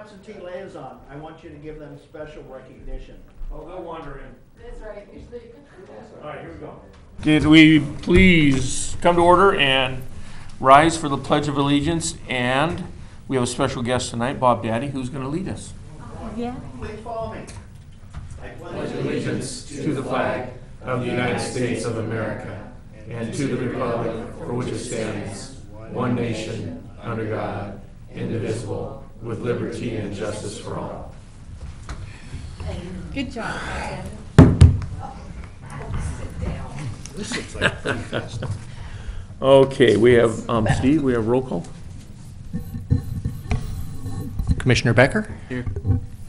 absentee liaison. I want you to give them special recognition. Oh, they'll wander in. That's right. All right, here we go. Did we please come to order and rise for the Pledge of Allegiance? And we have a special guest tonight, Bob Daddy, who's going to lead us. Yeah. Please follow me. I pledge Allegiance to the flag of the United States of America and to the republic for which it stands, one nation, under God, indivisible, with liberty and justice for all. Good job. This looks like pretty fast. Okay, we have, Steve, we have roll call. Commissioner Becker? Here.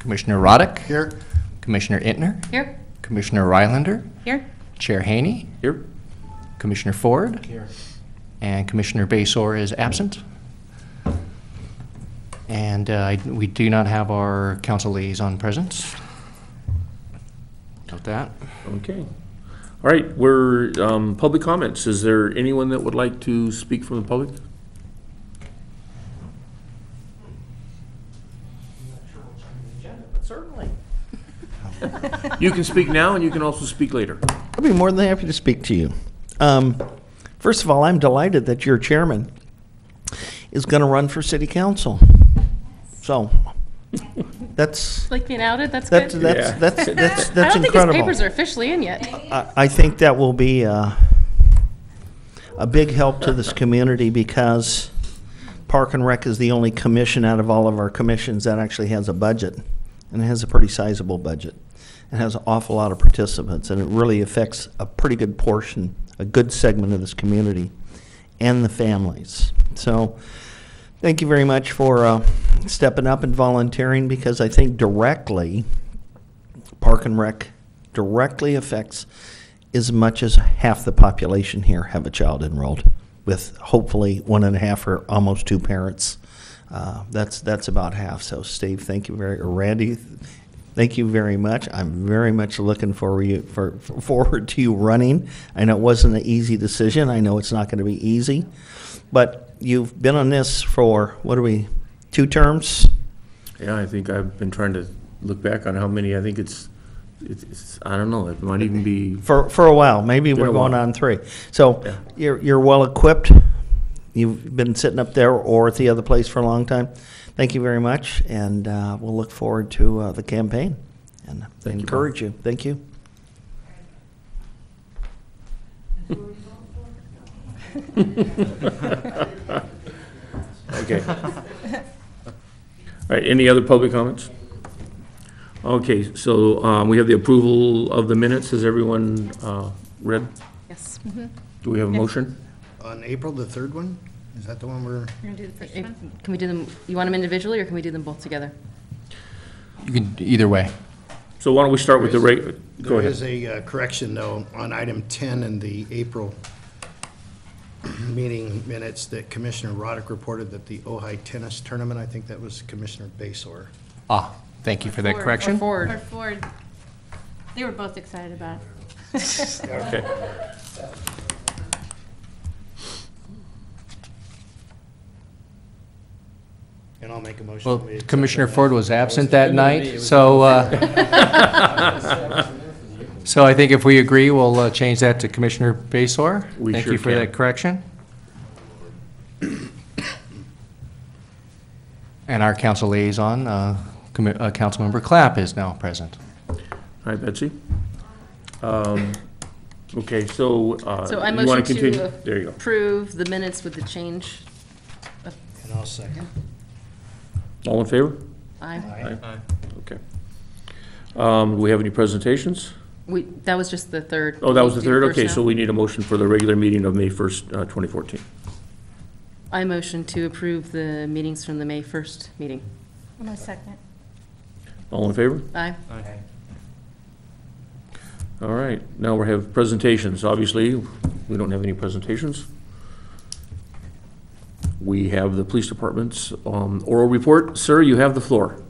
Commissioner Roddick? Here. Commissioner Intner? Here. Commissioner Rylander? Here. Chair Haney? Here. Commissioner Ford? Here. And Commissioner Basor is absent. And we do not have our council liaison present. Note that. Okay. All right, we're, public comments. Is there anyone that would like to speak from the public? Certainly. You can speak now and you can also speak later. I'll be more than happy to speak to you. First of all, I'm delighted that your chairman is going to run for city council. So that's Like being outed, that's good. Yeah. that's I don't think incredible. his papers are officially in yet. I think that will be a big help to this community because Park and Rec is the only commission out of all of our commissions that actually has a budget, and it has a pretty sizable budget. It has an awful lot of participants, and it really affects a pretty good portion, a good segment of this community and the families. So thank you very much for stepping up and volunteering, because I think directly, Park and Rec directly affects as much as half the population here have a child enrolled, with hopefully 1.5 or almost 2 parents. That's about half. So Steve, thank you Randy, thank you very much. I'm very much looking forward to you running. I know it wasn't an easy decision. I know it's not going to be easy, but you've been on this for, 2 terms? Yeah, I think I've been trying to look back on how many. I think it's I don't know, it might even be. For a while. Maybe we're a going while. on 3. So Yeah. you're well equipped. You've been sitting up there or at the other place for a long time. Thank you very much, and we'll look forward to the campaign and Thank you, encourage you. Thank you. Okay. All right, any other public comments? Okay, so we have the approval of the minutes. Has everyone read? Yes. Do we have a motion? On April, the 3rd one? Is that the one we're? We're gonna do the first one. Can we do them, you want them individually, or can we do them both together? You can, either way. So why don't we start with the rate? Go There is ahead. a correction, though, on item 10 in the April meeting minutes, that Commissioner Roddick reported that the Ojai tennis tournament, I think that was Commissioner Basor. Ah, thank you for that correction. Or Ford. Or Ford. They were both excited about it. Okay. And I'll make a motion. Well, we accept Commissioner that. Ford was absent that night, so, so I think if we agree, we'll change that to Commissioner Basor. We Thank sure you for can. that correction. And our council liaison, Councilmember Clapp, is now present. All right, Betsy. Okay, so So I you want motion to continue? to There you go. approve the minutes with the change. And I'll second. All in favor? Aye. Aye. Okay. Do we have any presentations? That was just the 3rd. Oh, that was the Do 3rd? first Okay, now. so we need a motion for the regular meeting of May 1st, 2014. I motion to approve the meetings from the May 1st meeting. I'm a second. All in favor? Aye. All right, now we have presentations. Obviously, we don't have any presentations. We have the police department's oral report. Sir, you have the floor.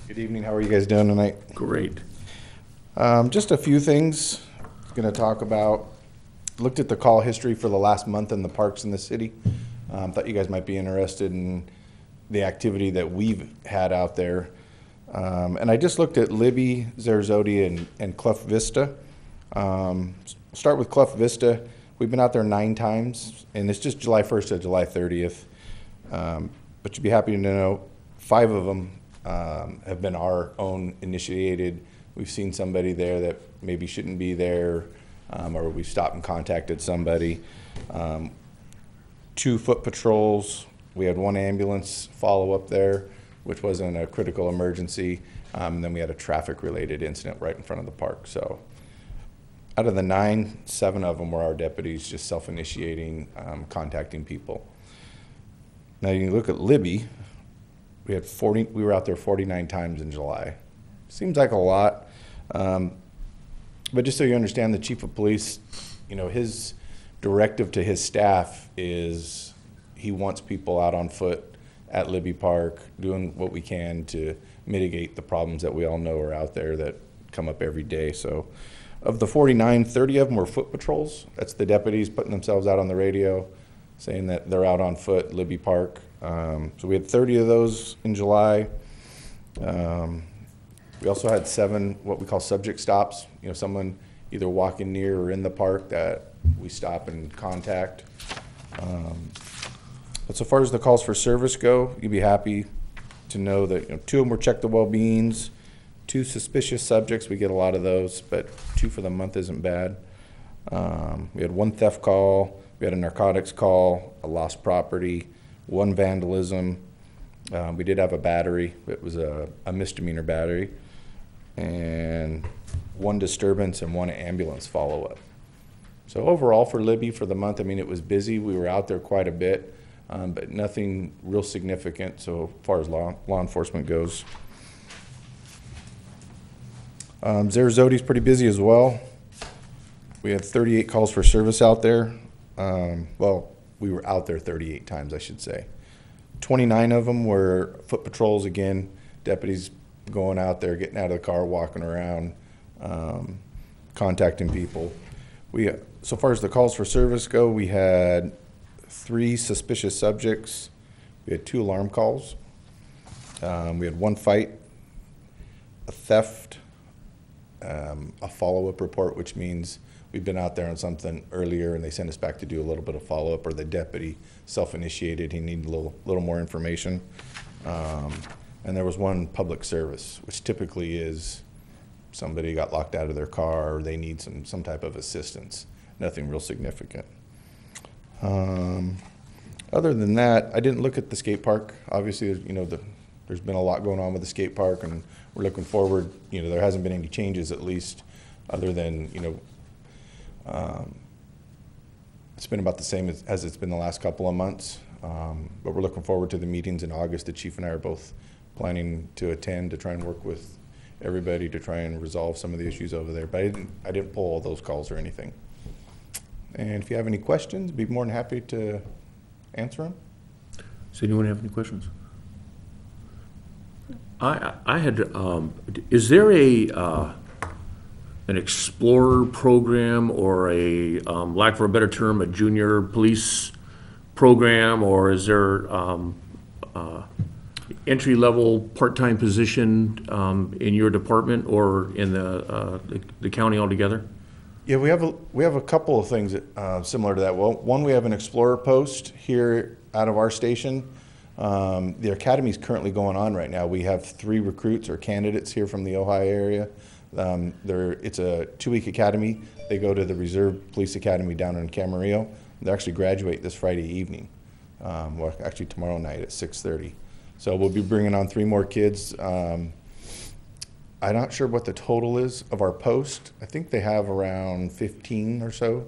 Good evening. How are you guys doing tonight? Great. Just a few things. Going to talk about, looked at the call history for the last month in the parks in the city. Thought you guys might be interested in the activity that we've had out there. And I just looked at Libby, Zarzodi, and Clough Vista. Start with Clough Vista. We've been out there 9 times, and it's just July 1st to July 30th. But you'd be happy to know 5 of them have been our own initiated. We've seen somebody there that maybe shouldn't be there, or we've stopped and contacted somebody. 2 foot patrols. We had 1 ambulance follow up there, which wasn't a critical emergency. And then we had a traffic-related incident right in front of the park. So out of the 9, 7 of them were our deputies just self-initiating, contacting people. Now you look at Libby, we were out there 49 times in July. Seems like a lot, but just so you understand, the chief of police, his directive to his staff is he wants people out on foot at Libby Park doing what we can to mitigate the problems that we all know are out there that come up every day. So of the 49, 30 of them were foot patrols. That's the deputies putting themselves out on the radio saying that they're out on foot, Libby Park. So we had 30 of those in July. We also had 7 what we call subject stops. Someone either walking near or in the park that we stop and contact. But so far as the calls for service go, you'd be happy to know that 2 of them were check the well-beings, 2 suspicious subjects. We get a lot of those, but 2 for the month isn't bad. We had 1 theft call. We had a narcotics call, a lost property, 1 vandalism. We did have a battery. It was a misdemeanor battery. And 1 disturbance and 1 ambulance follow-up. So overall for Libby for the month, it was busy. We were out there quite a bit, but nothing real significant so far as law enforcement goes. Zarzodi's pretty busy as well. We had 38 calls for service out there. Well, we were out there 38 times, I should say. 29 of them were foot patrols again, deputies going out there, getting out of the car, walking around, contacting people. So far as the calls for service go, we had 3 suspicious subjects. We had 2 alarm calls. We had 1 fight, a theft, a follow-up report, which means we've been out there on something earlier and they sent us back to do a little bit of follow-up, or the deputy self-initiated, he needed a little more information. And there was 1 public service, which typically is somebody got locked out of their car or they need some type of assistance. Nothing real significant. Other than that, I didn't look at the skate park. Obviously, there's been a lot going on with the skate park, and we're looking forward. There hasn't been any changes, at least, other than it's been about the same as it's been the last couple of months. But we're looking forward to the meetings in August. The chief and I are both planning to attend to try and work with everybody to try and resolve some of the issues over there. But I didn't pull all those calls or anything. And if you have any questions, I'd be more than happy to answer them. Does anyone have any questions? I had, is there an Explorer program or a, lack for a better term, a junior police program, or is there entry-level part-time position in your department or in the county altogether? Yeah, we have a couple of things similar to that. Well, one, we have an Explorer post here out of our station. The academy is currently going on right now. We have 3 recruits or candidates here from the Ojai area. It's a 2-week academy. They go to the Reserve Police Academy down in Camarillo. They actually graduate this Friday evening. Well, actually tomorrow night at 6:30. So we'll be bringing on 3 more kids. I'm not sure what the total is of our post. I think they have around 15 or so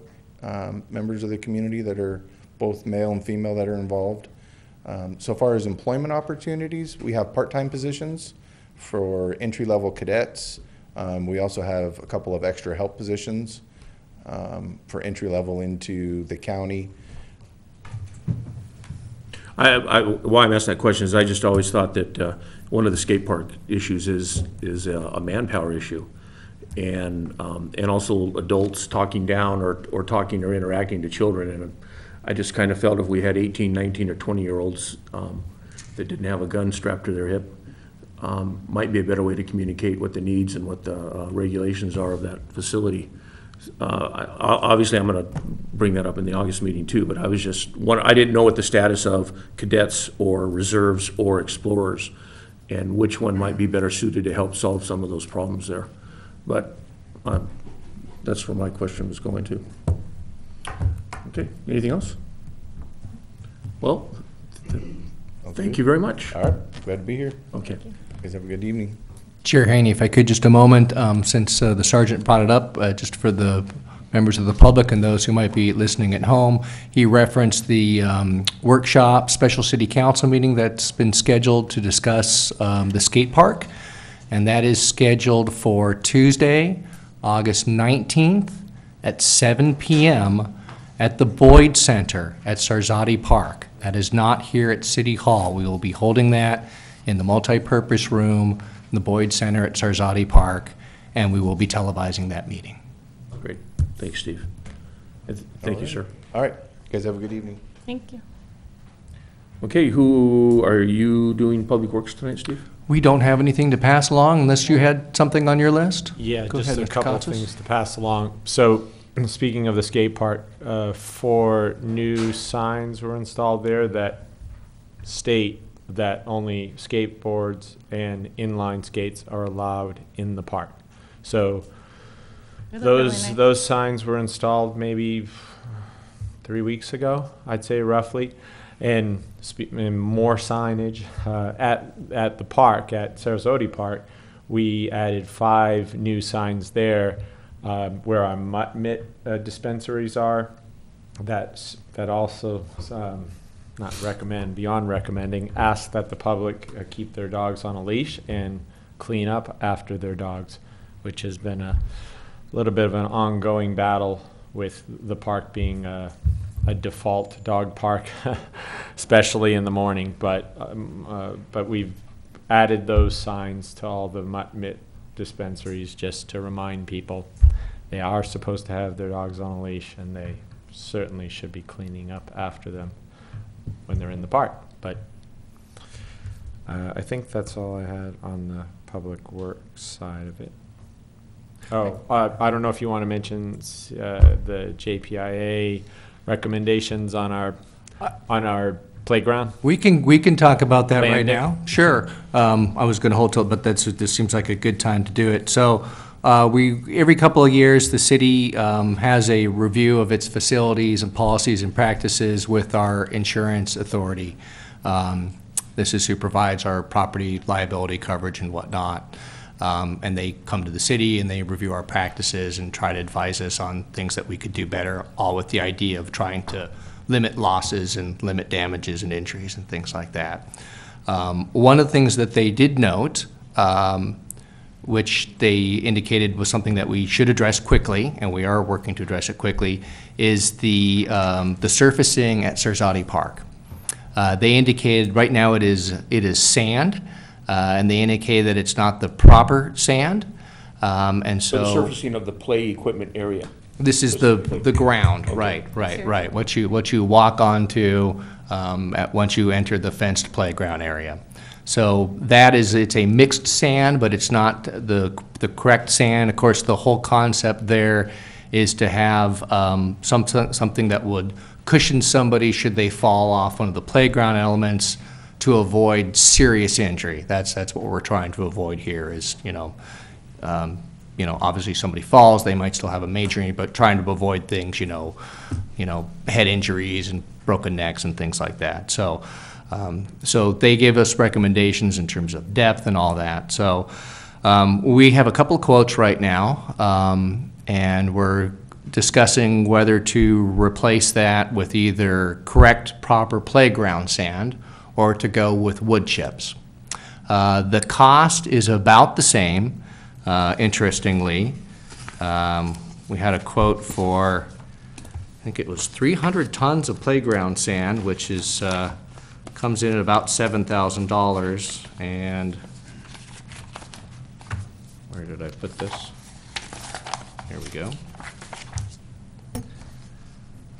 members of the community that are both male and female that are involved. So far as employment opportunities, we have part-time positions for entry-level cadets. We also have a couple of extra help positions for entry-level into the county. Why I'm asking that question is I just always thought that one of the skate park issues is a manpower issue, and also adults talking down or talking or interacting to children. And I just kind of felt if we had 18, 19, or 20-year-olds that didn't have a gun strapped to their hip, might be a better way to communicate what the needs and what the regulations are of that facility. Obviously, I'm going to bring that up in the August meeting too, but I didn't know what the status of cadets or reserves or explorers and which one might be better suited to help solve some of those problems there. But that's where my question was going to. Okay, anything else? Well, thank you very much. All right, glad to be here. Okay. You guys have a good evening. Chair Haney, if I could just a moment, since the sergeant brought it up, just for the members of the public and those who might be listening at home, he referenced the workshop, special city council meeting that's been scheduled to discuss the skate park, and that is scheduled for Tuesday, August 19th at 7 p.m. at the Boyd Center at Sarzati Park. That is not here at City Hall. We will be holding that in the multipurpose room in the Boyd Center at Sarzati Park, and we will be televising that meeting. Great. Thanks, Steve. Thank you, sir. All right, you guys have a good evening. Thank you. Okay, who are you doing Public Works tonight, Steve? We don't have anything to pass along unless you had something on your list? Yeah, Go just ahead, a Mr. couple of Katsas. things to pass along. So, speaking of the skate park, 4 new signs were installed there that state that only skateboards and inline skates are allowed in the park. So They look really nice. those signs were installed maybe 3 weeks ago, I'd say roughly, and more signage at the park at Sarasota Park. We added 5 new signs there where our mitt dispensaries are. That also. Not recommend, beyond recommending, ask that the public keep their dogs on a leash and clean up after their dogs, which has been a little bit of an ongoing battle with the park being a default dog park, especially in the morning. But we've added those signs to all the mitt dispensaries just to remind people they are supposed to have their dogs on a leash, and they certainly should be cleaning up after them when they're in the park. But I think that's all I had on the public works side of it. Oh, I don't know if you want to mention the JPIA recommendations on our playground. We can talk about that right Landing. now. Sure. I was going to hold till, but this seems like a good time to do it. So every couple of years, the city has a review of its facilities and policies and practices with our insurance authority. This is who provides our property liability coverage and whatnot. And they come to the city and they review our practices and try to advise us on things that we could do better, all with the idea of trying to limit losses and limit damages and injuries and things like that. One of the things that they did note, which they indicated was something that we should address quickly, and we are working to address it quickly, is the surfacing at Sarzati Park. They indicated right now it is sand, and they indicated that it's not the proper sand, and So the so surfacing of the play equipment area. this is the ground, right. What you walk onto once you enter the fenced playground area. So it's a mixed sand, but it's not the correct sand. Of course, the whole concept there is to have something that would cushion somebody should they fall off one of the playground elements to avoid serious injury. That's what we're trying to avoid here is, obviously somebody falls, they might still have a major injury, but trying to avoid things, head injuries and broken necks and things like that. So they gave us recommendations in terms of depth and all that. So we have a couple of quotes right now, and we're discussing whether to replace that with either correct, proper playground sand or to go with wood chips. The cost is about the same, interestingly. We had a quote for, I think it was 300 tons of playground sand, which is comes in at about $7,000. And where did I put this? Here we go.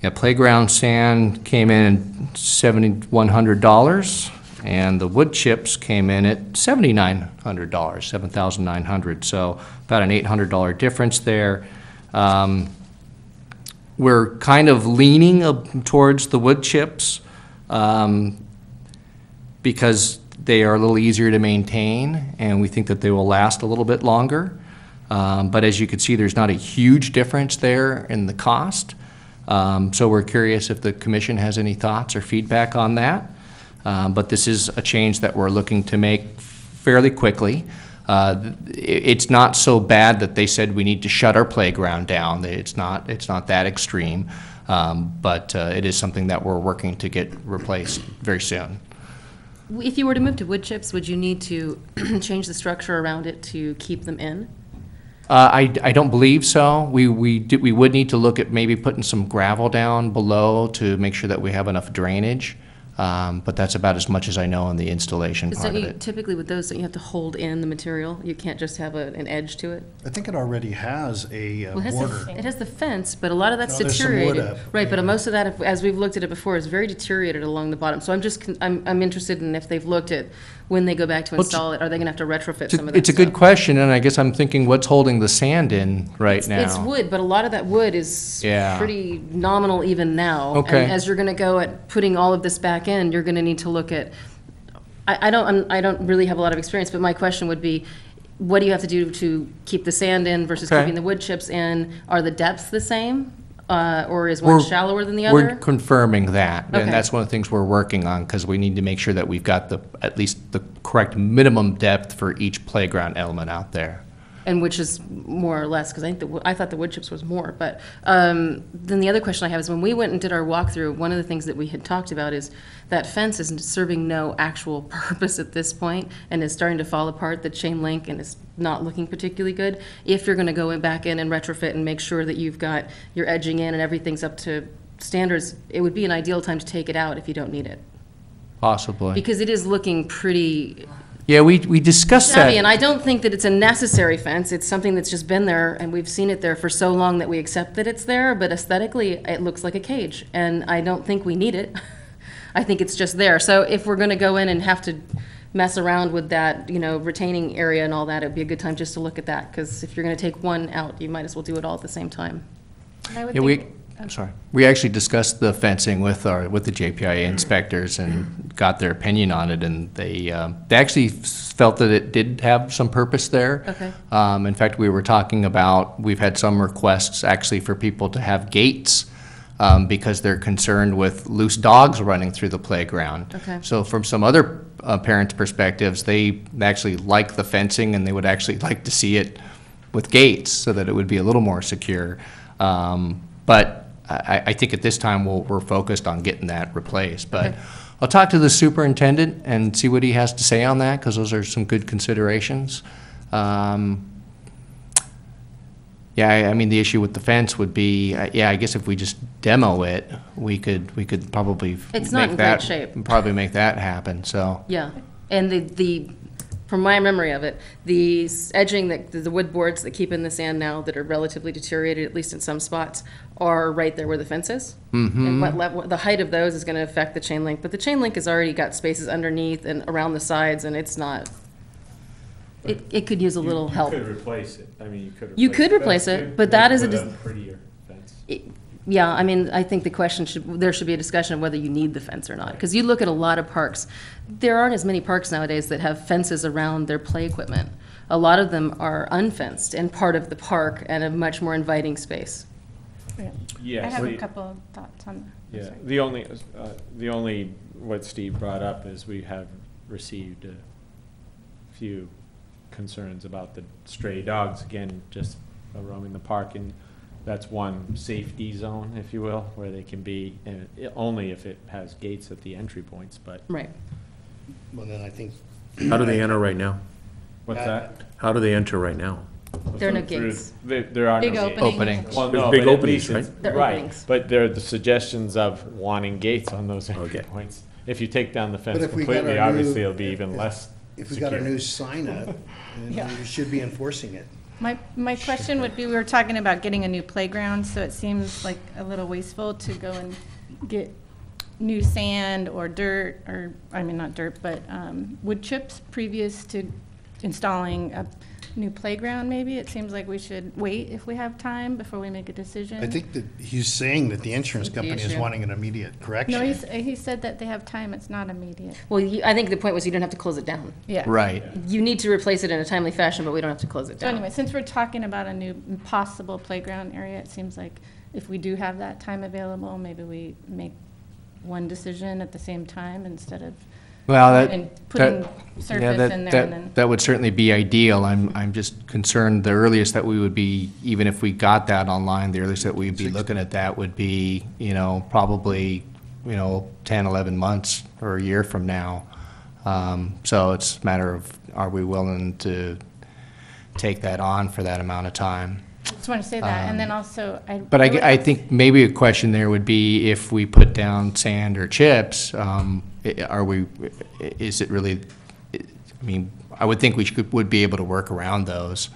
Yeah, playground sand came in at $7,100, and the wood chips came in at $7,900, $7,900, so about an $800 difference there. We're kind of leaning towards the wood chips because they are a little easier to maintain, and we think that they will last a little bit longer. But as you can see, there's not a huge difference there in the cost. So we're curious if the commission has any thoughts or feedback on that. But this is a change that we're looking to make fairly quickly. It's not so bad that they said we need to shut our playground down. It's not that extreme, but it is something that we're working to get replaced very soon. If you were to move to wood chips, would you need to change the structure around it to keep them in? I don't believe so. We would need to look at maybe putting some gravel down below to make sure that we have enough drainage. But that's about as much as I know on the installation Because part don't of you, it. typically with those, don't you have to hold in the material? You can't just have an edge to it? I think it already has a Well, it has border. it has the fence, but a lot of that's No, there's some wood deteriorated. up, Right, but yeah. most of that, as we've looked at it before, is very deteriorated along the bottom. So I'm interested in if they've looked at, when they go back to Well, it's- install it, are they gonna have to retrofit some of that It's a good stuff? question, and I guess I'm thinking what's holding the sand in right now? It's wood, but a lot of that wood is Yeah. pretty nominal even now. Okay. And as you're gonna go at putting all of this back in, you're gonna need to look at, I don't really have a lot of experience, but my question would be, what do you have to do to keep the sand in versus Okay. keeping the wood chips in? Are the depths the same? Or is We're- one shallower than the We're other? confirming that, Okay. and that's one of the things we're working on, because we need to make sure that we've got at least the correct minimum depth for each playground element out there. And which is more or less, because I thought the wood chips was more, but then the other question I have is when we went and did our walkthrough, one of the things that we had talked about is that fence is serving no actual purpose at this point and is starting to fall apart, the chain link, and is not looking particularly good. If you're gonna go back in and retrofit and make sure that you've got your edging in and everything's up to standards, it would be an ideal time to take it out if you don't need it. Possibly. Because it is looking pretty Yeah, we discussed that. shabby, and I don't think that it's a necessary fence. It's something that's just been there, and we've seen it there for so long that we accept that it's there, but aesthetically, it looks like a cage, and I don't think we need it. I think it's just there. So if we're gonna go in and have to mess around with that, retaining area and all that, it'd be a good time just to look at that, because if you're gonna take one out, you might as well do it all at the same time. I would Yeah, think- I'm sorry. We actually discussed the fencing with the JPIA inspectors and got their opinion on it, and they actually felt that it did have some purpose there. Okay. In fact, we were talking about, we've had some requests actually for people to have gates because they're concerned with loose dogs running through the playground. Okay. So from some other parents' perspectives, they actually like the fencing, and they would actually like to see it with gates so that it would be a little more secure. But I think at this time, we're focused on getting that replaced. But Okay. I'll talk to the superintendent and see what he has to say on that, because those are some good considerations. Yeah, I mean, the issue with the fence would be, I guess if we just demo it, we could probably It's not make in that- great shape. Probably make that happen, so. Yeah, and from my memory of it, the edging, the wood boards that keep in the sand now that are relatively deteriorated, at least in some spots, are right there where the fence is. And what level, the height of those is gonna affect the chain link, but the chain link has already got spaces underneath and around the sides, and it's not, it could use a little help. You could replace it. I mean, you could. You could replace the it, fence, but that is a with dis- prettier fence. Yeah, I mean, I think the question there should be a discussion of whether you need the fence or not. Because you look at a lot of parks, there aren't as many parks nowadays that have fences around their play equipment. A lot of them are unfenced and part of the park and a much more inviting space. Yes. I have a couple of thoughts on that. Yeah, the only, what Steve brought up is we have received a few concerns about the stray dogs, again, just roaming the park, and that's one safety zone, if you will, where they can be, only if it has gates at the entry points, but, Right. Well, then I think. How do they enter right now? what's that? How do they enter right now? There are no Through- gates. There are no Big gates. opening. Well, There's no, big but at openings, least it's- They're Right, openings. but there are the suggestions of wanting gates on those entry Okay. points. If you take down the fence if we got completely, our new- obviously it'll be even less If we got a secure. new sign up, then we should be enforcing it. My question would be, we were talking about getting a new playground, so it seems like a little wasteful to go and get new sand or dirt, or, I mean, not dirt, but wood chips previous to installing a new playground, maybe? It seems like we should wait if we have time before we make a decision. I think that he's saying that the insurance That's the company is issue. wanting an immediate correction. No, he said that they have time, it's not immediate. Well, I think the point was you don't have to close it down. Yeah. Right. You need to replace it in a timely fashion, but we don't have to close it So down. anyway, since we're talking about a new possible playground area, it seems like if we do have that time available, maybe we make one decision at the same time instead of Well, and putting surface in there and then. that would certainly be ideal. I'm just concerned the earliest that we would be, even if we got that online, the earliest that we'd be looking at that would be, probably, 10, 11 months or a year from now. So it's a matter of, are we willing to take that on for that amount of time? Just want to say that, and then also, But I think maybe a question there would be if we put down sand or chips, is it really, I mean, I would think would be able to work around those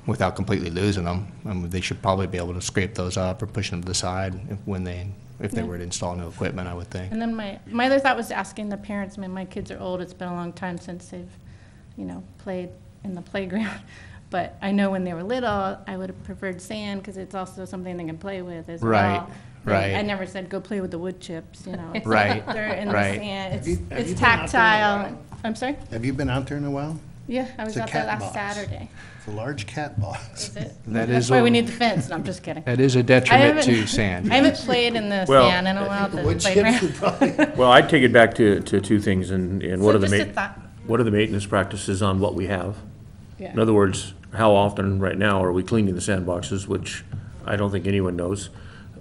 without completely losing them. I mean, they should probably be able to scrape those up or push them to the side if they were to install new equipment, I would think. And then my other thought was asking the parents. I mean, my kids are old. It's been a long time since they've, played in the playground. But I know when they were little, I would have preferred sand because it's also something they can play with as Right, well. right. I never said go play with the wood chips. It's Right, They're in right. the sand. Have you It's been out there in a tactile. while? I'm sorry. Have you been out there in a while? Yeah, I was It's a out there cat last box. Saturday. It's a large cat box. Is it? That That's is why a- we need the fence. No, I'm just kidding. That is a detriment haven't- to sand. I haven't played in the Well, sand in a while. at the Wood chips playground. would probably. Well, I'd take it back to two things, and what So are the just a thought. what are the maintenance practices on what we have? Yeah. In other words, how often right now are we cleaning the sandboxes, which I don't think anyone knows.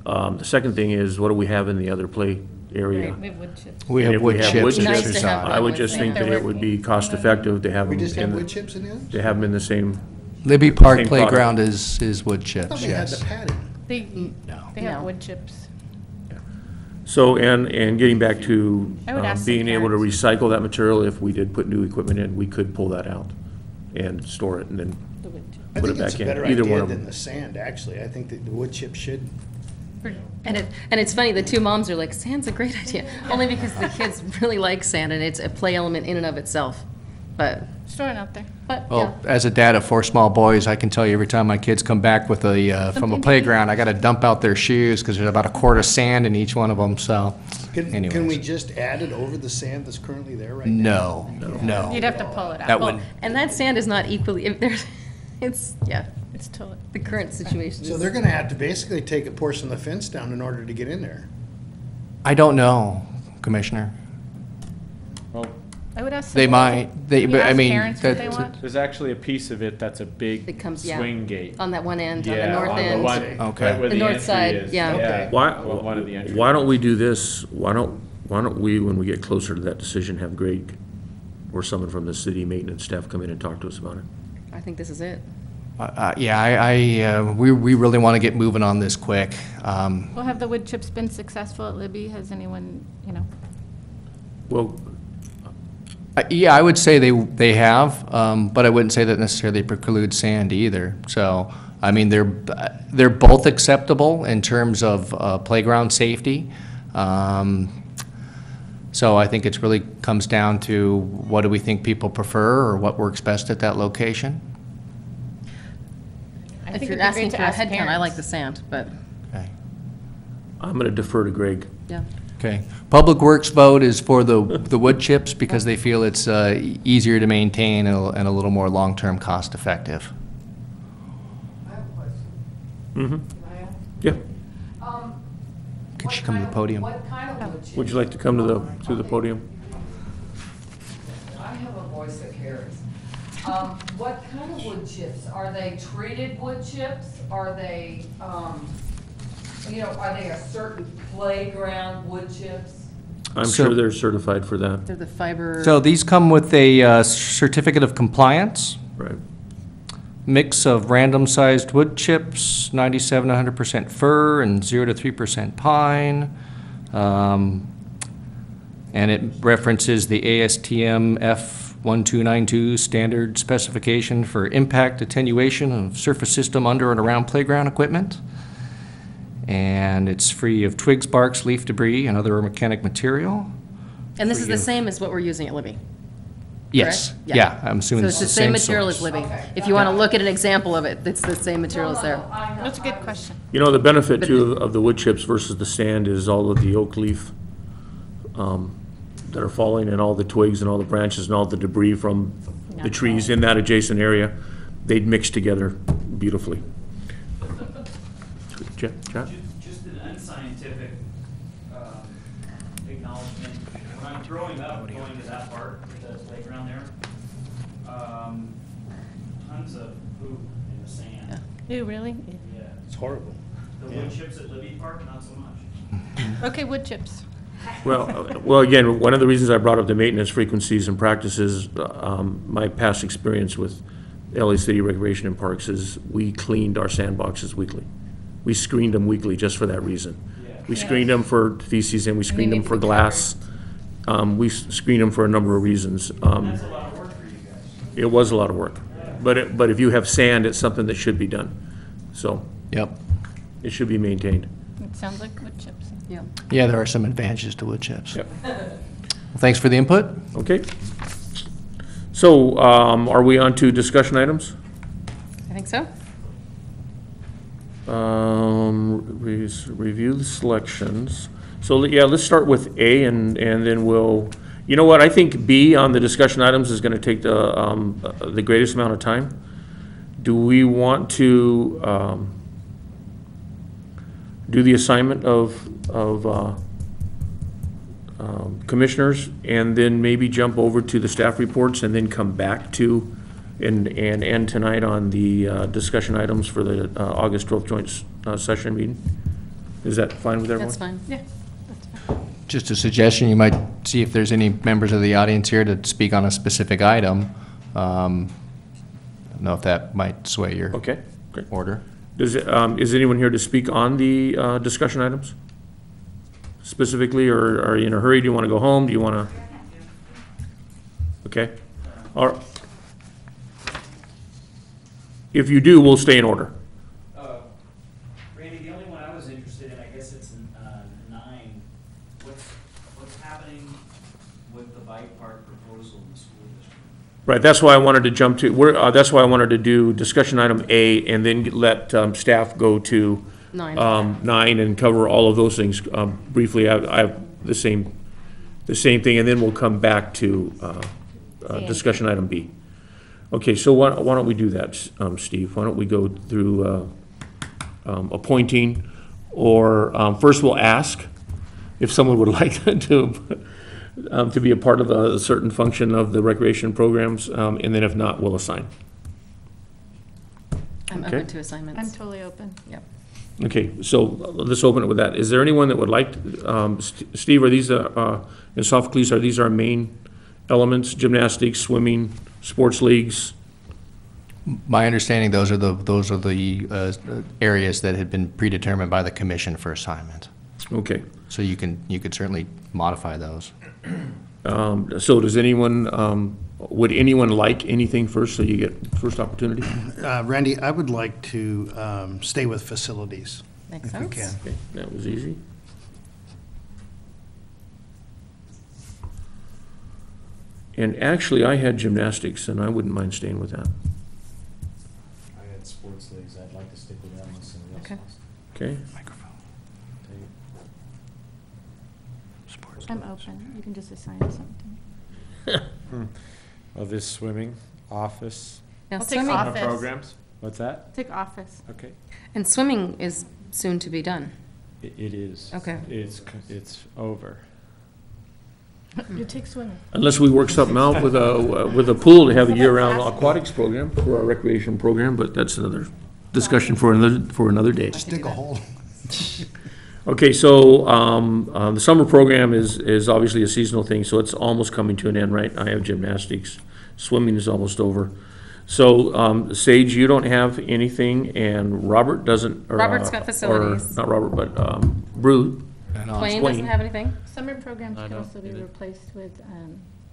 The second thing is, what do we have in the other play area? Right, we have wood chips. We And have if we wood have chips wood and chips- exercise. Nice to have I would just think that it would be cost-effective to have We them just have in wood the, chips in there? to have them in the same, Libby Park Same product. Playground is wood I thought chips, they had the yes. padding. They have No. wood chips. so, and getting back to I would ask some being able to parents. recycle that material, if we did put new equipment in, we could pull that out and store it and then The wood chips. I put think it it's back a in. better Either one idea of than them. the sand, actually. I think that the wood chip should. And it's funny, the two moms are like, sand's a great idea, only because the kids really like sand and it's a play element in and of itself. But, Just throwing it out there. yeah. Well, as a dad of 4 small boys, I can tell you every time my kids come back with from a Something to playground, I gotta dump out their shoes because there's about a quart of sand in each one of them, so Can we anyways. just add it over the sand that's currently there right now? No. You'd have to pull it out. That Well, would, and that sand is not equally, if there's, yeah, It's totally. the current situation So is. they're gonna have to basically take a portion of the fence down in order to get in there. I don't know, Commissioner. Well, I would ask. They some- might, Maybe but I ask mean, parents what they that's, want. there's actually a piece of it that's a big That comes, yeah, swing gate. on that one end, on the Yeah, north on the end. one, Okay. right where The the north entry side, is. yeah. Okay. Why One of the entries. why don't we do this, why don't we, when we get closer to that decision, have Greg or someone from the city maintenance staff come in and talk to us about it? I think this is it. yeah, we really want to get moving on this quick. Well, have the wood chips been successful at Libby? Has anyone, Well, Yeah, I would say they have, but I wouldn't say that necessarily precludes sand either. So, I mean, they're both acceptable in terms of playground safety. So I think it's really comes down to what do we think people prefer or what works best at that location. I If think you're it'd be asking great for to a ask head count, I like the parents. sand, but, Okay. I'm going to defer to Greg. yeah. Okay. Public Works vote is for the wood chips because they feel it's easier to maintain and a little more long-term cost effective. Yeah. Could she come to the podium? What kind of wood chips? Would you like to come to the podium? I have a voice that carries. What kind of wood chips? Are they treated wood chips? Are they, are they a certain playground wood chips? I'm So- sure they're certified for that, They're the fiber. So these come with a certificate of compliance, right? mix of random-sized wood chips, 97 to 100% fir, and 0 to 3% pine. And it references the ASTM F1292 standard specification for impact attenuation of surface system under and around playground equipment. And it's free of twigs, barks, leaf debris, and other organic material. And this is the same as what we're using at Libby. Yes, Correct? Yeah. yeah, I'm assuming So it's it's the same material as source. Libby. If you want to look at an example of it, it's the same materials there. That's a good question. You know, the benefit too of the wood chips versus the sand is all of the oak leaf that are falling and all the twigs and all the branches and all the debris from the trees in that adjacent area. They'd mix together beautifully. Jack? Just an unscientific acknowledgement. When I'm growing up, going to that park, the playground there, tons of poop in the sand. Ooh, really? Yeah. It's horrible. The wood chips at Libby Park, not so much. Okay, wood chips. Well, again, one of the reasons I brought up the maintenance frequencies and practices, my past experience with LA City Recreation and Parks is we cleaned our sandboxes weekly. We screened them weekly just for that reason. We screened them for feces and we screened them need to for be glass. We screened them for a number of reasons. That's a lot of work for you guys. It was a lot of work. But if you have sand, it's something that should be done. So Yep. it should be maintained. It sounds like wood chips. Yeah. Yeah, there are some advantages to wood chips. Yep. Well, thanks for the input. Okay. So, are we on to discussion items? I think so. Review the selections. So, yeah, let's start with A and then we'll, you know what, I think B on the discussion items is gonna take the greatest amount of time. Do we want to, do the assignment of commissioners and then maybe jump over to the staff reports and then come back to and end tonight on the discussion items for the August 12th joint session meeting? Is that fine with everyone? That's fine. Yeah, that's fine. Just a suggestion, you might see if there's any members of the audience here to speak on a specific item. I don't know if that might sway your Okay, great. order. Is anyone here to speak on the discussion items? Specifically, or are you in a hurry? Do you want to go home? Do you want to? Okay. Or if you do, we'll stay in order. Randy, the only one I was interested in, I guess it's 9. What's happening with the bike park proposal in the school district? Right, that's why I wanted to jump to, that's why I wanted to do discussion item A and then let staff go to 9 and cover all of those things briefly. I have the same thing, and then we'll come back to discussion item B. Okay, so why don't we do that, Steve? Why don't we go through appointing, or first we'll ask if someone would like to be a part of a certain function of the recreation programs, and then if not, we'll assign. I'm Okay. open to assignments. I'm totally open. Yep. Okay, so let's open it with that. Is there anyone that would like, Steve, are these, in Sophocles, are these our main elements? Gymnastics, swimming, sports leagues? My understanding, those are the areas that had been predetermined by the commission for assignment. Okay. So you could certainly modify those. So does anyone, would anyone like anything first, so you get first opportunity? Randy, I would like to stay with facilities. Makes if we sense. can. Okay, that was easy. And actually, I had gymnastics, and I wouldn't mind staying with that. I had sports leagues, I'd like to stick with that unless somebody else Okay. wants Okay? Microphone. to Sports. I'm open. You can just assign something. take. Well, this swimming, office, Now, I'll take swimming, Office. summer programs, what's that? Take office. Okay. and swimming is soon to be done. It is. Okay. It's over. You take swimming. Unless we work something out with a pool to have a year-round aquatics program for our recreation program, but that's another discussion for another day. Just dig a hole. Okay, so the summer program is obviously a seasonal thing, so it's almost coming to an end, right? I have gymnastics, swimming is almost over. So Sage, you don't have anything, and Robert doesn't. Or, Robert's got facilities. Or, not Robert, but Brew. Wayne doesn't have anything? Summer programs I can don't also be either. replaced with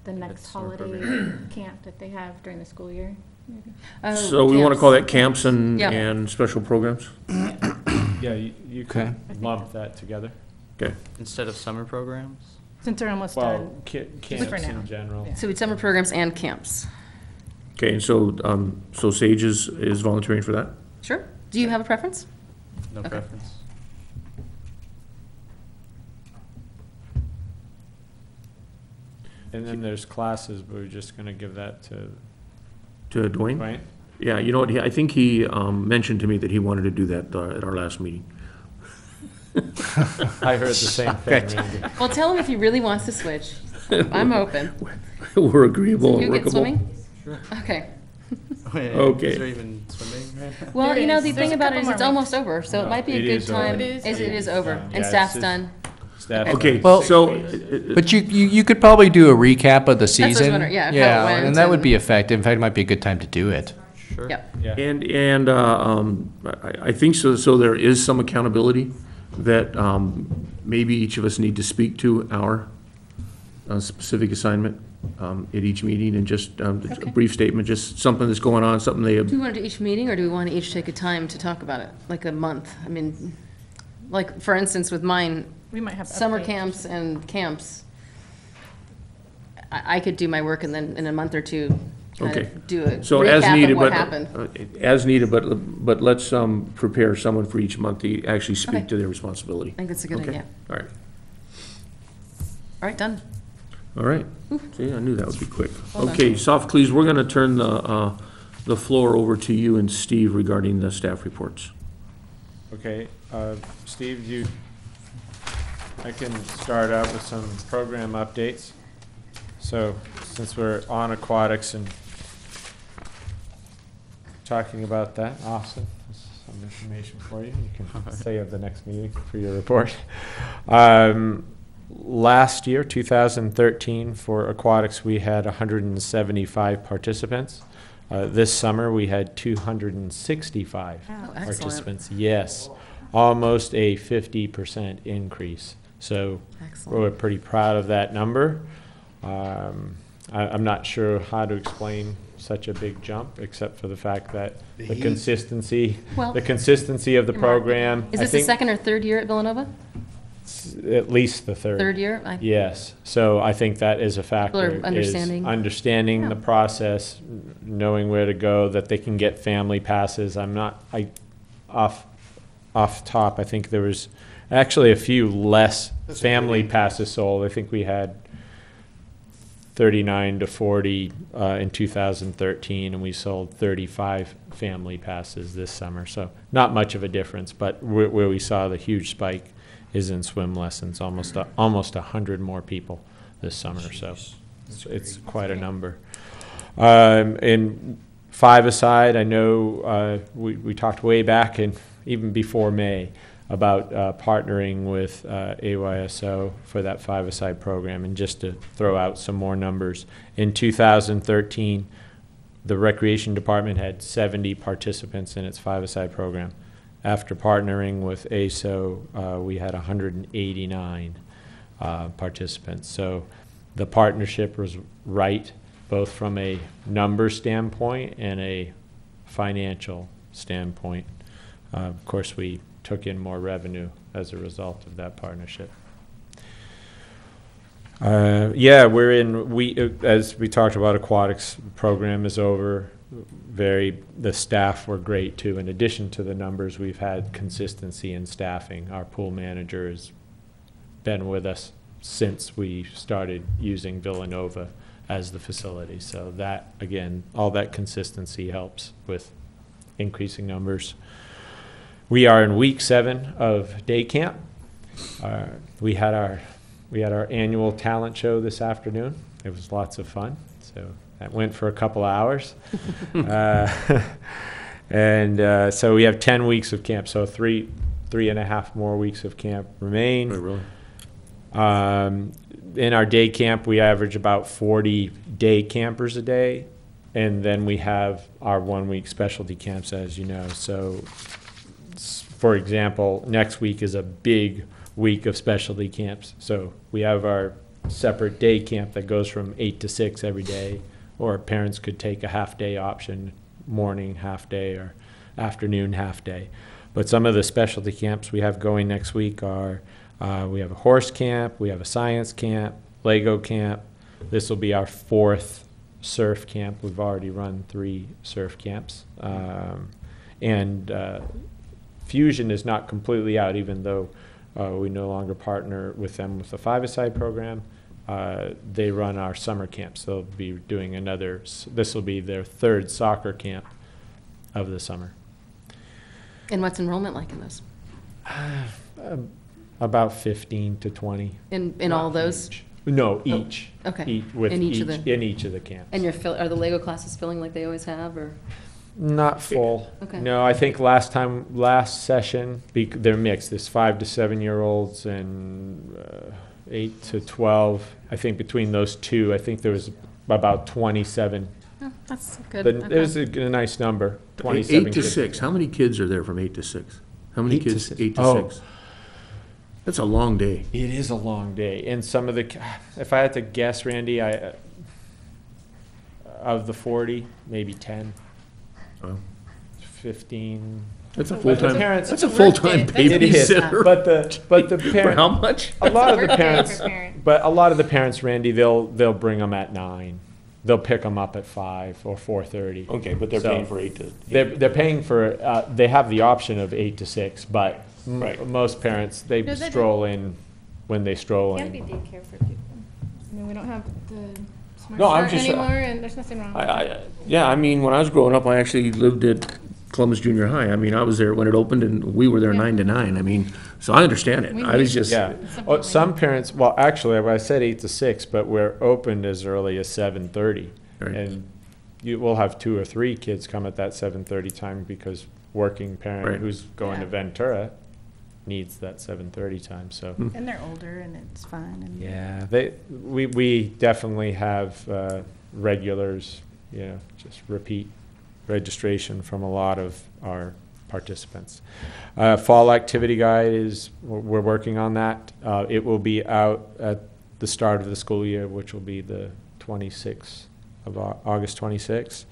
the next summer holiday camp that they have during the school year, maybe. Oh, So we want to camps. call that camps Yeah. and special programs? Yeah, you Okay. could lump that together. Okay. Instead of summer programs? Since they're almost Well, done. camps for now. in general. Yeah. So it's summer programs and camps. Okay, and so Sage is volunteering for that? Sure. Do you have a preference? No Okay. preference? And then there's classes, but we're just gonna give that to To Dwayne? Dwayne? Yeah, you know what, I think he mentioned to me that he wanted to do that at our last meeting. I heard the same thing, Randy. Well, tell him if he really wants to switch. I'm open. We're agreeable and You get workable. swimming? Okay. Okay. Is there even swimming right now? Well, There you know, is. the There's thing a about it couple is more it's almost over, so it might be a It good is over. time. It Is over, done. and Yeah, staff's it's done. Staff. Okay, Well- so, But you could probably do a recap of the season. wondering, yeah, how it went and that would and- be effective. In fact, it might be a good time to do it. Sure. Yep. Yeah. and I think so, there is some accountability that maybe each of us need to speak to our specific assignment at each meeting, and just a brief statement, just something that's going on, something they, Do we want to do each meeting, or do we want to each take a time to talk about it, like a month? I mean, like, for instance, with mine, We might have summer updates. camps and camps, I could do my work and then in a month or two, kind Okay. of do a so as recap needed, of what but, happened. as needed, but let's prepare someone for each month to actually Okay. speak to their responsibility. I think that's a good Okay. idea. All right, All right, done. all right. See, I knew that would be quick. Well done. Okay, Sophocles, we're gonna turn the floor over to you and Steve regarding the staff reports. Okay, Steve, I can start out with some program updates. So, since we're on aquatics and talking about that, Austin, this is some information for you. You can say at the next meeting for your report. Last year, 2013, for aquatics, we had 175 participants. This summer, we had 265 Oh, excellent. participants. Yes, almost a 50% increase. So Excellent. we're pretty proud of that number. I'm not sure how to explain such a big jump, except for the fact that The the heat. consistency, Well, the consistency of the your market. program. Is I this the think second or third year at Villanova? it's at least the third. Third year? Yes, so I think that is a factor. is understanding. Understanding the Yeah. process, knowing where to go, that they can get family passes. Off top, I think there was actually a few less That's a family good passes sold. I think we had 39 to 40 in 2013, and we sold 35 family passes this summer. So not much of a difference, but where we saw the huge spike is in swim lessons, almost 100 more people this summer. So it's quite a number. And five-a-side, I know we talked way back and even before May about partnering with AYSO for that five-a-side program. And just to throw out some more numbers, in 2013, the Recreation Department had 70 participants in its five-a-side program. After partnering with ASO, we had 189 participants. So the partnership was right, both from a number standpoint and a financial standpoint. Of course, we took in more revenue as a result of that partnership. Yeah, as we talked about, aquatics program is over. The staff were great too. In addition to the numbers, we've had consistency in staffing. Our pool manager has been with us since we started using Villanova as the facility. So that, again, all that consistency helps with increasing numbers. We are in week 7 of day camp. We had our annual talent show this afternoon. It was lots of fun. So that went for a couple hours. So we have 10 weeks of camp. So three and a half more weeks of camp remain. Oh, really? In our day camp, we average about 40 day campers a day. And then we have our 1 week specialty camps, as you know. So, for example, next week is a big week of specialty camps. So we have our separate day camp that goes from 8 to 6 every day, or parents could take a half day option, morning half day or afternoon half day. But some of the specialty camps we have going next week are, we have a horse camp, we have a science camp, Lego camp. This will be our 4th surf camp. We've already run 3 surf camps. And Fusion is not completely out, even though we no longer partner with them with the five-a-side program. They run our summer camps. They'll be doing another, this will be their 3rd soccer camp of the summer. And what's enrollment like in those? About 15 to 20. In all those? No, each. Okay. With In each each, of the- in each of the camps. And are the Lego classes filling like they always have, or? Not full. Okay. No, I think last session, they're mixed. There's 5 to 7-year-olds and 8 to 12. I think between those two, I think there was about 27. Oh, that's good. But Okay. it was a nice number, 27 8 to kids. 6, how many kids are there from 8 to 6? How many 8 to kids, 6? 8 to Oh. 6? That's a long day. It is a long day. And some of the, if I had to guess, Randy, of the 40, maybe 10, Wow. 15. That's a But the full-time, parents- that's a full-time That's a It is, babysitter. but the For parent, how much? a lot of the Work day parents, for parents. but a lot of the parents, Randy, they'll bring them at 9. They'll pick them up at 5 or 4:30. Okay, but they're So, paying for 8 to. They're paying for, they have the option of 8 to 6, but Right. most parents, they No, they stroll in when they stroll Can't be in. daycare for people. I mean, we don't have the smart No, I'm start just- anymore, and there's nothing wrong with it. Yeah, I mean, when I was growing up, I actually lived at Columbus Junior High. I mean, I was there when it opened, and we were there Yeah. 9 to 9. I mean, so I understand it. We I was need- just, Yeah. Something Oh, like some that. parents, well, actually, I said 8 to 6, but we're opened as early as 7:30. Right. And you will have 2 or 3 kids come at that 7:30 time because working parent Right. who's going to Yeah. Ventura needs that 7:30 time, so. And they're older, and it's fine, and. Yeah, we definitely have regulars, just repeat registration from a lot of our participants. Fall activity guide we're working on that. It will be out at the start of the school year, which will be the 26th of August 26th.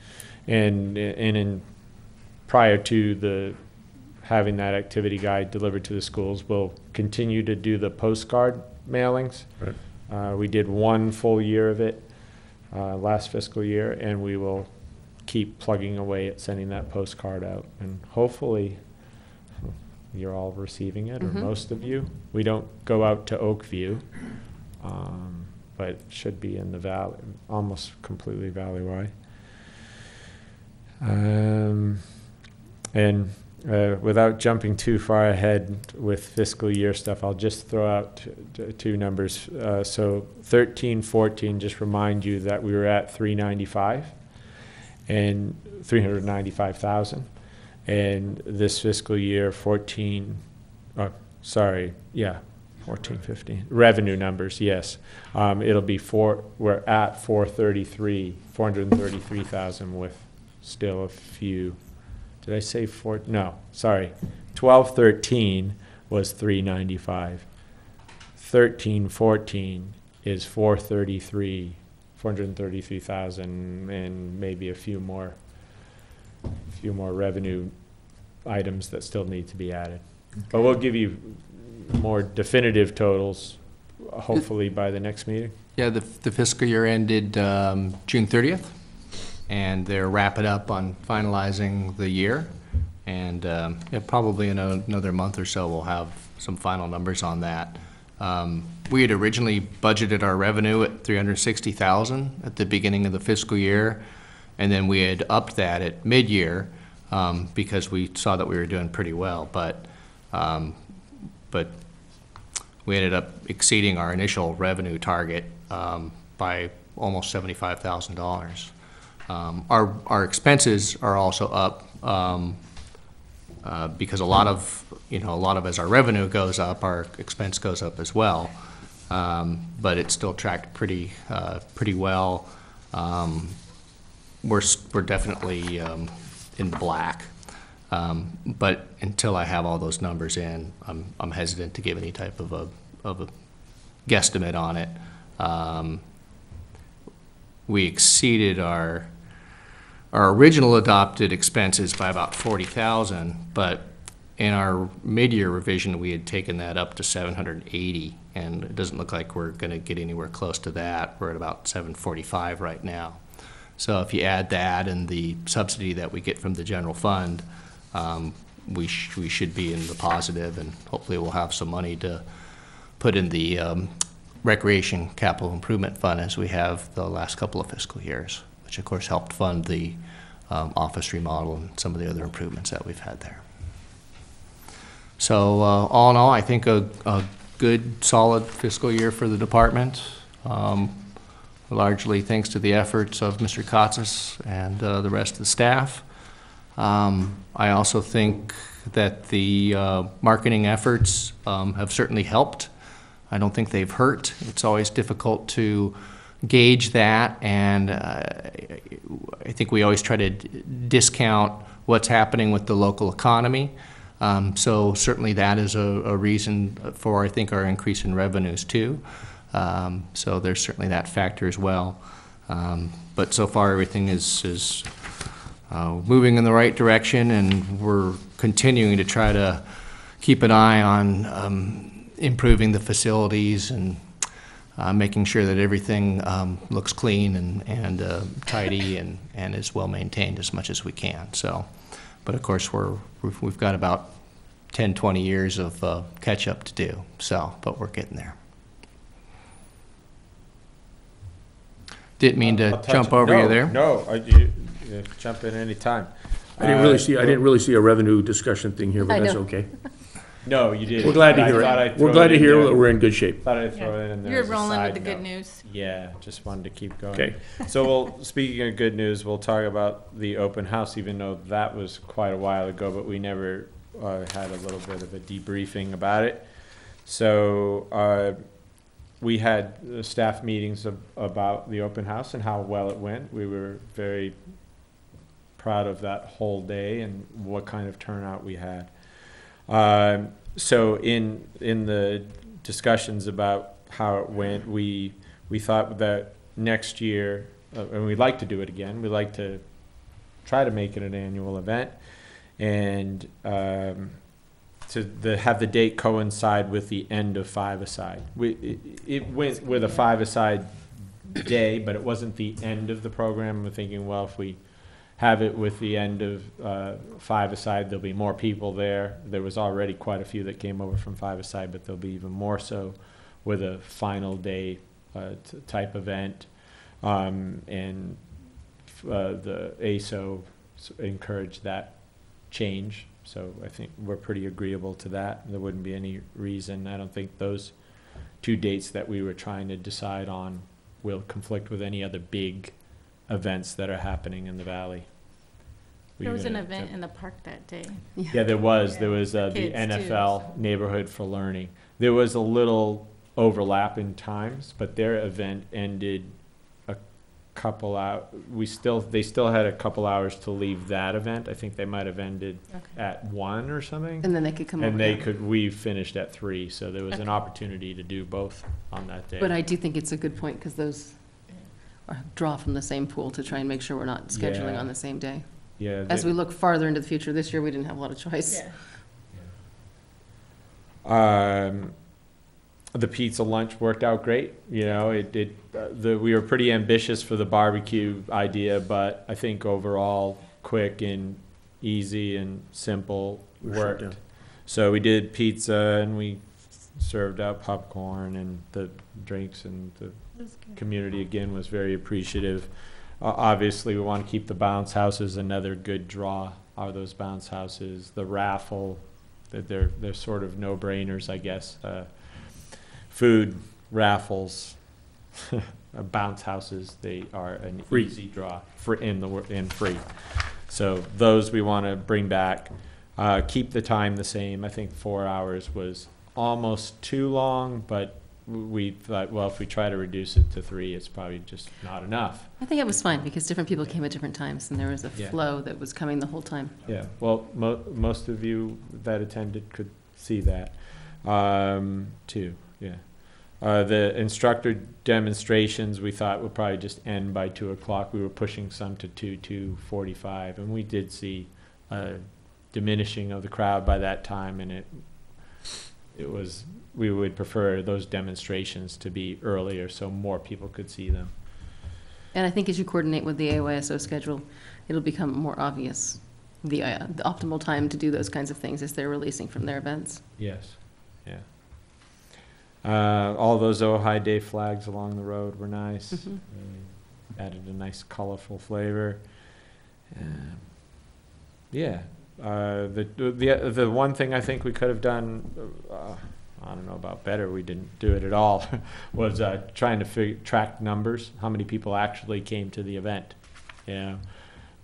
And prior to having that activity guide delivered to the schools, we'll continue to do the postcard mailings. Right. We did 1 full year of it last fiscal year, and we will keep plugging away at sending that postcard out. And hopefully, you're all receiving it, or most of you. We don't go out to Oakview, but it should be in the valley, almost completely valley-wide. And without jumping too far ahead with fiscal year stuff, I'll just throw out 2 numbers. So 13-14, just remind you that we were at 395 and 395,000. And this fiscal year, 14, 14-15, revenue numbers, yes. It'll be we're at 433,000 with still a few. Did I say 4? No, sorry. 12-13 was 395. 13-14 is 433,000, and maybe a few more revenue items that still need to be added. But we'll give you more definitive totals, hopefully by the next meeting. Yeah, the fiscal year ended June 30th, and they're wrapping up on finalizing the year. And probably in another month or so, we'll have some final numbers on that. We had originally budgeted our revenue at $360,000 at the beginning of the fiscal year, and then we had upped that at mid-year because we saw that we were doing pretty well. But we ended up exceeding our initial revenue target by almost $75,000. Our expenses are also up because a lot of as our revenue goes up, our expense goes up as well. But it's still tracked pretty well. We're definitely in the black. But until I have all those numbers in, I'm hesitant to give any type of a guesstimate on it. We exceeded our original adopted expenses by about 40,000, but in our mid-year revision, we had taken that up to 780, and it doesn't look like we're going to get anywhere close to that. We're at about 745 right now. So if you add that and the subsidy that we get from the general fund, we should be in the positive, and hopefully we'll have some money to put in the recreation capital improvement fund as we have the last couple of fiscal years, which of course helped fund the office remodel and some of the other improvements that we've had there. So all in all, I think a good, solid fiscal year for the department, largely thanks to the efforts of Mr. Katsas and the rest of the staff. I also think that the marketing efforts have certainly helped. I don't think they've hurt. It's always difficult to gauge that, and I think we always try to discount what's happening with the local economy. So certainly that is a reason for, I think, our increase in revenues too. So there's certainly that factor as well. But so far everything is moving in the right direction, and we're continuing to try to keep an eye on improving the facilities and making sure that everything looks clean and tidy and is well maintained as much as we can. So, but of course we've got about 10, 20 years of catch up to do. So, but we're getting there. Didn't mean to jump over you there. No, you jump in any time. I didn't really see a revenue discussion thing here, but that's okay. No, you did. We're glad to hear it. We're glad to hear that we're in good shape. Thought I'd throw it in there. You're as a rolling with side the good note. news. Yeah, just wanted to keep going. Okay. So speaking of good news, we'll talk about the open house, even though that was quite a while ago, but we never had a little bit of a debriefing about it. So we had staff meetings about the open house and how well it went. We were very proud of that whole day and what kind of turnout we had. So in the discussions about how it went, we thought that next year, and we'd like to do it again, we'd like to try to make it an annual event, and to have the date coincide with the end of five-a-side. It went with a five-a-side day, but it wasn't the end of the program. We're thinking, well, if we have it with the end of five-a-side, there'll be more people there. There was already quite a few that came over from five-a-side, but there'll be even more so with a final day type event. And the ASO encouraged that change. So I think we're pretty agreeable to that. There wouldn't be any reason. I don't think those two dates that we were trying to decide on will conflict with any other big events that are happening in the valley. There was an event in the park that day. Yeah, there was. There was the Kids NFL Neighborhood for Learning. There was a little overlap in times, but their event ended a couple hours. They still had a couple hours to leave that event. I think they might have ended at 1 or something. And then they could come over. And we finished at 3, so there was an opportunity to do both on that day. But I do think it's a good point, because those draw from the same pool to try and make sure we're not scheduling Yeah. on the same day. Yeah. As we look farther into the future, this year we didn't have a lot of choice. The pizza lunch worked out great. You know, we were pretty ambitious for the barbecue idea, but I think overall quick and easy and simple worked. Yeah. So we did pizza and we served out popcorn and the drinks, and the community again was very appreciative. Obviously, we want to keep the bounce houses another good draw. Are those bounce houses? The raffle, they're sort of no-brainers, I guess. Food raffles, bounce houses, they are an Free. easy draw and free. So those we want to bring back. Keep the time the same. I think 4 hours was almost too long, but we thought, well, if we try to reduce it to 3, it's probably just not enough. I think it was fine, because different people came at different times, and there was a Yeah. flow that was coming the whole time. Yeah, well, most of you that attended could see that, too, yeah. The instructor demonstrations, we thought would probably just end by 2 o'clock. We were pushing some to 2:45, and we did see a diminishing of the crowd by that time, and it was, we would prefer those demonstrations to be earlier so more people could see them. And I think as you coordinate with the AYSO schedule, it'll become more obvious, the optimal time to do those kinds of things as they're releasing from their events. Yes, yeah. All those Ojai Day flags along the road were nice. Added a nice colorful flavor. Yeah. The one thing I think we could have done, I don't know about better, we didn't do it at all, was trying to track numbers, how many people actually came to the event. Yeah.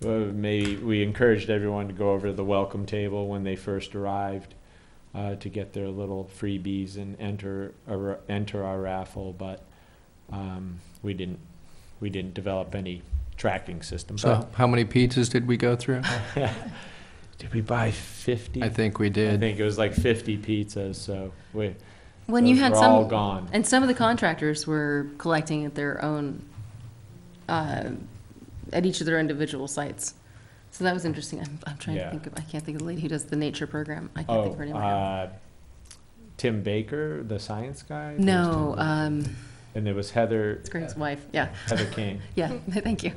Maybe we encouraged everyone to go over to the welcome table when they first arrived to get their little freebies and enter our raffle, but we didn't develop any tracking system. So how many pizzas did we go through? Did we buy 50? I think we did. I think it was like 50 pizzas, so When you had were some, all gone. and some of the contractors were collecting at their own, at each of their individual sites. So that was interesting. I'm trying to think of, I can't think of the lady who does the nature program. I can't think of her name right now. Tim Baker, the science guy? No, And there was Heather. it's Greg's wife, yeah. Heather King. Yeah, thank you.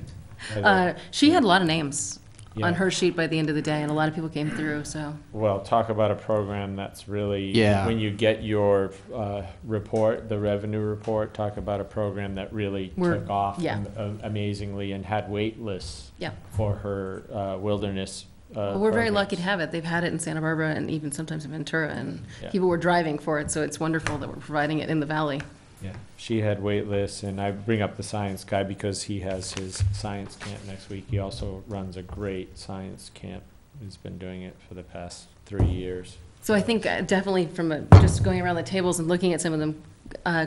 Heather. She had a lot of names on Yeah. her sheet by the end of the day, and a lot of people came through, so. Well, talk about a program that's really, Yeah. when you get your report, the revenue report, talk about a program that really took off yeah. Amazingly and had wait lists Yeah. for her wilderness. Well, we're very lucky to programs. have it. They've had it in Santa Barbara and even sometimes in Ventura, and Yeah. people were driving for it, so it's wonderful that we're providing it in the valley. Yeah, she had wait lists, and I bring up the science guy because he has his science camp next week. He also runs a great science camp. He's been doing it for the past 3 years. So I think definitely from just going around the tables and looking at some of them,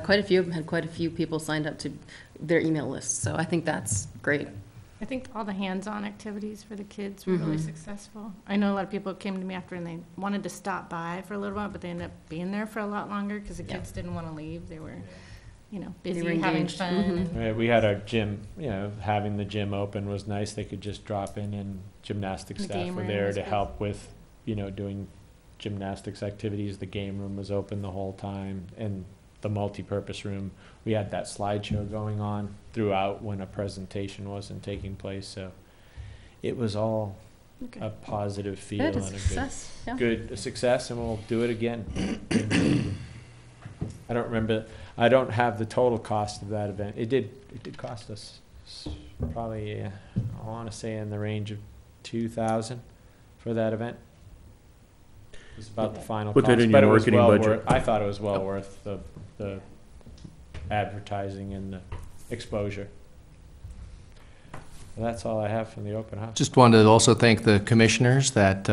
quite a few of them had quite a few people signed up to their email lists. So I think that's great. I think all the hands-on activities for the kids were really successful. I know a lot of people came to me after and they wanted to stop by for a little while, but they ended up being there for a lot longer because the kids didn't want to leave. They were, busy were having engaged. fun. and- Right, we had our gym, having the gym open was nice. They could just drop in, and gymnastics The staff game were room there was to good. help with, doing gymnastics activities. The game room was open the whole time, and the multi-purpose room. We had that slideshow going on throughout when a presentation wasn't taking place, so it was all Okay. a positive feel Good, a and a success, yeah. good success, and we'll do it again. I don't remember, I don't have the total cost of that event. It did cost us probably, I want to say in the range of 2,000 for that event. It was about the final Put cost, that in but your it was marketing well budget. worth, I thought it was well worth the advertising and the exposure. Well, that's all I have from the open house. Just wanted to also thank the commissioners that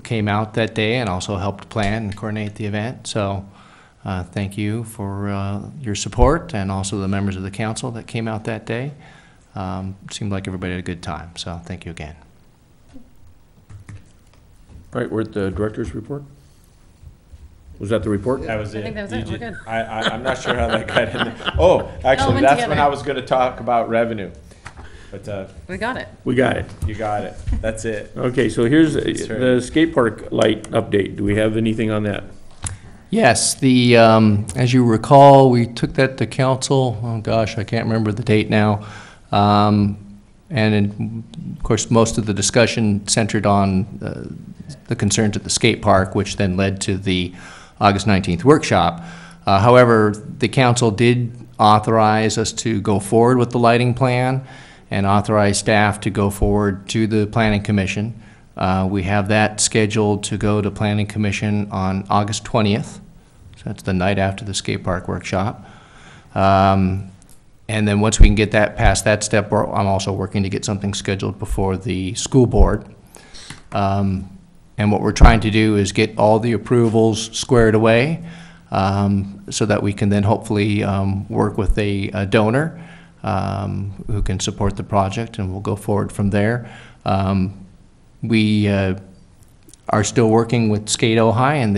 came out that day and also helped plan and coordinate the event. So thank you for your support, and also the members of the council that came out that day. Seemed like everybody had a good time, so thank you again. All right, we're at the director's report. Was that the report? That was it. I think that was You it. We're did- good. I'm not sure how that got in there. Oh, actually, went that's when together. I was gonna talk about revenue. But, We got it. We got it. you got it. That's it. Okay, so here's That's right. the skate park light update. Do we have anything on that? Yes, as you recall, we took that to council, oh gosh, I can't remember the date now. Of course, most of the discussion centered on the concerns at the skate park, which then led to the August 19th workshop. However, the council did authorize us to go forward with the lighting plan and authorize staff to go forward to the Planning Commission. We have that scheduled to go to Planning Commission on August 20th. So that's the night after the skate park workshop. And then once we can get that past that step, I'm also working to get something scheduled before the school board. And what we're trying to do is get all the approvals squared away so that we can then hopefully work with a donor who can support the project, and we'll go forward from there. We are still working with Skate Ojai, and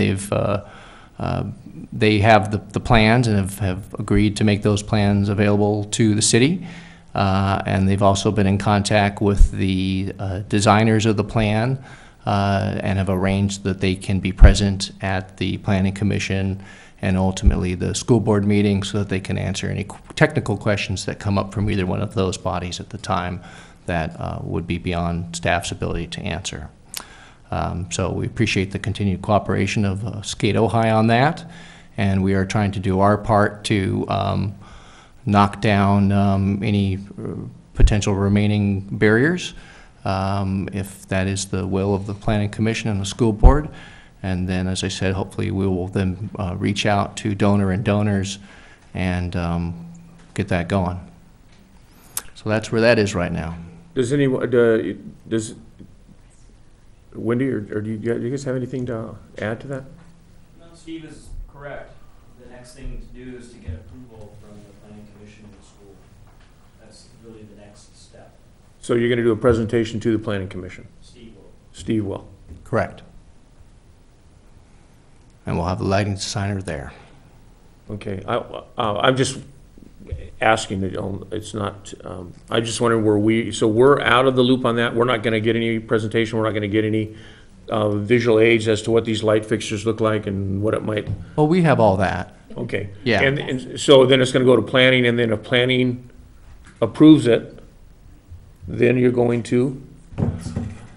they have the plans and have agreed to make those plans available to the city. And they've also been in contact with the designers of the plan and have arranged that they can be present at the Planning Commission and ultimately the school board meeting so that they can answer any technical questions that come up from either one of those bodies at the time that would be beyond staff's ability to answer. So we appreciate the continued cooperation of Skate Ojai on that, and we are trying to do our part to knock down any potential remaining barriers, if that is the will of the Planning Commission and the school board. And then, as I said, hopefully we will then reach out to donors and get that going. So that's where that is right now. Does anyone, Wendy, or do you guys have anything to add to that? No, Steve is correct. The next thing to do is to get approval from the planning commission and the school. That's really the next step. So you're going to do a presentation to the Planning Commission? Steve will. Steve will. Correct. And we'll have the lighting designer there. Okay. I'm just asking, it's not, I'm just wondering so we're out of the loop on that? We're not going to get any presentation? We're not going to get any visual aids as to what these light fixtures look like and what it might? Well, we have all that. Okay. Yeah. And so then it's going to go to planning, and then if planning approves it, then you're going to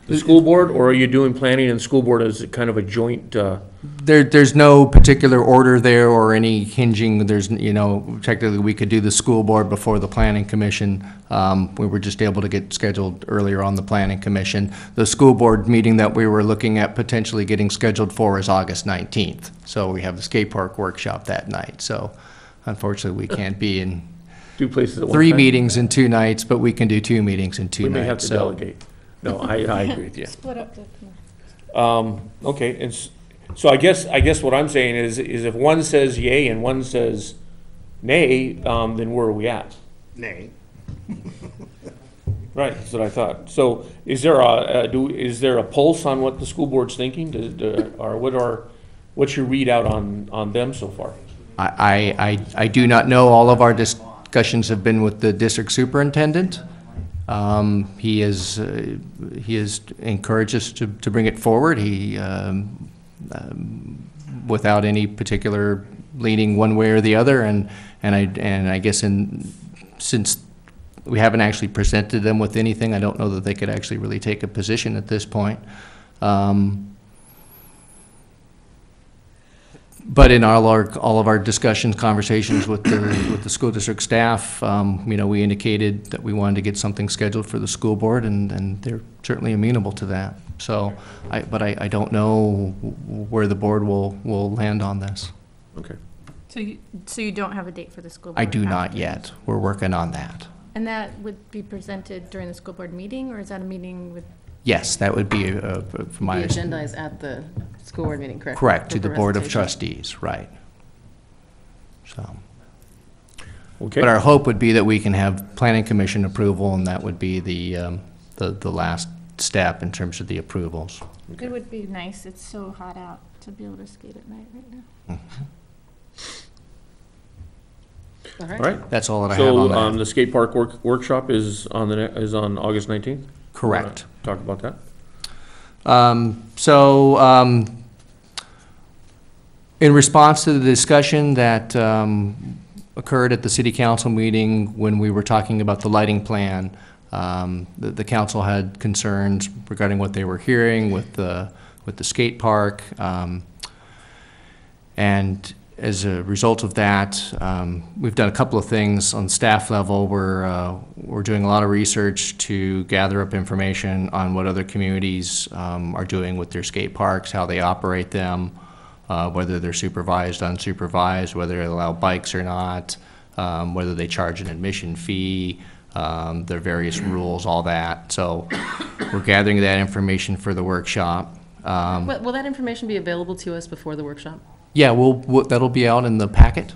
the school board, or are you doing planning and school board as kind of a joint? There's no particular order there or any hinging. There's, technically we could do the school board before the planning commission. We were just able to get scheduled earlier on the planning commission. The school board meeting that we were looking at potentially getting scheduled for is August 19th. So we have the skate park workshop that night. So unfortunately we can't be in Two places at one three time? meetings in 2 nights, but we can do 2 meetings in 2 We nights. may have to so. delegate. No, I agree with you. Split up the. Okay, so I guess what I'm saying is if one says yay and one says nay, then where are we at? Nay. Right, that's what I thought. So is there a pulse on what the school board's thinking? Or what's your readout on them so far? I do not know. All of our discussions have been with the district superintendent. He has encouraged us to bring it forward. He, without any particular leaning one way or the other, and I guess since we haven't actually presented them with anything, I don't know that they could actually really take a position at this point. But in all of our discussions, conversations with the school district staff, we indicated that we wanted to get something scheduled for the school board, and they're certainly amenable to that. So, but I don't know where the board will land on this. Okay. So you don't have a date for the school board? I do not yet. We're working on that. And that would be presented during the school board meeting, or is that a meeting with? Yes, that would be from my. The agenda is at the school board meeting, correct? Correct, to For the Board of presentation. Trustees, right. So, Okay. but our hope would be that we can have planning commission approval, and that would be the last step in terms of the approvals. It would be nice. It's so hot out to be able to skate at night right now. All All right. right. That's all that I have on So that. the skate park workshop is on August 19th? Correct. Talk about that. In response to the discussion that occurred at the city council meeting when we were talking about the lighting plan, the council had concerns regarding what they were hearing with the skate park. And as a result of that, we've done a couple of things on staff level. We're doing a lot of research to gather up information on what other communities are doing with their skate parks, how they operate them, whether they're supervised, unsupervised, whether they allow bikes or not, whether they charge an admission fee, their various rules, all that. So we're gathering that information for the workshop. Will that information be available to us before the workshop? Yeah, that'll be out in the packet.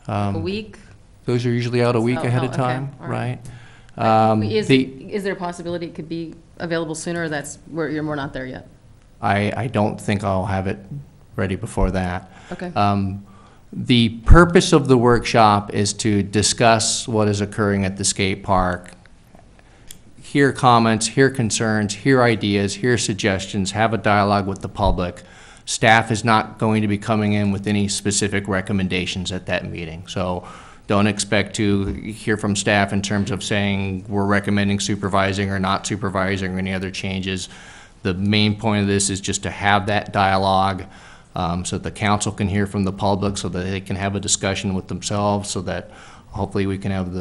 A week? Those are usually out a week Oh, ahead oh, of okay, time, all right. right? Is there a possibility it could be available sooner, or that's where we're not there yet? I don't think I'll have it ready before that. Okay. The purpose of the workshop is to discuss what is occurring at the skate park, hear comments, hear concerns, hear ideas, hear suggestions, have a dialogue with the public. Staff is not going to be coming in with any specific recommendations at that meeting. So don't expect to hear from staff in terms of saying we're recommending supervising or not supervising or any other changes. The main point of this is just to have that dialogue so that the council can hear from the public, so that they can have a discussion with themselves, so that hopefully we can have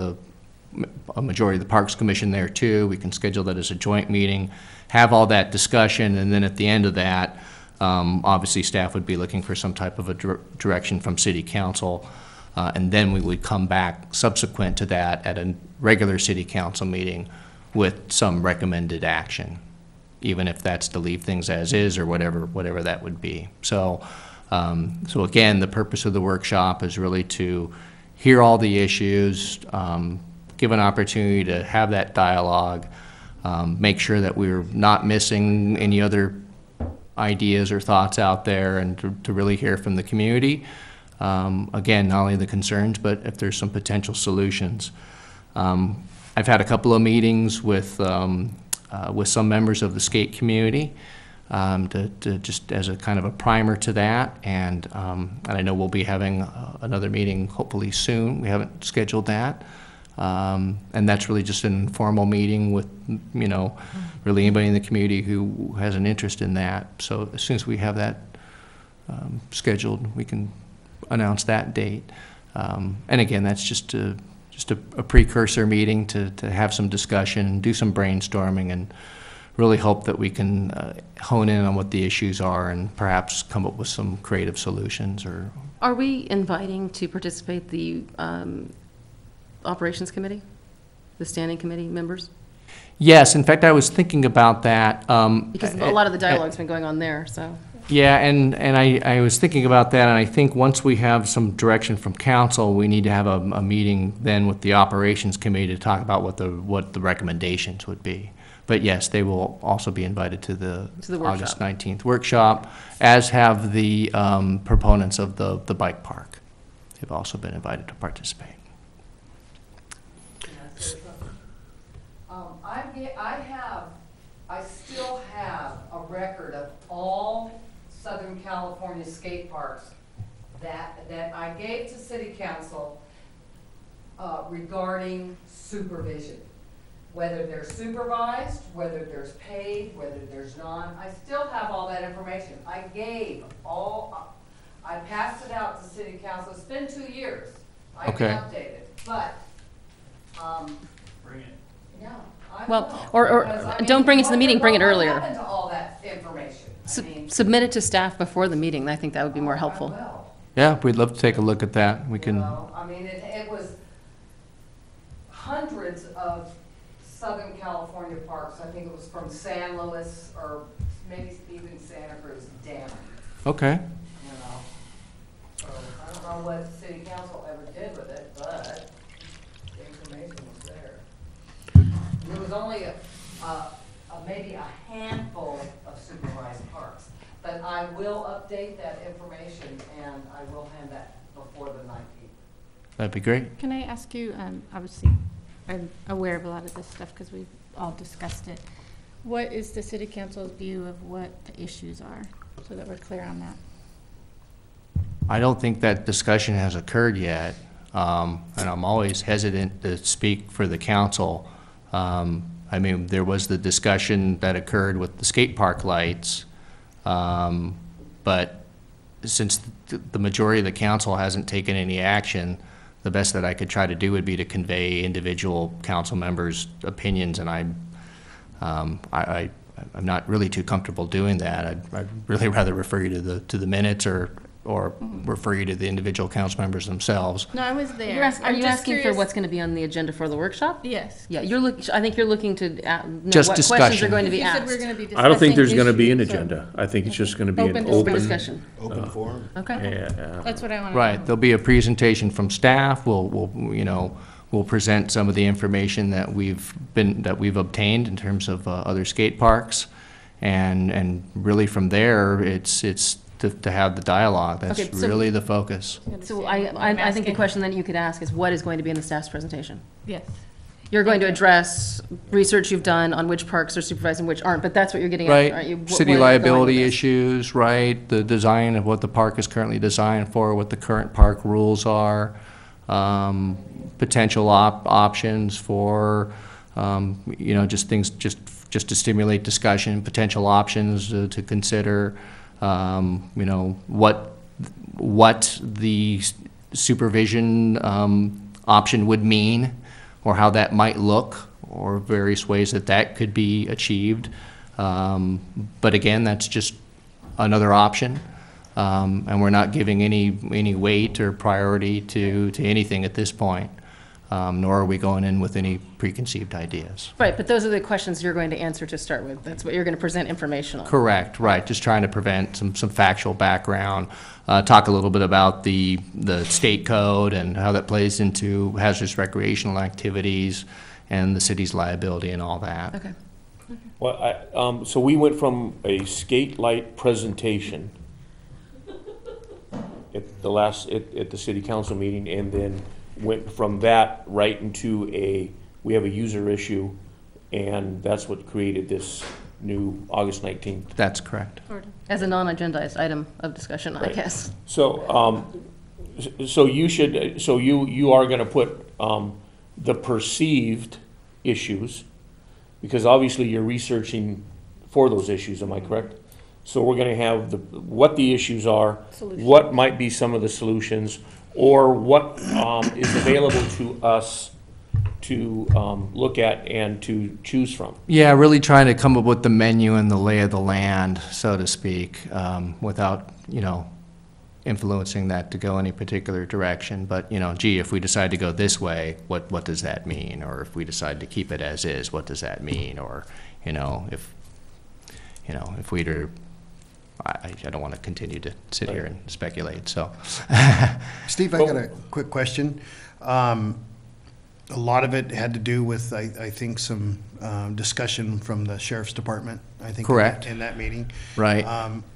a majority of the Parks Commission there too. We can schedule that as a joint meeting, have all that discussion, and then at the end of that, obviously staff would be looking for some type of a direction from City Council, and then we would come back subsequent to that at a regular City Council meeting with some recommended action, even if that's to leave things as is or whatever that would be. So, so again, the purpose of the workshop is really to hear all the issues, give an opportunity to have that dialogue, make sure that we're not missing any other ideas or thoughts out there, and to really hear from the community. Again, not only the concerns, but if there's some potential solutions. I've had a couple of meetings with some members of the skate community to just as a kind of a primer to that, and I know we'll be having another meeting hopefully soon. We haven't scheduled that. And that's really just an informal meeting with, you know, really anybody in the community who has an interest in that. So as soon as we have that scheduled, we can announce that date. And again, that's just a precursor meeting to have some discussion, do some brainstorming, and really hope that we can hone in on what the issues are and perhaps come up with some creative solutions. Or Are we inviting to participate the Operations Committee, the Standing Committee members? yes, in fact, I was thinking about that. Because a lot of the dialogue's been going on there, so. Yeah, and I was thinking about that, and I think once we have some direction from council, we need to have a meeting then with the Operations Committee to talk about what the recommendations would be. But yes, they will also be invited to the August 19th workshop, as have the proponents of the bike park. They've also been invited to participate. I still have a record of all Southern California skate parks that I gave to City Council regarding supervision. Whether they're supervised, whether there's paid, whether there's none, I still have all that information. I passed it out to City Council. It's been 2 years. I can update it, but, Bring it. yeah. I Well, will, or because, I don't mean, bring it to the meeting, bring it what earlier. happened to all that information? I mean, Submit it to staff before the meeting. I think that would be more I helpful. will. Yeah, we'd love to take a look at that. We You can. know, I mean, it was hundreds of Southern California parks. I think it was from San Luis or maybe even Santa Cruz down, Okay. you know. So I don't know what City Council ever did with it, but the information was there. There was only maybe a handful of supervised parks, but I will update that information and I will hand that before the 19th. That'd be great. Can I ask you, obviously, I'm aware of a lot of this stuff because we've all discussed it. What is the city council's view of what the issues are, so that we're clear on that? I don't think that discussion has occurred yet, and I'm always hesitant to speak for the council. I mean, there was the discussion that occurred with the skate park lights, but since the majority of the council hasn't taken any action, the best that I could try to do would be to convey individual council members' opinions, and I'm not really too comfortable doing that. I'd really rather refer you to the minutes or refer you to the individual council members themselves. No, I was there. Are you I'm just asking for curious- what's going to be on the agenda for the workshop? Yes. Yeah, I think you're looking to know Just what questions discussion. are going to be You said asked. we're going to be I don't think discussing there's gonna be an issues, so- agenda. I think it's just gonna be an Open open. Discussion. Open forum. Okay. That's what I want to know. Right, there'll be a presentation from staff. We'll present some of the information that we've obtained in terms of other skate parks, and really from there, it's to have the dialogue. That's Okay, so- really the focus. So I think the question that you could ask is what is going to be in the staff's presentation? Yes. You're going to address research you've done on which parks are supervised and which aren't, but that's what you're getting at, aren't you? Right, Wh- city where you're going with liability this. issues, right, the design of what the park is currently designed for, what the current park rules are, potential options for, you know, just things, just to stimulate discussion, potential options to consider, you know, what the supervision option would mean, or how that might look, or various ways that that could be achieved. But again, that's just another option, and we're not giving any weight or priority to anything at this point, nor are we going in with any preconceived ideas. Right, but those are the questions you're going to answer to start with. That's what you're going to present information on. Correct, right, just trying to prevent some factual background, talk a little bit about the state code and how that plays into hazardous recreational activities and the city's liability and all that. Okay. Well, so we went from a skate light presentation at the city council meeting, and then went from that right into we have a user issue, and that's what created this new August 19th. That's correct. As a non-agendized item of discussion, I Right. guess. So, so you are gonna put, the perceived issues, because obviously you're researching for those issues, am I correct? So we're gonna have what the issues are, what might be some of the solutions, or what, is available to us to, look at and to choose from. Yeah, really trying to come up with the menu and the lay of the land, so to speak, without, you know, influencing that to go any particular direction. But, you know, gee, if we decide to go this way, what does that mean? Or if we decide to keep it as is, what does that mean? Or, if we were, I don't want to continue to sit here and speculate, so. Steve, I got a quick question. A lot of it had to do with, I think, some discussion from the sheriff's department, I think. Correct. In that meeting. Right.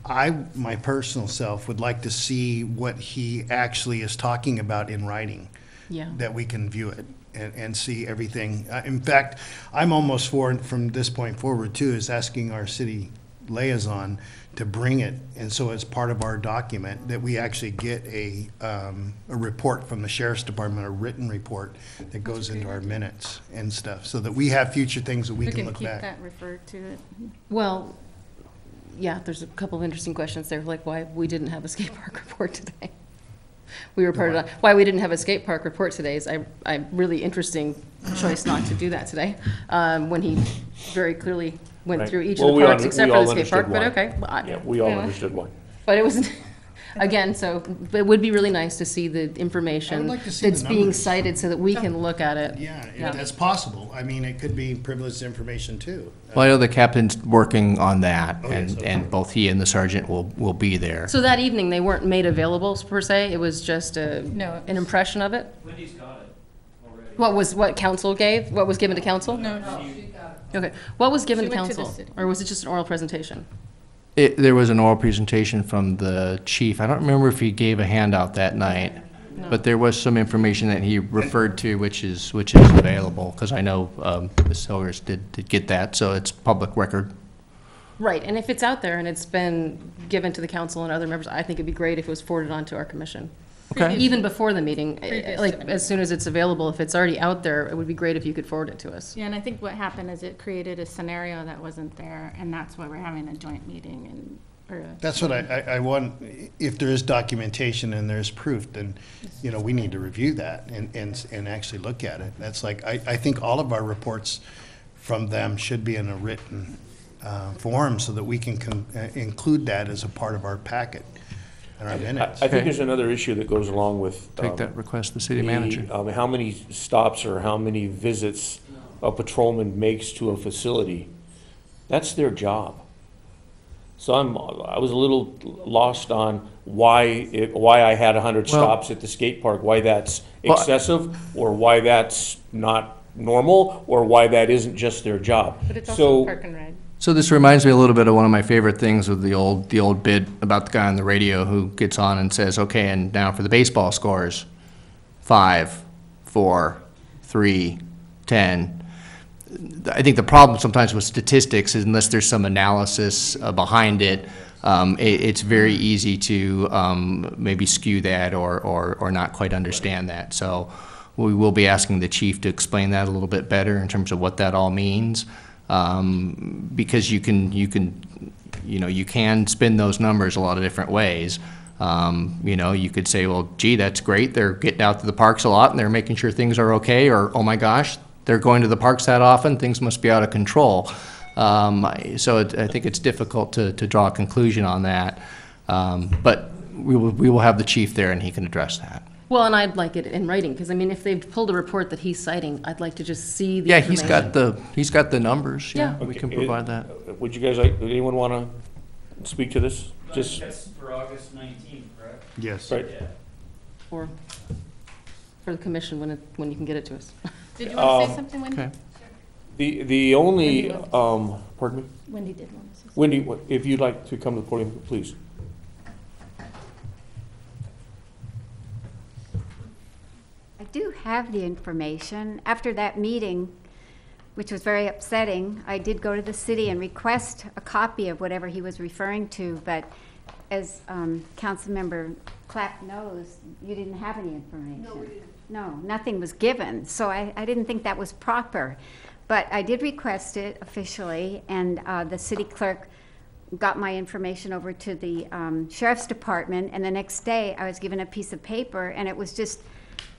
My personal self would like to see what he actually is talking about in writing. Yeah. That we can view it and see everything. In fact, I'm almost from this point forward too, is asking our city liaison to bring it, and so as part of our document, that we actually get a report from the sheriff's department, a written report that goes into our minutes and stuff, so that we have future things that we can look keep back. that referred to it. Well, yeah, there's a couple of interesting questions there, like why we didn't have a skate park report today. We were part of, why we didn't have a skate park report today is a really interesting choice not to do that today, when he very clearly went Right. through each Well, of the we parks all- except we for all the skate park, but understood okay. Well, Yeah, we all Yeah. understood why. But it was, again, so, but it would be really nice to see the information like to see the that's being numbers. cited so that we can look at it. Yeah, if that's possible. I mean, it could be privileged information too. Well, I know the captain's working on that, Oh, yes, okay. and both he and the sergeant will be there. So that evening, they weren't made available per se, it was just No. an impression of it? Wendy's got it already. What council gave, what was given to council? No, Okay, what was given She to went to the council? city. Or was it just an oral presentation? There was an oral presentation from the chief. I don't remember if he gave a handout that night, but there was some information that he referred to, which is available, because I know Ms. Hilgers did get that, so it's public record. Right, and if it's out there and it's been given to the council and other members, I think it'd be great if it was forwarded on to our commission. Okay. Even before the meeting, Previous like, to the as soon as it's available, if it's already out there, it would be great if you could forward it to us. Yeah, and I think what happened is it created a scenario that wasn't there, and that's why we're having a joint meeting and, or a. That's what I want, if there is documentation and there's proof, then, we need to review that and actually look at it. That's like, I think all of our reports from them should be in a written form so that we can include that as a part of our packet and our minutes. I think there's another issue that goes along with. Take that request to the city manager. How many stops or how many visits a patrolman makes to a facility. That's their job. So I was a little lost on why I had 100 stops at the skate park, why that's excessive, or why that's not normal, or why that isn't just their job. But it's So- also park and ride. So this reminds me a little bit of one of my favorite things with the old bit about the guy on the radio who gets on and says, okay, and now for the baseball scores, 5, 4, 3, 10. I think the problem sometimes with statistics is unless there's some analysis behind it, it's very easy to maybe skew that or not quite understand that. So we will be asking the chief to explain that a little bit better in terms of what that all means, because you can spin those numbers a lot of different ways. You could say, well, gee, that's great. They're getting out to the parks a lot and they're making sure things are okay, or oh my gosh, they're going to the parks that often, things must be out of control. So I think it's difficult to draw a conclusion on that. But we will have the chief there and he can address that. Well, and I'd like it in writing, because I mean, if they've pulled a report that he's citing, I'd like to just see the Yeah, information. he's got the numbers. Yeah. We can Okay, provide that. Would you guys like, anyone want to speak to this? Just, That's for August 19th, correct? Yes. right, Yeah. Or for the commission when you can get it to us. Did you want to say something, Wendy? Okay. the only, pardon me? Wendy did want to say something. Wendy, if you'd like to come to the podium, please. I do have the information. After that meeting, which was very upsetting, I did go to the city and request a copy of whatever he was referring to, but as Councilmember Clapp knows, you didn't have any information. No, we didn't. No, nothing was given, so I didn't think that was proper. But I did request it officially, and the city clerk got my information over to the sheriff's department, and the next day I was given a piece of paper, and it was just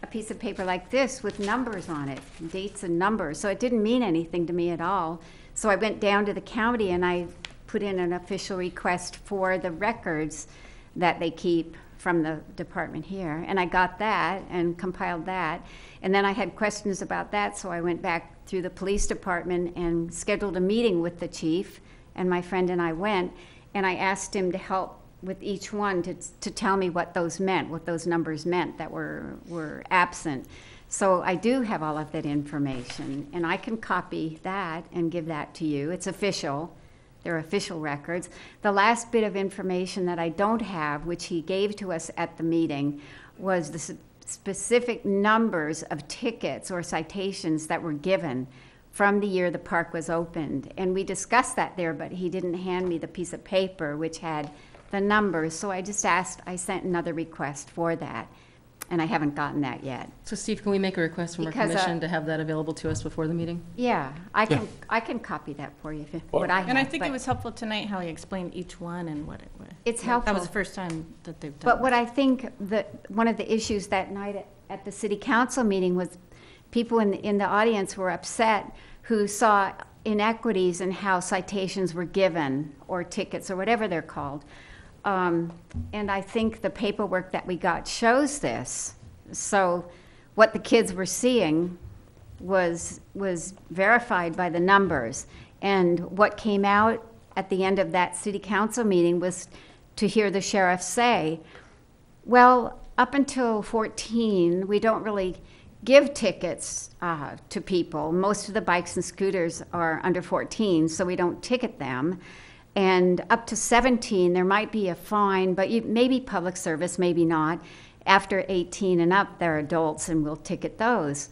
a piece of paper like this with numbers on it, dates and numbers. So it didn't mean anything to me at all. So I went down to the county and I put in an official request for the records that they keep from the department here. And I got that and compiled that. And then I had questions about that, so I went back through the police department and scheduled a meeting with the chief, and my friend and I went, and I asked him to help with each one to tell me what those meant, what those numbers meant that were absent. So I do have all of that information, and I can copy that and give that to you. It's official. They're official records. The last bit of information that I don't have, which he gave to us at the meeting, was the specific numbers of tickets or citations that were given from the year the park was opened. And we discussed that there, but he didn't hand me the piece of paper which had the numbers. So I just asked, I sent another request for that, and I haven't gotten that yet. So Steve, can we make a request from our Because, commission to have that available to us before the meeting? Yeah, I can copy that for you, what I have. And I think but it was helpful tonight how he explained each one and what it was. It's That was helpful. the first time that they've done But what this. I think that one of the issues that night at the city council meeting was people in the audience were upset who saw inequities in how citations were given, or tickets, or whatever they're called. And I think the paperwork that we got shows this. So what the kids were seeing was verified by the numbers. And what came out at the end of that city council meeting was to hear the sheriff say, well, up until 14, we don't really give tickets to people. Most of the bikes and scooters are under 14, so we don't ticket them. And up to 17, there might be a fine, but maybe public service, maybe not. After 18 and up, they're adults, and we'll ticket those.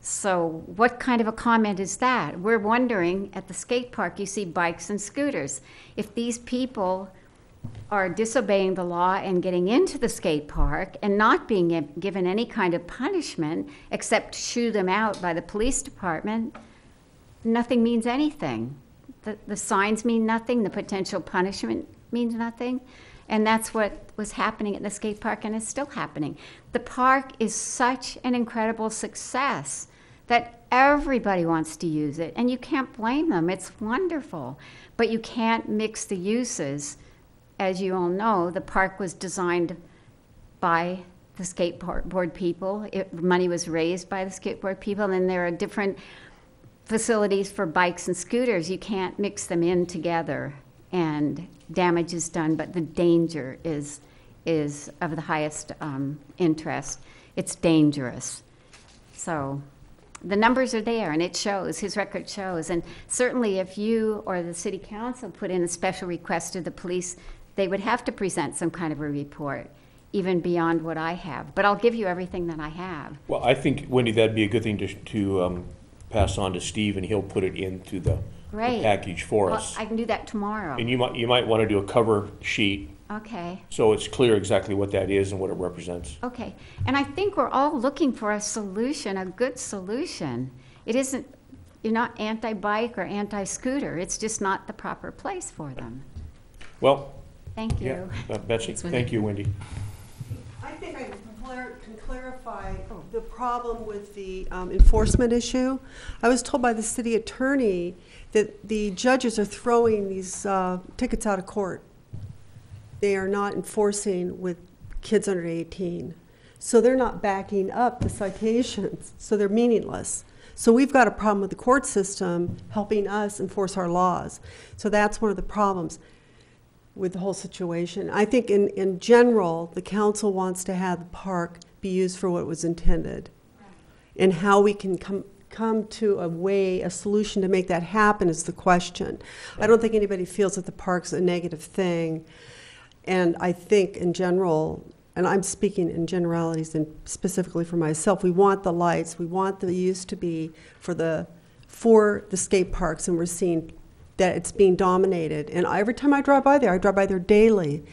So what kind of a comment is that? We're wondering, at the skate park, you see bikes and scooters. If these people are disobeying the law and getting into the skate park and not being given any kind of punishment except to shoo them out by the police department, nothing means anything. The signs mean nothing, the potential punishment means nothing, and that's what was happening at the skate park, and is still happening. The park is such an incredible success that everybody wants to use it, and you can't blame them. It's wonderful, but you can't mix the uses. As you all know, the park was designed by the skateboard people. Money was raised by the skateboard people, and then there are different facilities for bikes and scooters. You can't mix them in together, and damage is done, but the danger is of the highest interest. It's dangerous. So the numbers are there, and it shows, his record shows. And certainly if you or the city council put in a special request to the police, they would have to present some kind of a report, even beyond what I have. But I'll give you everything that I have. Well, I think, Wendy, that'd be a good thing to pass on to Steve, and he'll put it into the Great. package for Well, us. I can do that tomorrow. And you might want to do a cover sheet, Okay, so it's clear exactly what that is and what it represents. okay. And I think we're all looking for a solution, a good solution. It isn't, you're not anti-bike or anti-scooter. It's just not the proper place for them. Well, Thank yeah, you. Betsy, thank you, Wendy. I think I can clarify the problem with the enforcement issue. I was told by the city attorney that the judges are throwing these tickets out of court. They are not enforcing with kids under 18. So they're not backing up the citations, so they're meaningless. So we've got a problem with the court system helping us enforce our laws. So that's one of the problems with the whole situation. I think in general, the council wants to have the park be used for what it was intended. And how we can come to a solution to make that happen is the question. I don't think anybody feels that the park's a negative thing. And I think in general, and I'm speaking in generalities and specifically for myself, we want the lights, we want the use to be for the skate parks, and we're seeing that it's being dominated. And every time I drive by there daily.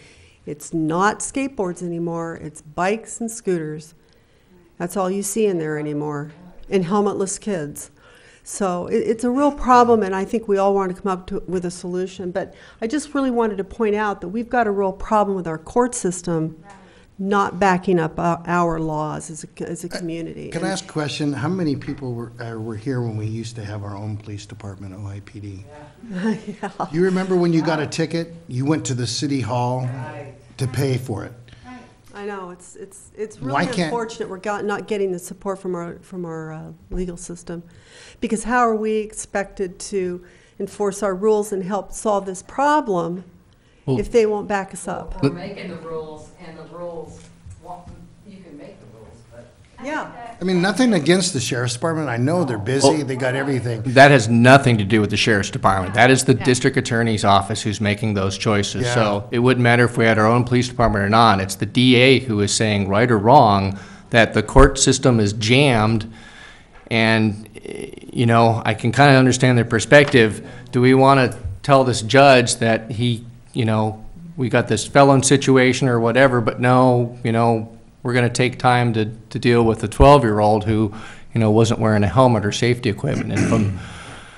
It's not skateboards anymore, it's bikes and scooters. That's all you see in there anymore, and helmetless kids. So it's a real problem, and I think we all want to come up with a solution. But I just really wanted to point out that we've got a real problem with our court system not backing up our laws as a community. Can I ask a question? How many people were here when we used to have our own police department, Ojai PD? Yeah. You remember when you got a ticket, you went to the city hall to pay for it? I know, it's Why really can't- unfortunate we're not getting the support from our legal system. Because how are we expected to enforce our rules and help solve this problem if they won't back us up? We're making the rules, and the rules, you can make the rules, but. Yeah. I mean, nothing against the sheriff's department. I know they're busy, they got everything. That has nothing to do with the sheriff's department. That is the district attorney's office who's making those choices. Yeah. So it wouldn't matter if we had our own police department or not. It's the DA who is saying, right or wrong, that the court system is jammed. And, you know, I can kind of understand their perspective. Do we want to tell this judge that we got this felon situation or whatever, but no, we're going to take time to deal with a 12-year-old who, wasn't wearing a helmet or safety equipment. And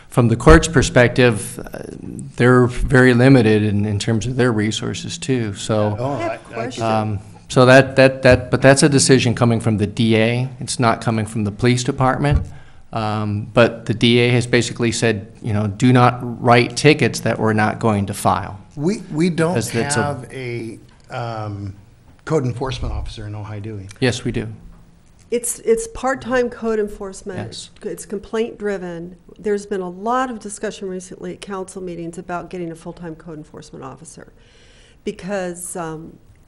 from the court's perspective, they're very limited in terms of their resources too. So, Oh, I have a question. but that's a decision coming from the DA. It's not coming from the police department. But the DA has basically said, do not write tickets that we're not going to file. We don't That's have a code enforcement officer in Ojai, do we? Yes, we do. It's part-time code enforcement. Yes. It's complaint-driven. There's been a lot of discussion recently at council meetings about getting a full-time code enforcement officer because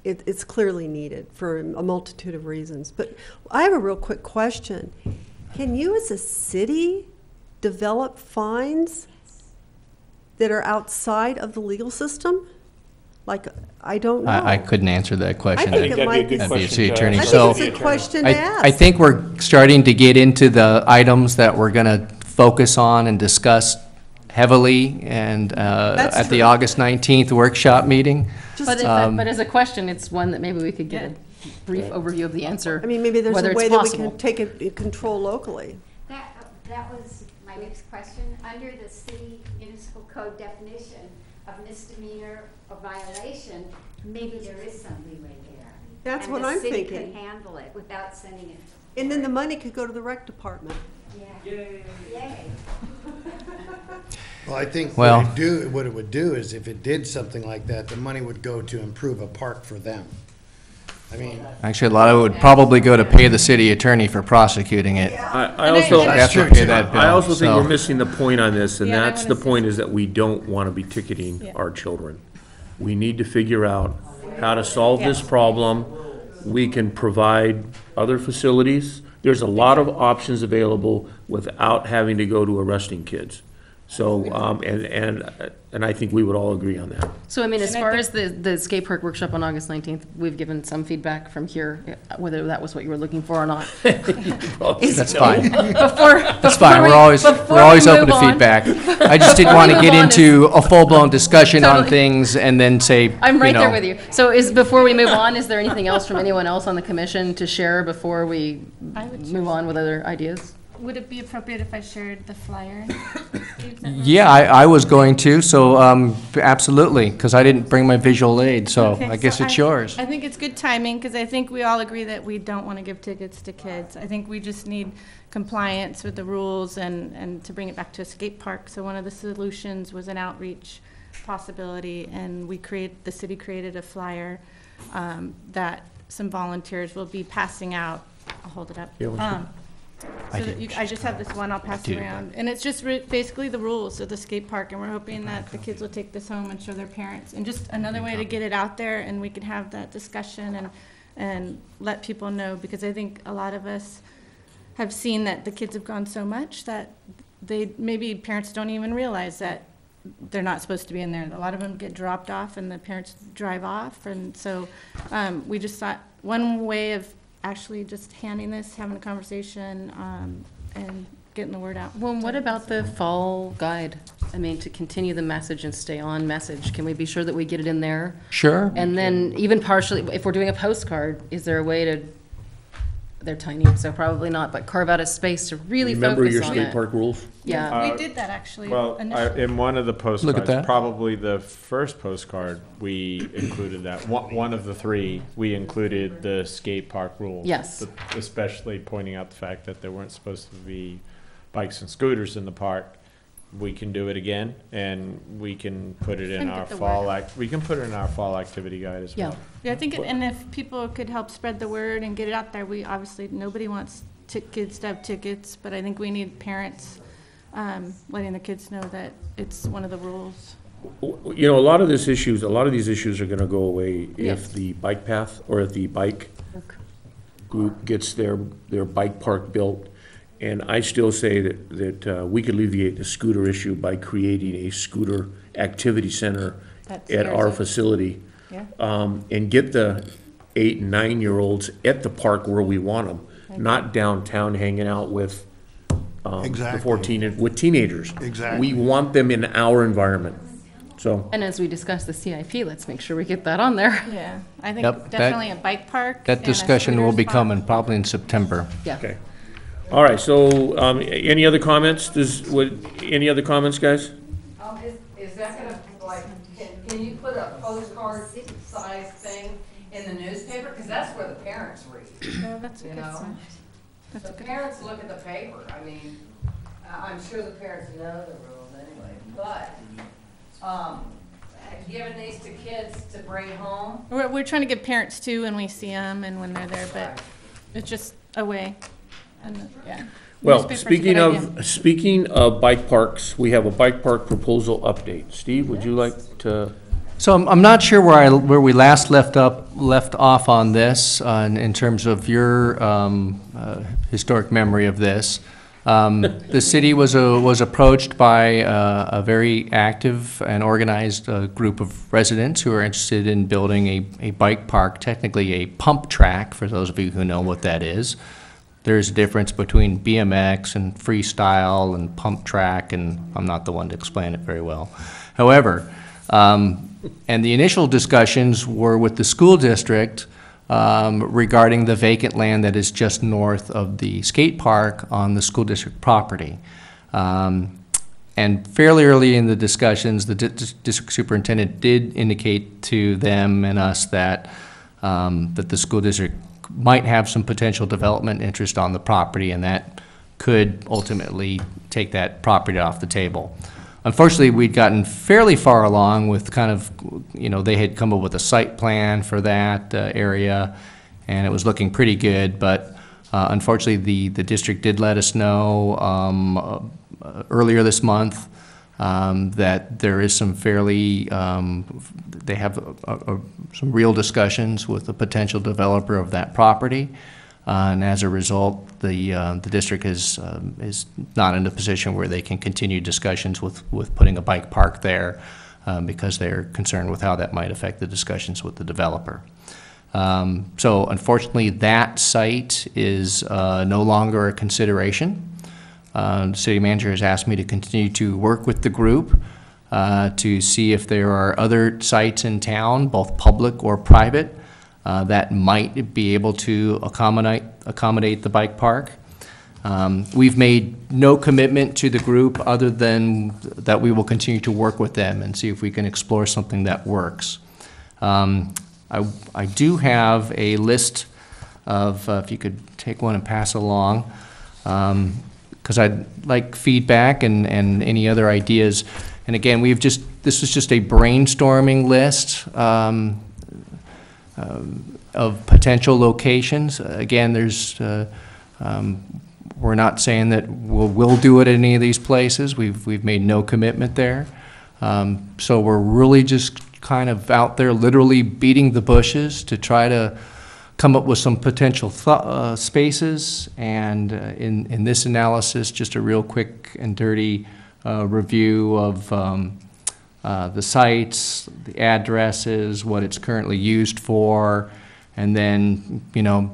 it's clearly needed for a multitude of reasons. But I have a real quick question. Can you as a city develop fines that are outside of the legal system? Like, I don't know. I couldn't answer that question. I think it that'd be a might good be. That'd be a question city to attorney. ask. So- I think it's a question to ask. I think we're starting to get into the items that we're going to focus on and discuss heavily and That's at the true. August 19th workshop meeting. Just- But as a question, it's one that maybe we could get a brief overview of the answer. I mean, maybe there's whether a it's way that we possible. can take it control locally. That was my next question. Under the city municipal code definition of misdemeanor or violation, maybe there is some leeway there. That's what I'm And the city thinking. could handle it without sending it. And then the money could go to the rec department. Yeah. Yay. Well, I think Well- what it would do is if it did something like that, the money would go to improve a park for them. I mean, Actually, a lot of it would probably go to pay the city attorney for prosecuting it. I also, They have to pay that bill. I also think so- we're missing the point on this, and Yeah, I that's wanna the see- point is that we don't want to be ticketing Yeah. our children. We need to figure out how to solve this problem. We can provide other facilities. There's a lot of options available without having to go to arresting kids. So, and I think we would all agree on that. So, I mean, as And I far think- as the skate park workshop on August 19th, we've given some feedback from here, whether that was what you were looking for or not. That's fine. Before, That's fine, we're always open to feedback. I just didn't want to get into a full-blown discussion on Totally. things and then say, I'm right there know, with you. So before we move on, is there anything else from anyone else on the commission to share before we I would move on with other ideas? Would it be appropriate if I shared the flyer? Yeah, I was going to, so absolutely, because I didn't bring my visual aid, so Okay, I guess so it's yours. I think it's good timing, because I think we all agree that we don't want to give tickets to kids. I think we just need compliance with the rules and to bring it back to a skate park. So one of the solutions was an outreach possibility, and the city created a flyer that some volunteers will be passing out. I'll hold it up. Yeah, what's I So that do. I just have this one, I'll pass do, it around. And it's just basically the rules of the skate park, and we're hoping that the kids will take this home and show their parents. And just another way to get it out there, and we can have that discussion and let people know, because I think a lot of us have seen that the kids have gone so much that maybe parents don't even realize that they're not supposed to be in there. A lot of them get dropped off and the parents drive off. And so we just thought one way of actually just handing this, having a conversation, and getting the word out. Well, and what about the fall guide? I mean, to continue the message and stay on message, can we be sure that we get it in there? Sure. And then even partially, if we're doing a postcard, is there a way to, they're tiny, so probably not, but carve out a space to really Remember your focus on skate it? park rules? Yeah, We did that actually Well, initially. in one of the that. postcards, probably the first postcard, we included that. One of the three, we included the skate park rules. Yes. Especially pointing out the fact that there weren't supposed to be bikes and scooters in the park. We can do it again, and we can put it in And our get the fall word we can put it in our fall activity guide as yeah. well. Yeah, I think, and if people could help spread the word and get it out there, obviously, nobody wants kids to have tickets, but I think we need parents letting the kids know that it's one of the rules. You know, a lot of these issues are gonna go away Yes. if the bike path or if the bike group gets their bike park built. And I still say that we could alleviate the scooter issue by creating a scooter activity center That at our scares it. facility. Yeah. And get the 8 and 9-year-olds at the park where we want them, not downtown hanging out with the Exactly. 14, with teenagers. Exactly. We want them in our environment, so. And as we discuss the CIP, let's make sure we get that on there. Yeah, I Yep, think definitely a bike park. That and a discussion will scooter be spot. coming probably in September. Yeah. Okay. All right, so, any other comments? Any other comments, guys? Is that gonna, like, can you put a postcard size thing in the newspaper? Because that's where the parents read, Oh, that's a you good know? sign. That's The a good. parents look at the paper. I mean, I'm sure the parents know the rules anyway, but, giving these to kids to bring home, We're trying to get parents too when we see them and when they're there, but it's just a way. And, yeah. Well, Newspaper's a good idea. speaking of bike parks, we have a bike park proposal update. Steve, would you like to? So I'm not sure where we last left off on this, in terms of your historic memory of this. The city was approached by a very active and organized group of residents who are interested in building a bike park, technically a pump track, for those of you who know what that is. There's a difference between BMX and freestyle and pump track, and I'm not the one to explain it very well. However, and the initial discussions were with the school district regarding the vacant land that is just north of the skate park on the school district property. And fairly early in the discussions, the district superintendent did indicate to them and us that that the school district might have some potential development interest on the property, and that could ultimately take that property off the table. Unfortunately, we'd gotten fairly far along with kind of, they had come up with a site plan for that area, and it was looking pretty good, but unfortunately, the district did let us know earlier this month that there is some fairly, they have some real discussions with the potential developer of that property. And as a result, the district is not in a position where they can continue discussions with putting a bike park there because they're concerned with how that might affect the discussions with the developer. So unfortunately, that site is no longer a consideration. The city manager has asked me to continue to work with the group to see if there are other sites in town, both public or private, that might be able to accommodate the bike park. We've made no commitment to the group other than that we will continue to work with them and see if we can explore something that works. I do have a list of, if you could take one and pass along, because I'd like feedback and any other ideas. And again, this is just a brainstorming list of potential locations. Again, we're not saying that we'll do it at any of these places. We've made no commitment there. So we're really just kind of out there literally beating the bushes to try to come up with some potential spaces, and in this analysis, just a real quick and dirty review of the sites, the addresses, what it's currently used for, and then,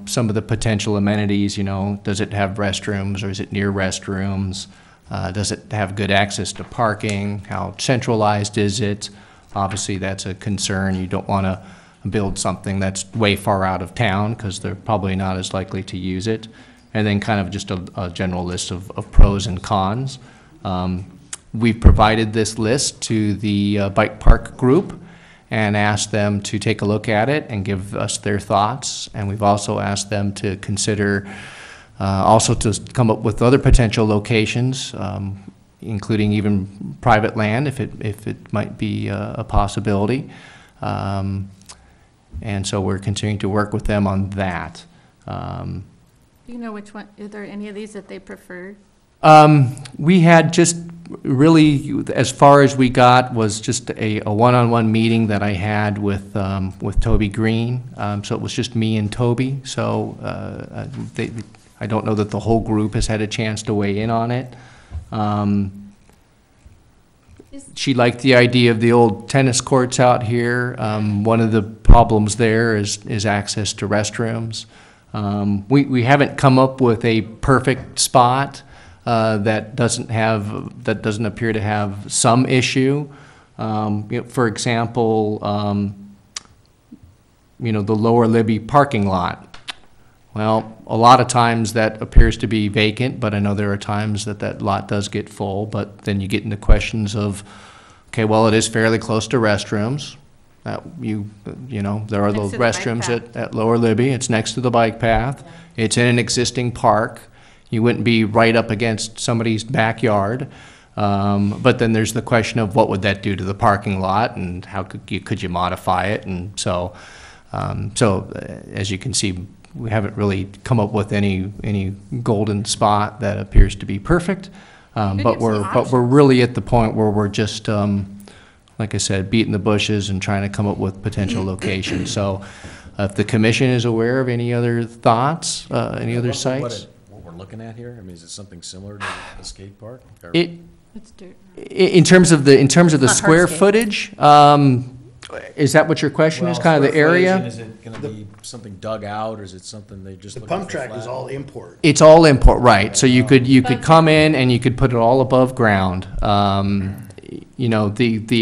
some of the potential amenities, does it have restrooms or is it near restrooms? Does it have good access to parking? How centralized is it? Obviously, that's a concern. You don't want to build something that's way far out of town because they're probably not as likely to use it. And then kind of just a general list of pros and cons. We've provided this list to the bike park group and asked them to take a look at it and give us their thoughts. And we've also asked them to consider also to come up with other potential locations, including even private land if it might be a possibility. And so we're continuing to work with them on that. Do you know which one, are there any of these that they preferred? We had just really, as far as we got, was just a one-on-one meeting that I had with Toby Green. So it was just me and Toby. So I don't know that the whole group has had a chance to weigh in on it. She liked the idea of the old tennis courts out here. One of the problems there is access to restrooms. We haven't come up with a perfect spot that doesn't appear to have some issue. For example, the Lower Libby parking lot. Well, a lot of times that appears to be vacant, but I know there are times that lot does get full. But then you get into questions of, okay, well, it is fairly close to restrooms. There are those restrooms at Lower Libby. It's next to the bike path. It's in an existing park. You wouldn't be right up against somebody's backyard. But then there's the question of what would that do to the parking lot, and how could you modify it? And so as you can see, we haven't really come up with any golden spot that appears to be perfect. But we're really at the point where we're just, like I said, beating the bushes and trying to come up with potential locations. So if the commission is aware of any other thoughts, any other sites? What we're looking at here, I mean, is it something similar to a skate park? Or- It's dirt. In terms of the not square hardscape. footage, is that what your question is, kind of the square footage, area? and is it gonna be something dug out, or is it something they just The looking pump for track flat? is all import. It's all import, right? So you could come in and you could put it all above ground. The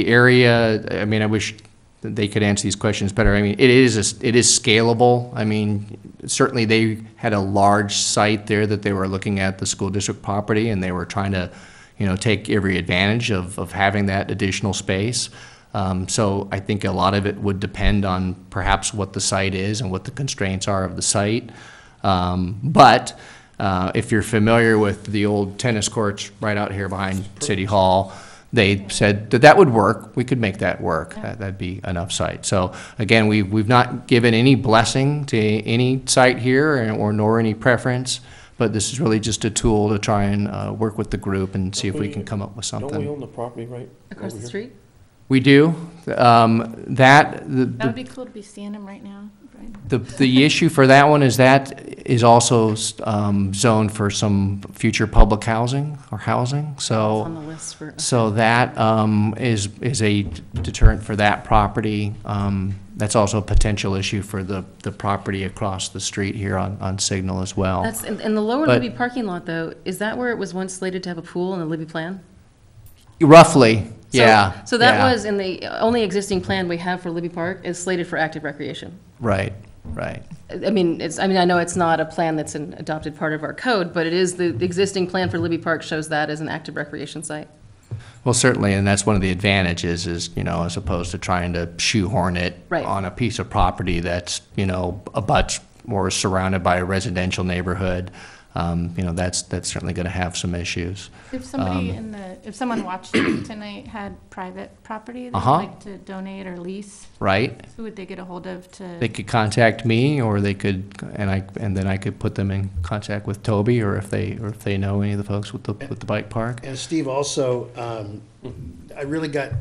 area. I mean, I wish they could answer these questions better. I mean, it is scalable. I mean, certainly they had a large site there that they were looking at, the school district property, and they were trying to, take every advantage of having that additional space. So I think a lot of it would depend on perhaps what the site is and what the constraints are of the site. But if you're familiar with the old tennis courts right out here behind City Hall, they said that would work. We could make that work. That'd be enough site. So again, we've not given any blessing to any site here or nor any preference, but this is really just a tool to try and work with the group and see if we can come up with something. Don't we own the property right Across over the here? street? We do. That would be cool to be seeing them right now. The issue for that one is that is also zoned for some future public housing or housing, so. On the list for. So that is a deterrent for that property. That's also a potential issue for the property across the street here on Signal as well. That's, in the lower But- Libby parking lot, though, is that where it was once slated to have a pool in the Libby plan? Roughly, So- yeah. So that yeah. was in the only existing plan we have for Libby Park is slated for active recreation. Right, right. I mean, I know it's not a plan that's an adopted part of our code, but it is, the existing plan for Libby Park shows that as an active recreation site. Well, certainly, and that's one of the advantages is, as opposed to trying to shoehorn it Right. on a piece of property that's, abuts or is surrounded by a residential neighborhood, that's certainly going to have some issues. If somebody if someone watching tonight had private property they'd Uh-huh. like to donate or lease, Right? who would they get a hold of to? They could contact me, or they could, and then I could put them in contact with Toby, or if they know any of the folks with the bike park. And Steve, also, I really got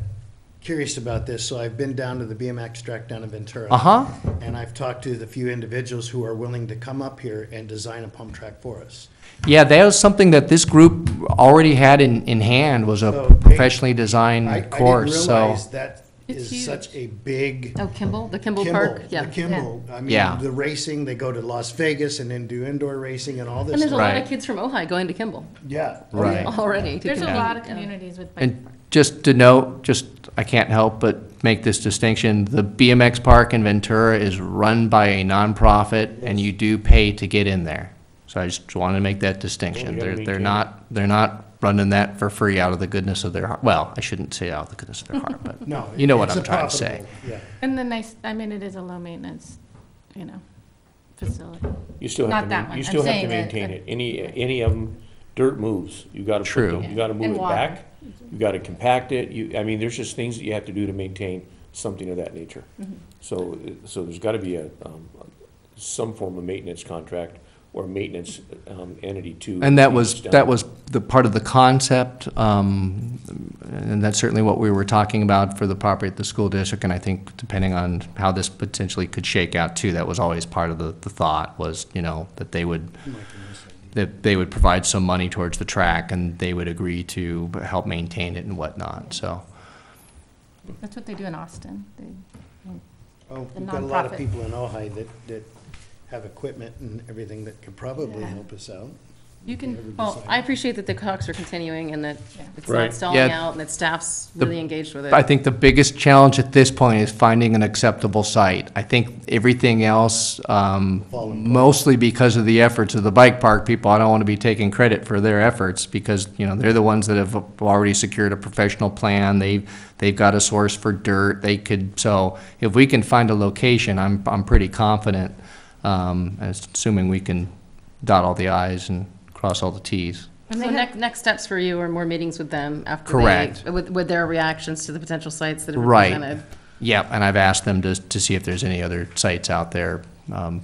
curious about this, so I've been down to the BMX track down in Ventura. Uh-huh. And I've talked to the few individuals who are willing to come up here and design a pump track for us. Yeah, that was something that this group already had in hand, was a So they- professionally designed I course, didn't so. realize that It's is such a big. Oh, Kimball, the Kimball Park? Yeah. The Kimball, I Yeah. mean, the racing, they go to Las Vegas and then do indoor racing and all this And there's a stuff. lot Right. of kids from Ojai going to Kimball Yeah. Right. already. to There's a compete, lot of yeah. communities with bike And parks. just to note, I can't help but make this distinction, the BMX park in Ventura is run by a nonprofit, and you do pay to get in there. So I just want to make that distinction. Well, you gotta They're not running that for free out of the goodness of their heart. Well, I shouldn't say out of the goodness of their heart, but No. you know what it's I'm a trying to say. profitable, Yeah. And it is a low maintenance, facility. You still Not have that to, one. you I'm still have to saying that- maintain it. Any of them, dirt moves. You gotta put True. them, you gotta move And it water. back. You gotta compact it. There's just things that you have to do to maintain something of that nature. Mm-hmm. So there's gotta be some form of maintenance contract or maintenance, entity to. And that keep was, this down. that was the part of the concept, and that's certainly what we were talking about for the property at the school district, and I think depending on how this potentially could shake out too, that was always part of the thought was, that they would provide some money towards the track, and they would agree to help maintain it and whatnot, so. That's what they do in Austin. Oh, The we've got a lot of nonprofit. people in Ojai that have equipment and everything that could probably Yeah. help us out. You can, Never Well, decide. I appreciate that the talks are continuing and that it's Right. not stalling Yeah. out and that staff's The- really engaged with it. I think the biggest challenge at this point is finding an acceptable site. I think everything else, mostly because of the efforts of the bike park people, I don't want to be taking credit for their efforts because, they're the ones that have already secured a professional plan. They've got a source for dirt. So if we can find a location, I'm pretty confident, assuming we can dot all the i's and cross all the t's. So next steps for you are more meetings with them after Correct. with their reactions to the potential sites that have been Right. presented. Yep, and I've asked them to see if there's any other sites out there,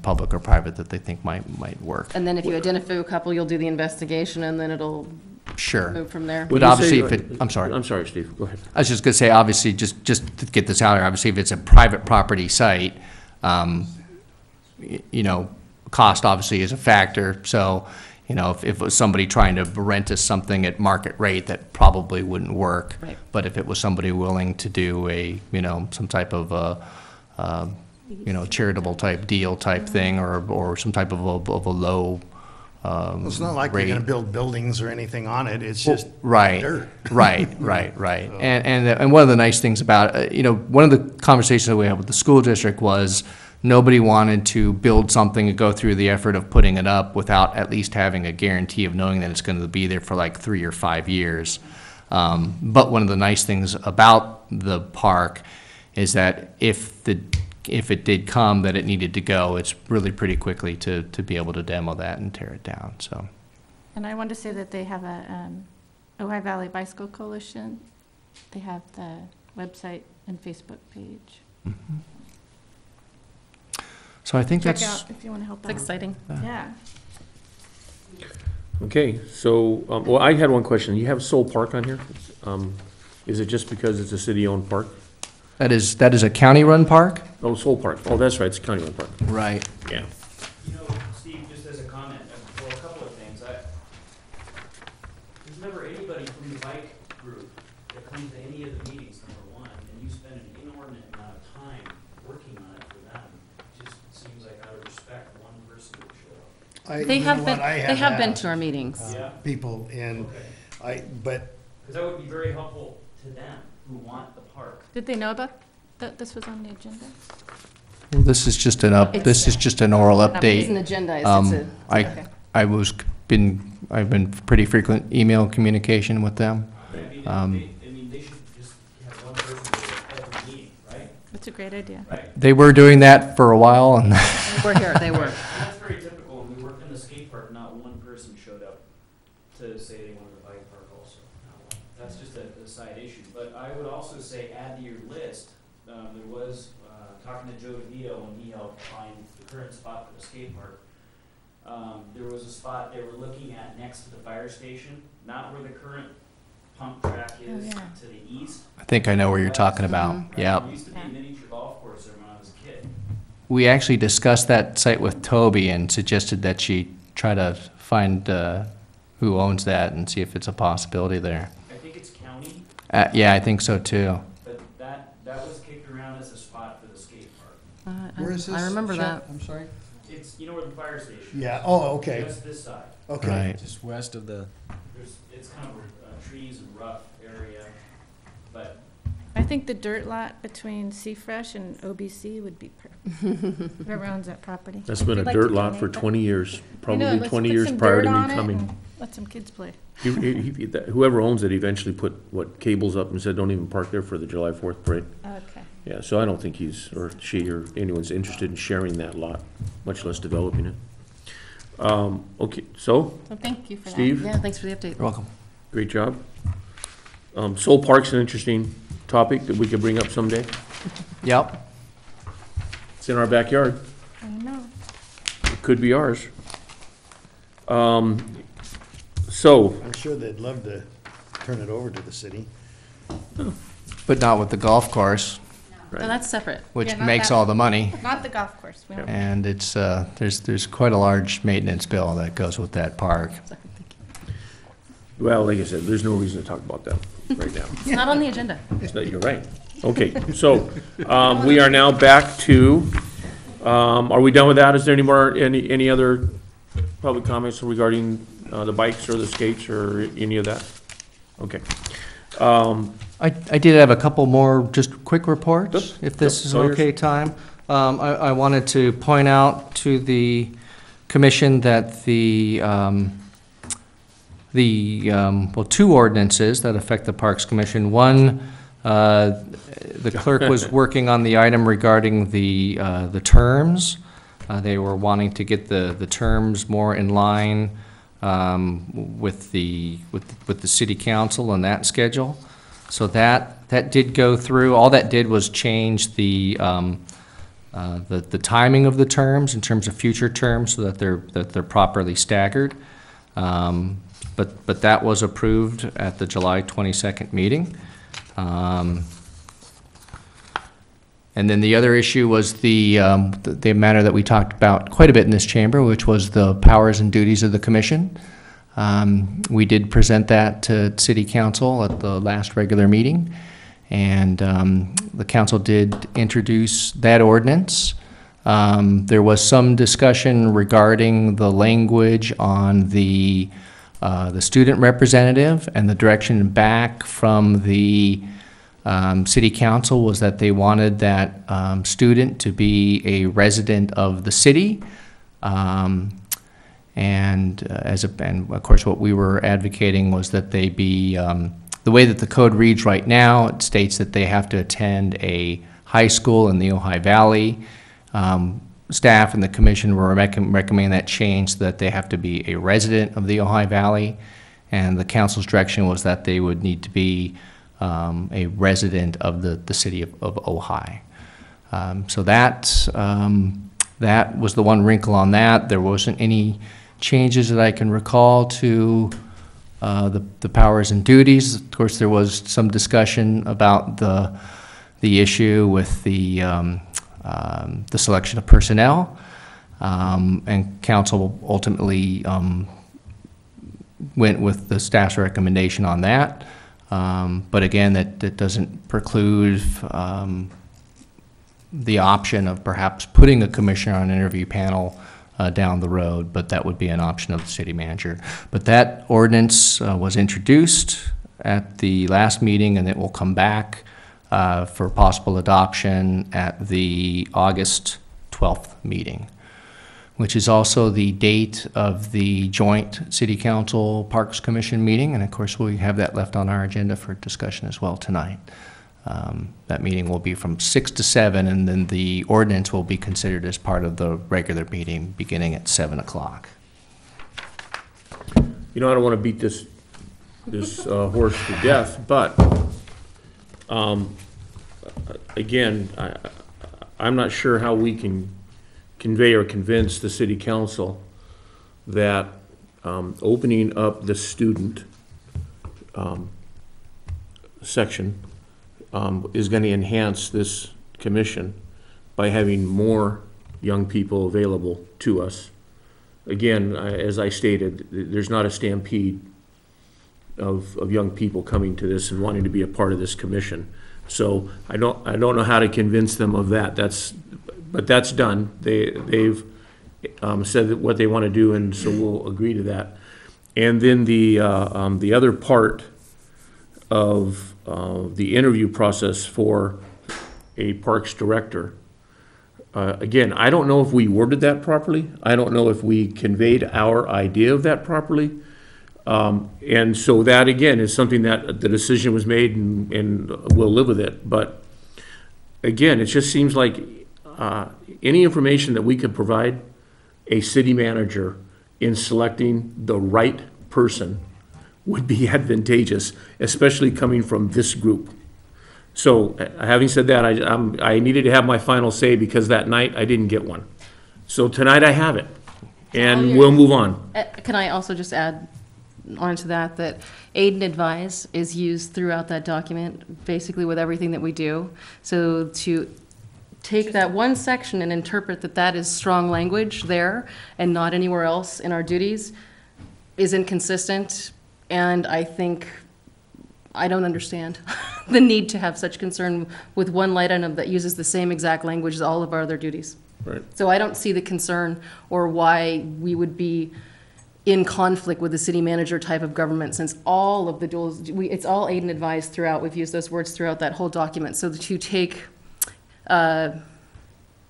public or private, that they think might work. And then if you identify a couple, you'll do the investigation and then it'll Sure. move from there. But obviously, I'm sorry. I'm sorry, Steve, go ahead. I was just gonna say, obviously, just to get this out there, obviously, if it's a private property site, cost obviously is a factor, so, if it was somebody trying to rent us something at market rate, that probably wouldn't work. Right. But if it was somebody willing to do some type of charitable type deal type thing, or some type of a low, Well, it's not like you're rate. gonna build buildings or anything on it, it's just Right, dirt. right. And one of the nice things about, one of the conversations that we had with the school district was nobody wanted to build something and go through the effort of putting it up without at least having a guarantee of knowing that it's going to be there for like 3 or 5 years. But one of the nice things about the park is that if it did come that it needed to go, it's really pretty quickly to be able to demo that and tear it down, so. and I want to say that they have a Ojai Valley Bicycle Coalition. They have the website and Facebook page. So I think Check that's. out if you want to help It's out. exciting. Yeah. Okay, so, well, I had one question. You have Soul Park on here? Is it just because it's a city-owned park? That is a county-run park? Oh, Soul Park. Oh, that's right, it's County Road Park. Right. Yeah. You know, Steve, just as a comment, well, a couple of things. There's never anybody from the bike group that comes to any of the meetings, number one, and you spend an inordinate amount of time working on it for them. It just seems like out of respect, one person would show up. They have been to our meetings. Yeah. People, and Okay. but Because that would be very helpful to them who want the park. Did they know about that this was on the agenda? Well, this is just an oral update. It's an agenda, it's okay. I've been pretty frequent email communication with them. I mean, they should just have one person at every meeting, right? That's a great idea. Right. They were doing that for a while, and They were. And that's very typical. When we worked in the skate park, not one person showed up to say they wanted a bike park also. That's just a side issue. But I would also say add to your list, there was, talking to Joe DeVito when he helped find the current spot for the skate park. There was a spot they were looking at next to the fire station, not where the current pump track is, yeah. to the east. I think I know where you're talking about. Right? Yeah. There used to be a miniature golf course there when I was a kid. We actually discussed that site with Toby and suggested that she try to find who owns that and see if it's a possibility there. I think it's county, Yeah, I think so too. but that was kicked around as a spot for the skate park. where is this? I remember Chuck? that. I'm sorry? It's, you know where the fire station is? Yeah, oh, okay, Just this side. okay. Right. Just west of the, It's kind of a trees and rough area, but I think the dirt lot between Seafresh and OBC would be perfect. Whoever owns that property. That's been a We'd like to dirt lot for donate that. 20 years, I know, probably let's 20 put years some prior dirt to on me it coming. and Let some kids play. Whoever owns it eventually put, cables up and said, don't even park there for the July 4th parade. Okay. Yeah, so I don't think he's, or she, or anyone's interested in sharing that lot, much less developing it. Okay, so, So thank you for that. Steve? Yeah, thanks for the update. You're welcome. great job. Soul Park's an interesting topic that we could bring up someday. Yep. It's in our backyard. I don't know. It could be ours. So, I'm sure they'd love to turn it over to the city. But not with the golf course, No, that's separate. which Yeah, not makes that- all the money. Not the golf course. We don't- And it's, there's quite a large maintenance bill that goes with that park. well, like I said, there's no reason to talk about that right now. It's not on the agenda. You're right. Okay, so, we are now back to, are we done with that? Is there any other public comments regarding, the bikes or the skates or any of that? Okay. I did have a couple more just quick reports, Yep, if this yep, is all yours. okay time. I wanted to point out to the commission that well, two ordinances that affect the Parks Commission. One, the clerk was working on the item regarding the terms. They were wanting to get the terms more in line with the city council and that schedule. So that did go through. All that did was change the timing of the terms in terms of future terms so that they're properly staggered. But that was approved at the July 22nd meeting. And then the other issue was the matter that we talked about quite a bit in this chamber, which was the powers and duties of the commission. We did present that to City Council at the last regular meeting, and the council did introduce that ordinance. There was some discussion regarding the language on the student representative, and the direction back from the City Council was that they wanted that student to be a resident of the city. And of course, what we were advocating was that they be, the way that the code reads right now, it states that they have to attend a high school in the Ojai Valley. Staff and the commission were recommending that change so that they have to be a resident of the Ojai Valley. And the council's direction was that they would need to be a resident of the city of Ojai. So that was the one wrinkle on that. There wasn't any changes that I can recall to the powers and duties. Of course, there was some discussion about the the issue with the selection of personnel, and council ultimately went with the staff's recommendation on that. But again, that doesn't preclude the option of perhaps putting a commissioner on an interview panel down the road, but that would be an option of the city manager. But that ordinance was introduced at the last meeting, and it will come back for possible adoption at the August 12th meeting, which is also the date of the joint City Council Parks Commission meeting. And of course, we have that left on our agenda for discussion as well tonight. That meeting will be from 6 to 7, and then the ordinance will be considered as part of the regular meeting beginning at 7 o'clock. You know, I don't want to beat this horse to death, but again, I'm not sure how we can convey or convince the city council that opening up the student section is going to enhance this commission by having more young people available to us. Again, as I stated, there's not a stampede of young people coming to this and wanting to be a part of this commission. So I don't know how to convince them of that. But that's done. They've said that what they want to do, and so we'll agree to that. And then the other part of the interview process for a parks director. Again, I don't know if we worded that properly. I don't know if we conveyed our idea of that properly. And so that, again, is something that the decision was made, and we'll live with it. But again, it just seems like any information that we could provide a city manager in selecting the right person would be advantageous, especially coming from this group. So having said that, I needed to have my final say because that night I didn't get one. So tonight I have it, and we'll move on. Can I also just add onto that aid and advise is used throughout that document, basically with everything that we do. So to take that one section and interpret that is strong language there and not anywhere else in our duties is inconsistent. And I think I don't understand the need to have such concern with one light item that uses the same exact language as all of our other duties. Right. So I don't see the concern or why we would be in conflict with the city manager type of government, since all of the duals, it's all aid and advise throughout. We've used those words throughout that whole document. So to take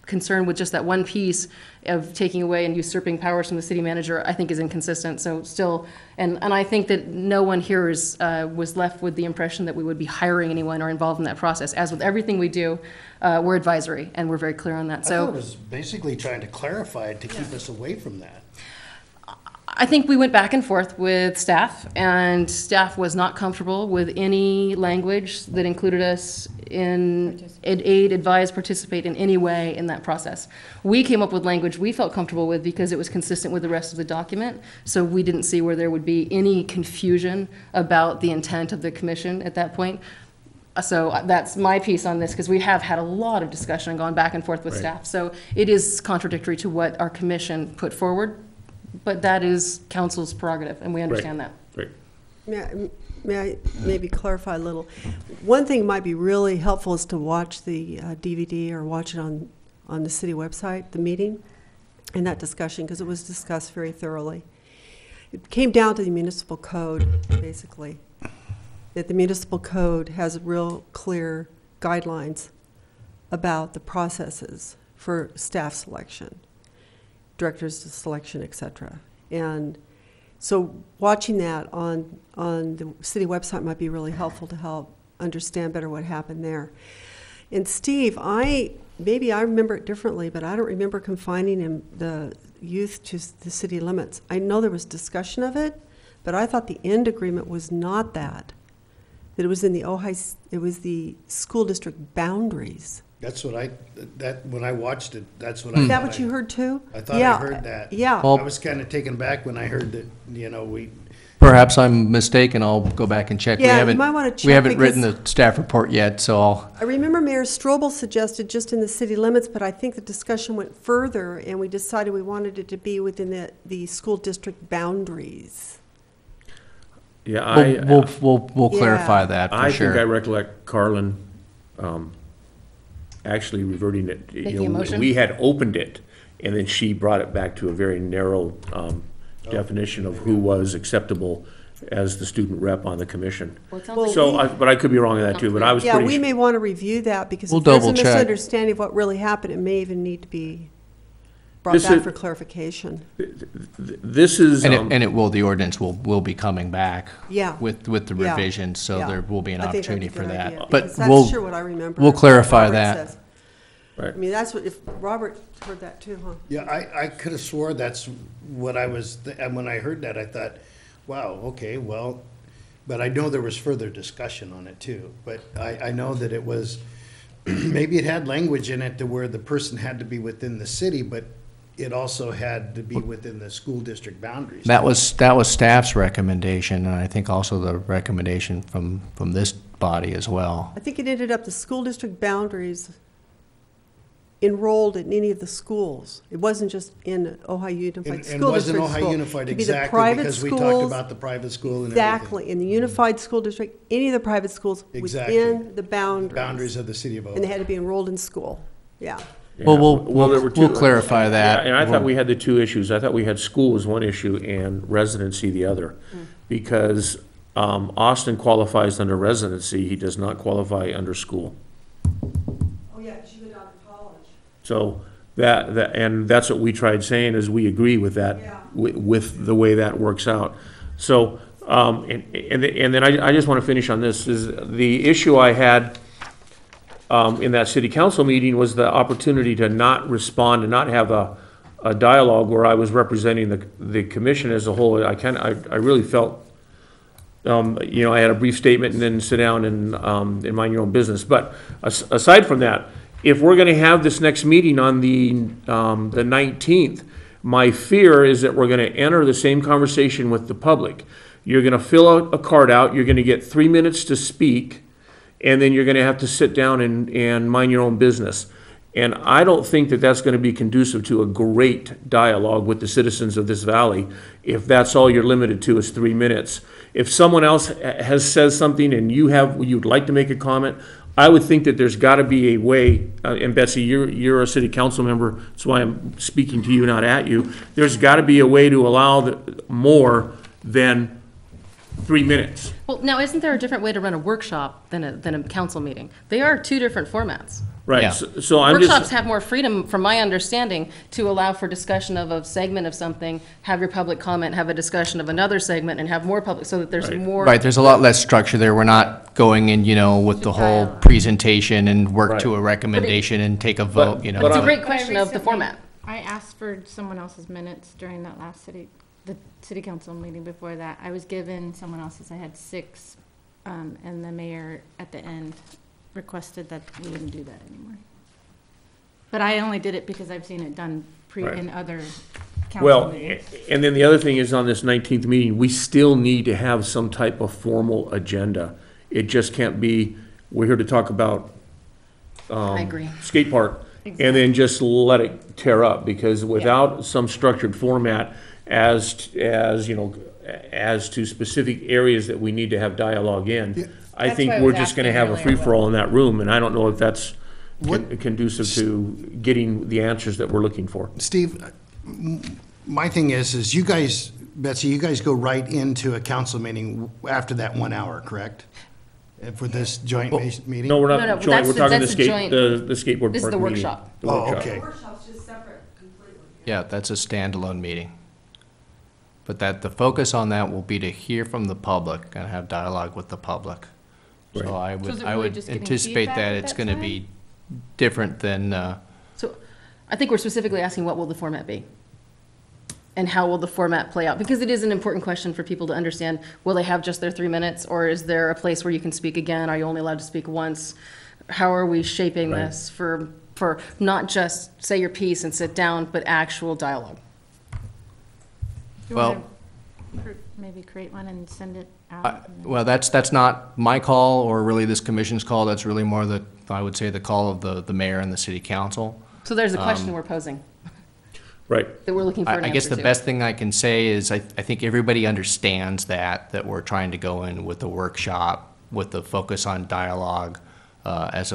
concern with just that one piece of taking away and usurping powers from the city manager, I think is inconsistent. So still, and I think that no one here was left with the impression that we would be hiring anyone or involved in that process. As with everything we do, we're advisory, and we're very clear on that. I So thought it was basically trying to clarify it to keep us away from that. I think we went back and forth with staff, and staff was not comfortable with any language that included us in aid, advise, participate in any way in that process. We came up with language we felt comfortable with because it was consistent with the rest of the document, so we didn't see where there would be any confusion about the intent of the commission at that point. So that's my piece on this, because we have had a lot of discussion and gone back and forth with staff. So it is contradictory to what our commission put forward. But that is council's prerogative, and we understand that. Right. May I maybe clarify a little? One thing might be really helpful is to watch the DVD or watch it on the city website, the meeting, and that discussion, because it was discussed very thoroughly. It came down to the municipal code, basically, that the municipal code has real clear guidelines about the processes for staff selection, directors selection, et cetera. And so watching that on the city website might be really helpful to help understand better what happened there. And Steve, maybe I remember it differently, but I don't remember confining the youth to the city limits. I know there was discussion of it, but I thought the end agreement was not that it was in the Ojai, it was the school district boundaries. That's what when I watched it, that's what I thought. Is that what you heard too? I thought I heard that. Yeah. I was kind of taken back when I heard that, Perhaps I'm mistaken, I'll go back and check. We Yeah, you haven't- might wanna check We haven't written because- the staff report yet, so I'll, I remember Mayor Strobel suggested just in the city limits, but I think the discussion went further, and we decided we wanted it to be within the school district boundaries. Yeah, we'll Yeah. clarify that for I think I sure. recollect Carlin actually reverting it. Making a motion? We had opened it, and then she brought it back to a very narrow definition of who was acceptable as the student rep on the commission. Well, it sounds Well, like- So, but I could be wrong on that too, but I was Yeah, pretty. we may want to review that, because We'll if there's a double check. misunderstanding of what really happened, it may even need to be brought This back is- for clarification. This is, And it will, the ordinance will be coming back. Yeah. With the Yeah. revisions, so Yeah. there will be an I think that'd opportunity be a for good that. idea, But because that's we'll, sure what I remember. we'll clarify Robert that. says. right. I mean, that's what, if Robert heard that too, huh? Yeah, I could have swore that's what I was, and when I heard that, I thought, wow, okay, well, but I know there was further discussion on it too. But I know that it was, maybe it had language in it to where the person had to be within the city, but it also had to be within the school district boundaries. That was staff's recommendation, and I think also the recommendation from this body as well. I think it ended up the school district boundaries enrolled in any of the schools. It wasn't just in Ojai Unified And School wasn't District Ojai school. Unified It could be the exactly, private because we talked schools, about the private school and everything. exactly, in the unified school district, any of the private schools Exactly. within the boundaries. Boundaries of the city of And they Ojai. had to be enrolled in school, yeah. Well, Yeah. There were two- we'll clarify that. Yeah, and I thought we had the two issues. I thought we had school as one issue and residency the other. Because Austin qualifies under residency, he does not qualify under school. Oh, yeah, because you go down to college. So and that's what we tried saying, is we agree with that, Yeah. with the way that works out. So, and then I just want to finish on this, is the issue I had in that city council meeting was the opportunity to not respond and not have a dialogue where I was representing the commission as a whole. I really felt, I had a brief statement and then sit down and mind your own business. But aside from that, if we're gonna have this next meeting on the 19th, my fear is that we're gonna enter the same conversation with the public. You're gonna fill a card out, you're gonna get 3 minutes to speak, and then you're gonna have to sit down and mind your own business. And I don't think that that's gonna be conducive to a great dialogue with the citizens of this valley if that's all you're limited to is 3 minutes. If someone else says something and you'd like to make a comment, I would think that there's gotta be a way, and Betsy, you're a city council member, that's why I'm speaking to you, not at you. There's gotta be a way to allow more than 3 minutes. Well, now, isn't there a different way to run a workshop than a council meeting? They are two different formats. Right, Yeah. so I'm just. Workshops have more freedom, from my understanding, to allow for discussion of a segment of something, have your public comment, have a discussion of another segment, and have more public, so that there's Right. more. Right, there's a lot less structure there. We're not going in, with the whole dialogue. presentation and work Right. to a recommendation and take a vote, but It's a I'm- great But I question of the recently- format. I asked for someone else's minutes during that last the city council meeting before that. I was given someone else's, I had 6, and the mayor at the end requested that we wouldn't do that anymore. But I only did it because I've seen it done Right. in other council Well, meetings. and then the other thing is, on this 19th meeting, we still need to have some type of formal agenda. It just can't be, we're here to talk about I agree. skate park, and then just let it tear up, because without some structured format as to specific areas that we need to have dialogue in, I That's think why I we're was just gonna asking have a earlier free-for-all in that room, and I don't know if that's What- conducive to getting the answers that we're looking for. Steve, my thing is you guys, Betsy, you guys go right into a council meeting after that 1 hour, correct? For this joint meeting? No, we're No, not no, joint, that's we're the- talking that's the the joint- the skateboard This is park the meeting. workshop. The Oh, workshop. okay. Workshop's just separate completely. Yeah, that's a standalone meeting. But the focus on that will be to hear from the public and have dialogue with the public. Right. So I So is would, it I really would just getting anticipate feedback that at it's that gonna time? be different than, So I think we're specifically asking, what will the format be? And how will the format play out? Because it is an important question for people to understand. Will they have just their 3 minutes, or is there a place where you can speak again? Are you only allowed to speak once? How are we shaping Right. this for not just say your piece and sit down, but actual dialogue? You well, wanna maybe create one and send it out? Well, that's not my call or really this commission's call. That's really more I would say the call of the mayor and the city council. So there's a question we're posing, Right. that we're looking for an answer I guess the to. best thing I can say is I think everybody understands that we're trying to go in with the workshop with the focus on dialogue as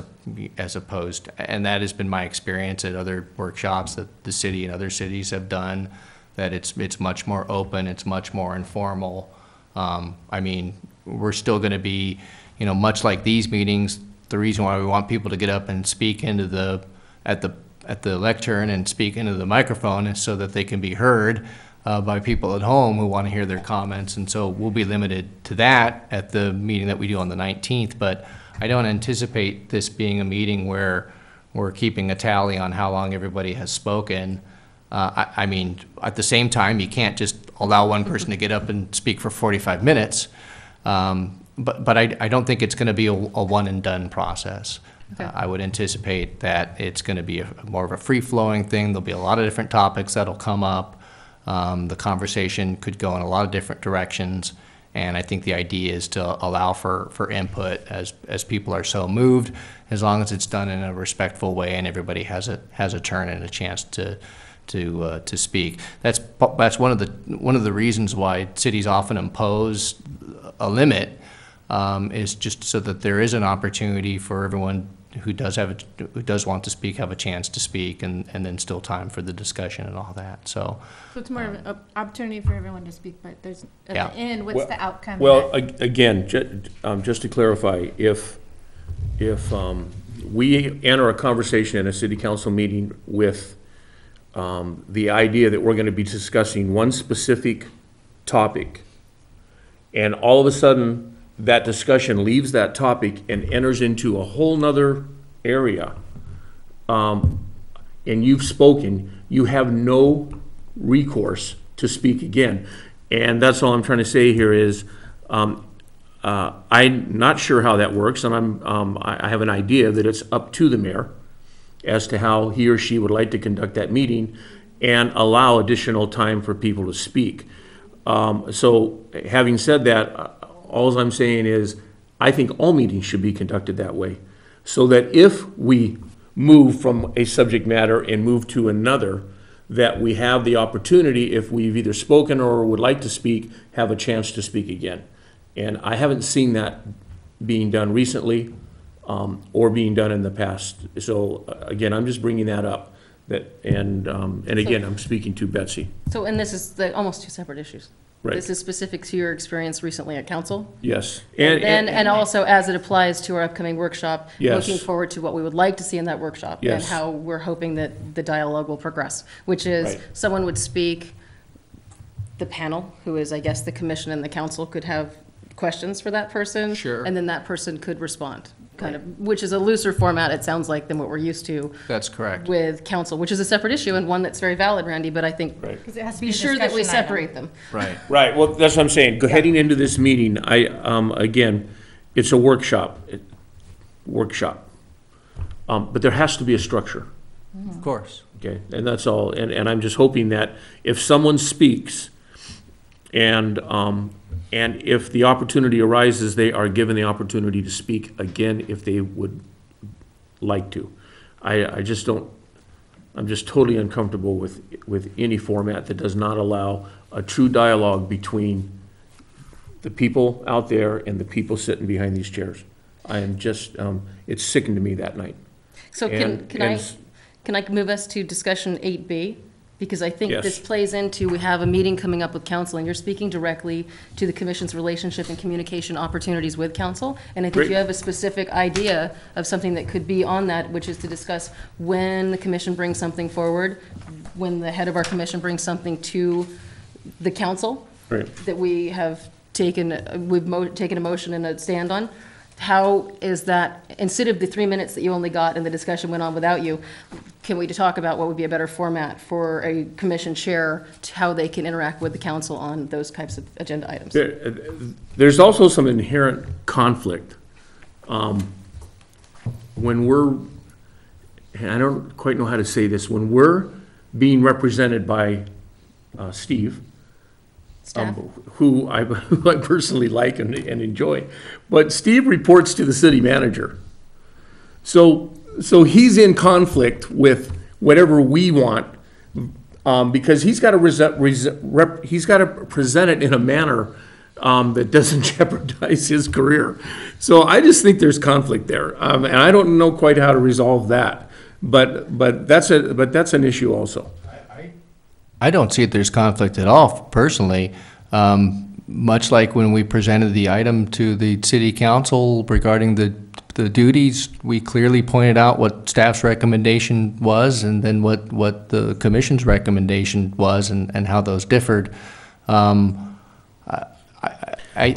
opposed, and that has been my experience at other workshops that the city and other cities have done, that it's much more open, it's much more informal. I mean, we're still going to be, much like these meetings, the reason why we want people to get up and speak into at the lectern and speak into the microphone is so that they can be heard by people at home who want to hear their comments. And so we'll be limited to that at the meeting that we do on the 19th. But I don't anticipate this being a meeting where we're keeping a tally on how long everybody has spoken. I mean, at the same time, you can't just allow one person to get up and speak for 45 minutes. But I don't think it's going to be a one and done process. Okay. I would anticipate that it's going to be more of a free-flowing thing. There'll be a lot of different topics that'll come up. The conversation could go in a lot of different directions, and I think the idea is to allow for input as people are so moved, as long as it's done in a respectful way and everybody has a turn and a chance to speak. That's one of the reasons why cities often impose a limit, is just so that there is an opportunity for everyone who does want to speak, have a chance to speak, and then still time for the discussion and all that. So So it's more of an opportunity for everyone to speak, but there's, at Yeah. the end, what's the outcome? Well, that- again, just to clarify, if we enter a conversation in a city council meeting with the idea that we're going to be discussing one specific topic, and all of a sudden that discussion leaves that topic and enters into a whole nother area, and you've spoken, you have no recourse to speak again. And that's all I'm trying to say here is, I'm not sure how that works, and I have an idea that it's up to the mayor as to how he or she would like to conduct that meeting and allow additional time for people to speak. So having said that, all I'm saying is, I think all meetings should be conducted that way, so that if we move from a subject matter and move to another, that we have the opportunity, if we've either spoken or would like to speak, have a chance to speak again. And I haven't seen that being done recently, or being done in the past. So again, I'm just bringing that up. And again, I'm speaking to Betsy. So, and this is almost two separate issues. Right. This is specific to your experience recently at council. Yes. And also as it applies to our upcoming workshop. Yes. Looking forward to what we would like to see in that workshop. And Yes. how we're hoping that the dialogue will progress, which is Right. someone would speak, the panel, who is, I guess, the commission and the council, could have questions for that person. Sure. And then that person could respond, kind of, which is a looser format, it sounds like, than what we're used to that's correct. with council, which is a separate issue and one that's very valid, Randy, but I think Right. 'Cause it has to be be a sure that we discussion item. separate them. Right. Right, well, that's what I'm saying. Heading into this meeting, again, it's a workshop. But there has to be a structure, Of course. okay? And that's all. And I'm just hoping that if someone speaks and if the opportunity arises, they are given the opportunity to speak again if they would like to. I just don't, I'm just totally uncomfortable with any format that does not allow a true dialogue between the people out there and the people sitting behind these chairs. I am just, it sickened to me that night. So And- can I move us to discussion 8B? Because I think Yes. this plays into, we have a meeting coming up with council, and you're speaking directly to the commission's relationship and communication opportunities with council. And I think Great. you have a specific idea of something that could be on that, which is to discuss when the commission brings something forward, when the head of our commission brings something to the council Right. that we have taken, taken a motion and a stand on. How is that, instead of the 3 minutes that you only got and the discussion went on without you, can we talk about what would be a better format for a commission chair, to how they can interact with the council on those types of agenda items? There's also some inherent conflict. When we're, and I don't quite know how to say this, when we're being represented by Steve, Staff? who I personally like and enjoy. But Steve reports to the city manager. So he's in conflict with whatever we want, because he's got to present it in a manner that doesn't jeopardize his career. So I just think there's conflict there, and I don't know quite how to resolve that. But that's an issue also. I don't see that there's conflict at all, personally. Much like when we presented the item to the city council regarding the duties, we clearly pointed out what staff's recommendation was and then what the commission's recommendation was and how those differed. I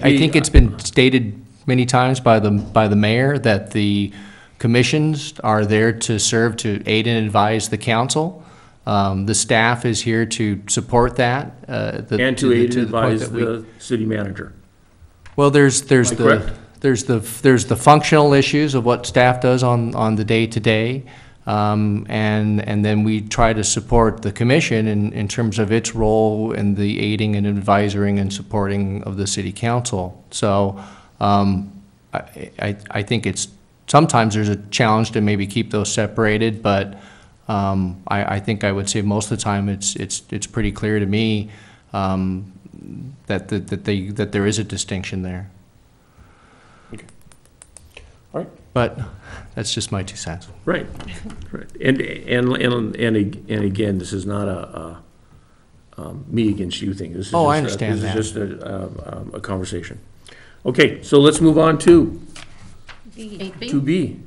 think it's been stated many times by the mayor that the commissions are there to serve to aid and advise the council. The staff is here to support that. And to aid and advise the city manager. Well, there's the functional issues of what staff does on the day-to-day, and then we try to support the commission in terms of its role in the aiding and advising and supporting of the city council. So I think it's sometimes there's a challenge to maybe keep those separated, but I think I would say most of the time it's pretty clear to me that there is a distinction there. Okay. All right. But that's just my 2 cents. Right. Right. And again, this is not a me against you thing. This is I understand that. This is just a conversation. Okay, so let's move on to 2B,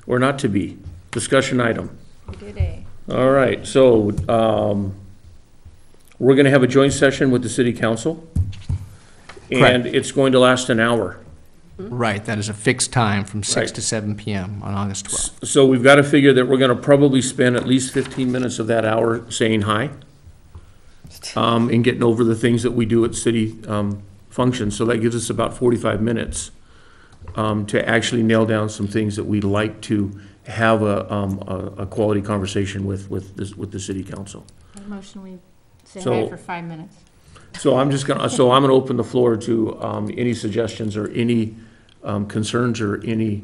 or not to be, discussion item. We did A. All right, so we're going to have a joint session with the city council, and it's going to last an hour. Right, that is a fixed time from 6 Right. to 7 p.m. on August 12th. So we've got to figure that we're going to probably spend at least 15 minutes of that hour saying hi, and getting over the things that we do at city functions. So that gives us about 45 minutes to actually nail down some things that we'd like to have a quality conversation with the city council. Motion, we say So- hi for 5 minutes. So I'm gonna open the floor to any suggestions or any concerns or any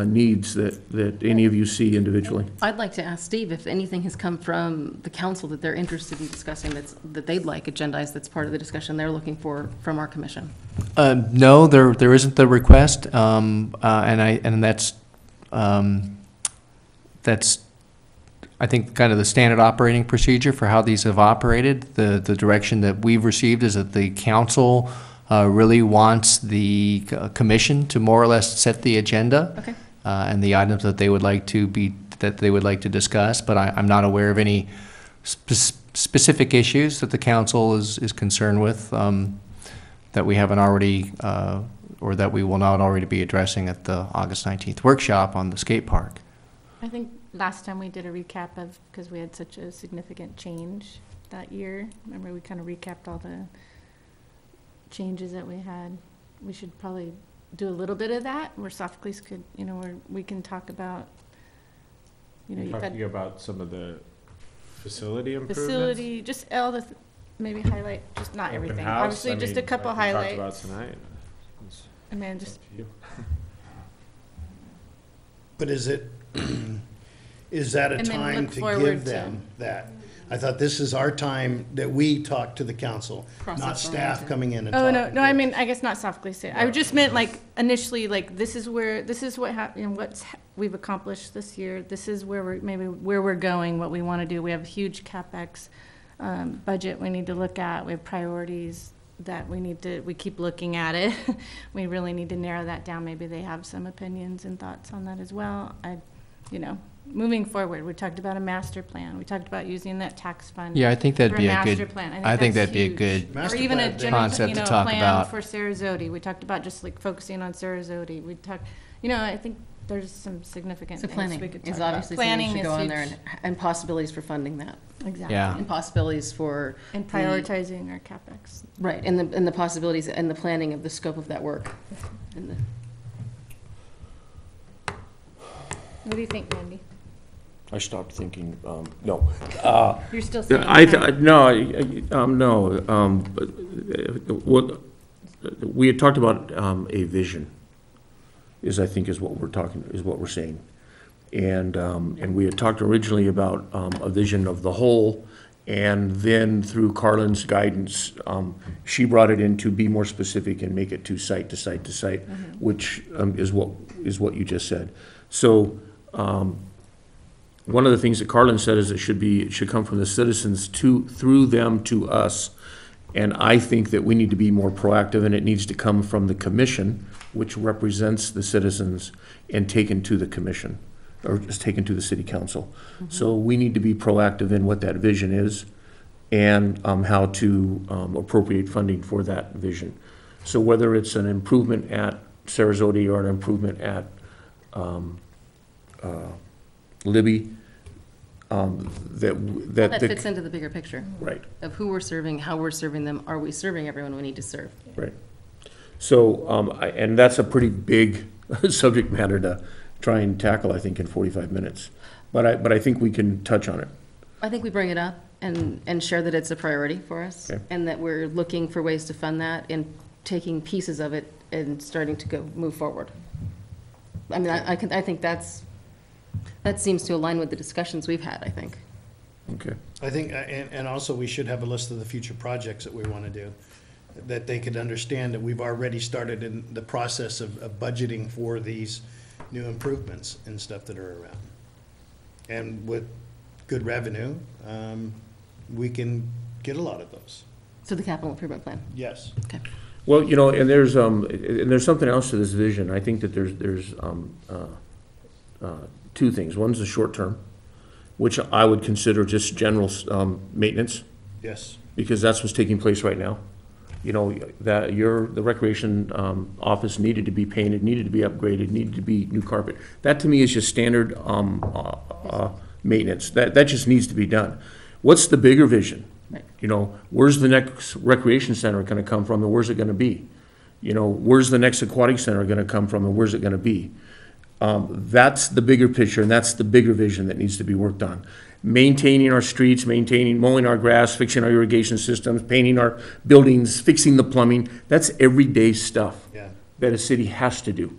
needs that any of you see individually. I'd like to ask Steve if anything has come from the council that they're interested in discussing that they'd like agendized, that's part of the discussion they're looking for from our commission. No, there isn't the request, and that's I think kind of the standard operating procedure for how these have operated. The direction that we've received is that the council really wants the commission to more or less set the agenda. Okay. And the items that they would like to discuss, but I'm not aware of any specific issues that the council is concerned with that we haven't already or that we will not already be addressing at the August 19th workshop on the skate park. I think last time we did a recap of, because we had such a significant change that year. Remember, we kind of recapped all the changes that we had. We should probably do a little bit of that, where Sophocles could, where we can talk about, you've got Talking about some of the facility improvements? facility, just all the, maybe highlight, just not Open everything. house, Obviously, I just mean, a couple like we highlights. talked about tonight. And then just, Up to you. But is that a And then time look to forward give to- them that? I thought this is our time that we talk to the council, not Process staff oriented. coming in and oh, talking. no, I mean, I guess not Sophocles. I just meant like initially, like this is what happened, we've accomplished this year. This is where we're going, what we want to do. We have a huge CapEx budget we need to look at. We have priorities that we keep looking at it. We really need to narrow that down. Maybe they have some opinions and thoughts on that as well. Moving forward, we talked about a master plan. We talked about using that tax fund. Yeah, I think that'd for a be a master good. plan. I think that's that'd be a huge. good. Master Or even a plan, general, concept to talk plan about. for Sarasota. We talked about just like focusing on Sarasota. We talked, I think there's some significant So things planning we could talk is about. obviously something that Planning should is go on there huge. and possibilities for funding that. Exactly. Yeah. And possibilities for. And the- prioritizing our CapEx. Right, and the possibilities and the planning of the scope of that work. And What do you think, Mandy? I stopped thinking, no. You're still saying. What, we had talked about a vision, is what we're saying. And we had talked originally about a vision of the whole, and then through Carlin's guidance, she brought it in to be more specific and make it to site to site to site, which is what you just said. So, one of the things that Carlin said is it should come from the citizens through them to us. And I think that we need to be more proactive, and it needs to come from the commission, which represents the citizens, and taken to the commission, or just taken to the city council. So we need to be proactive in what that vision is, and how to appropriate funding for that vision. So whether it's an improvement at Sarasota or an improvement at Libby, That fits into the bigger picture. Right. Of who we're serving, how we're serving them, are we serving everyone we need to serve? Right. So, and that's a pretty big subject matter to try and tackle, I think, in 45 minutes. But I think we can touch on it. I think we bring it up and share that it's a priority for us. Okay. And that we're looking for ways to fund that and taking pieces of it and starting to move forward. I mean, I think that seems to align with the discussions we've had, I think. Okay. I think, and also we should have a list of the future projects that we want to do, that they could understand that we've already started in the process of budgeting for these new improvements and stuff that are around. And with good revenue, we can get a lot of those. So the capital improvement plan. Yes. Okay. Well, and there's something else to this vision. I think that there's two things. One's the short term, which I would consider just general maintenance, Yes. because that's what's taking place right now. You know, the recreation office needed to be painted, needed to be upgraded, needed to be new carpet. That to me is just standard maintenance. That just needs to be done. What's the bigger vision? Right. You know, where's the next recreation center going to come from, and where's it going to be? You know, where's the next aquatic center going to come from, and where's it going to be? That's the bigger picture, and that's the bigger vision that needs to be worked on. Maintaining our streets, mowing our grass, fixing our irrigation systems, painting our buildings, fixing the plumbing, that's everyday stuff Yeah. that a city has to do.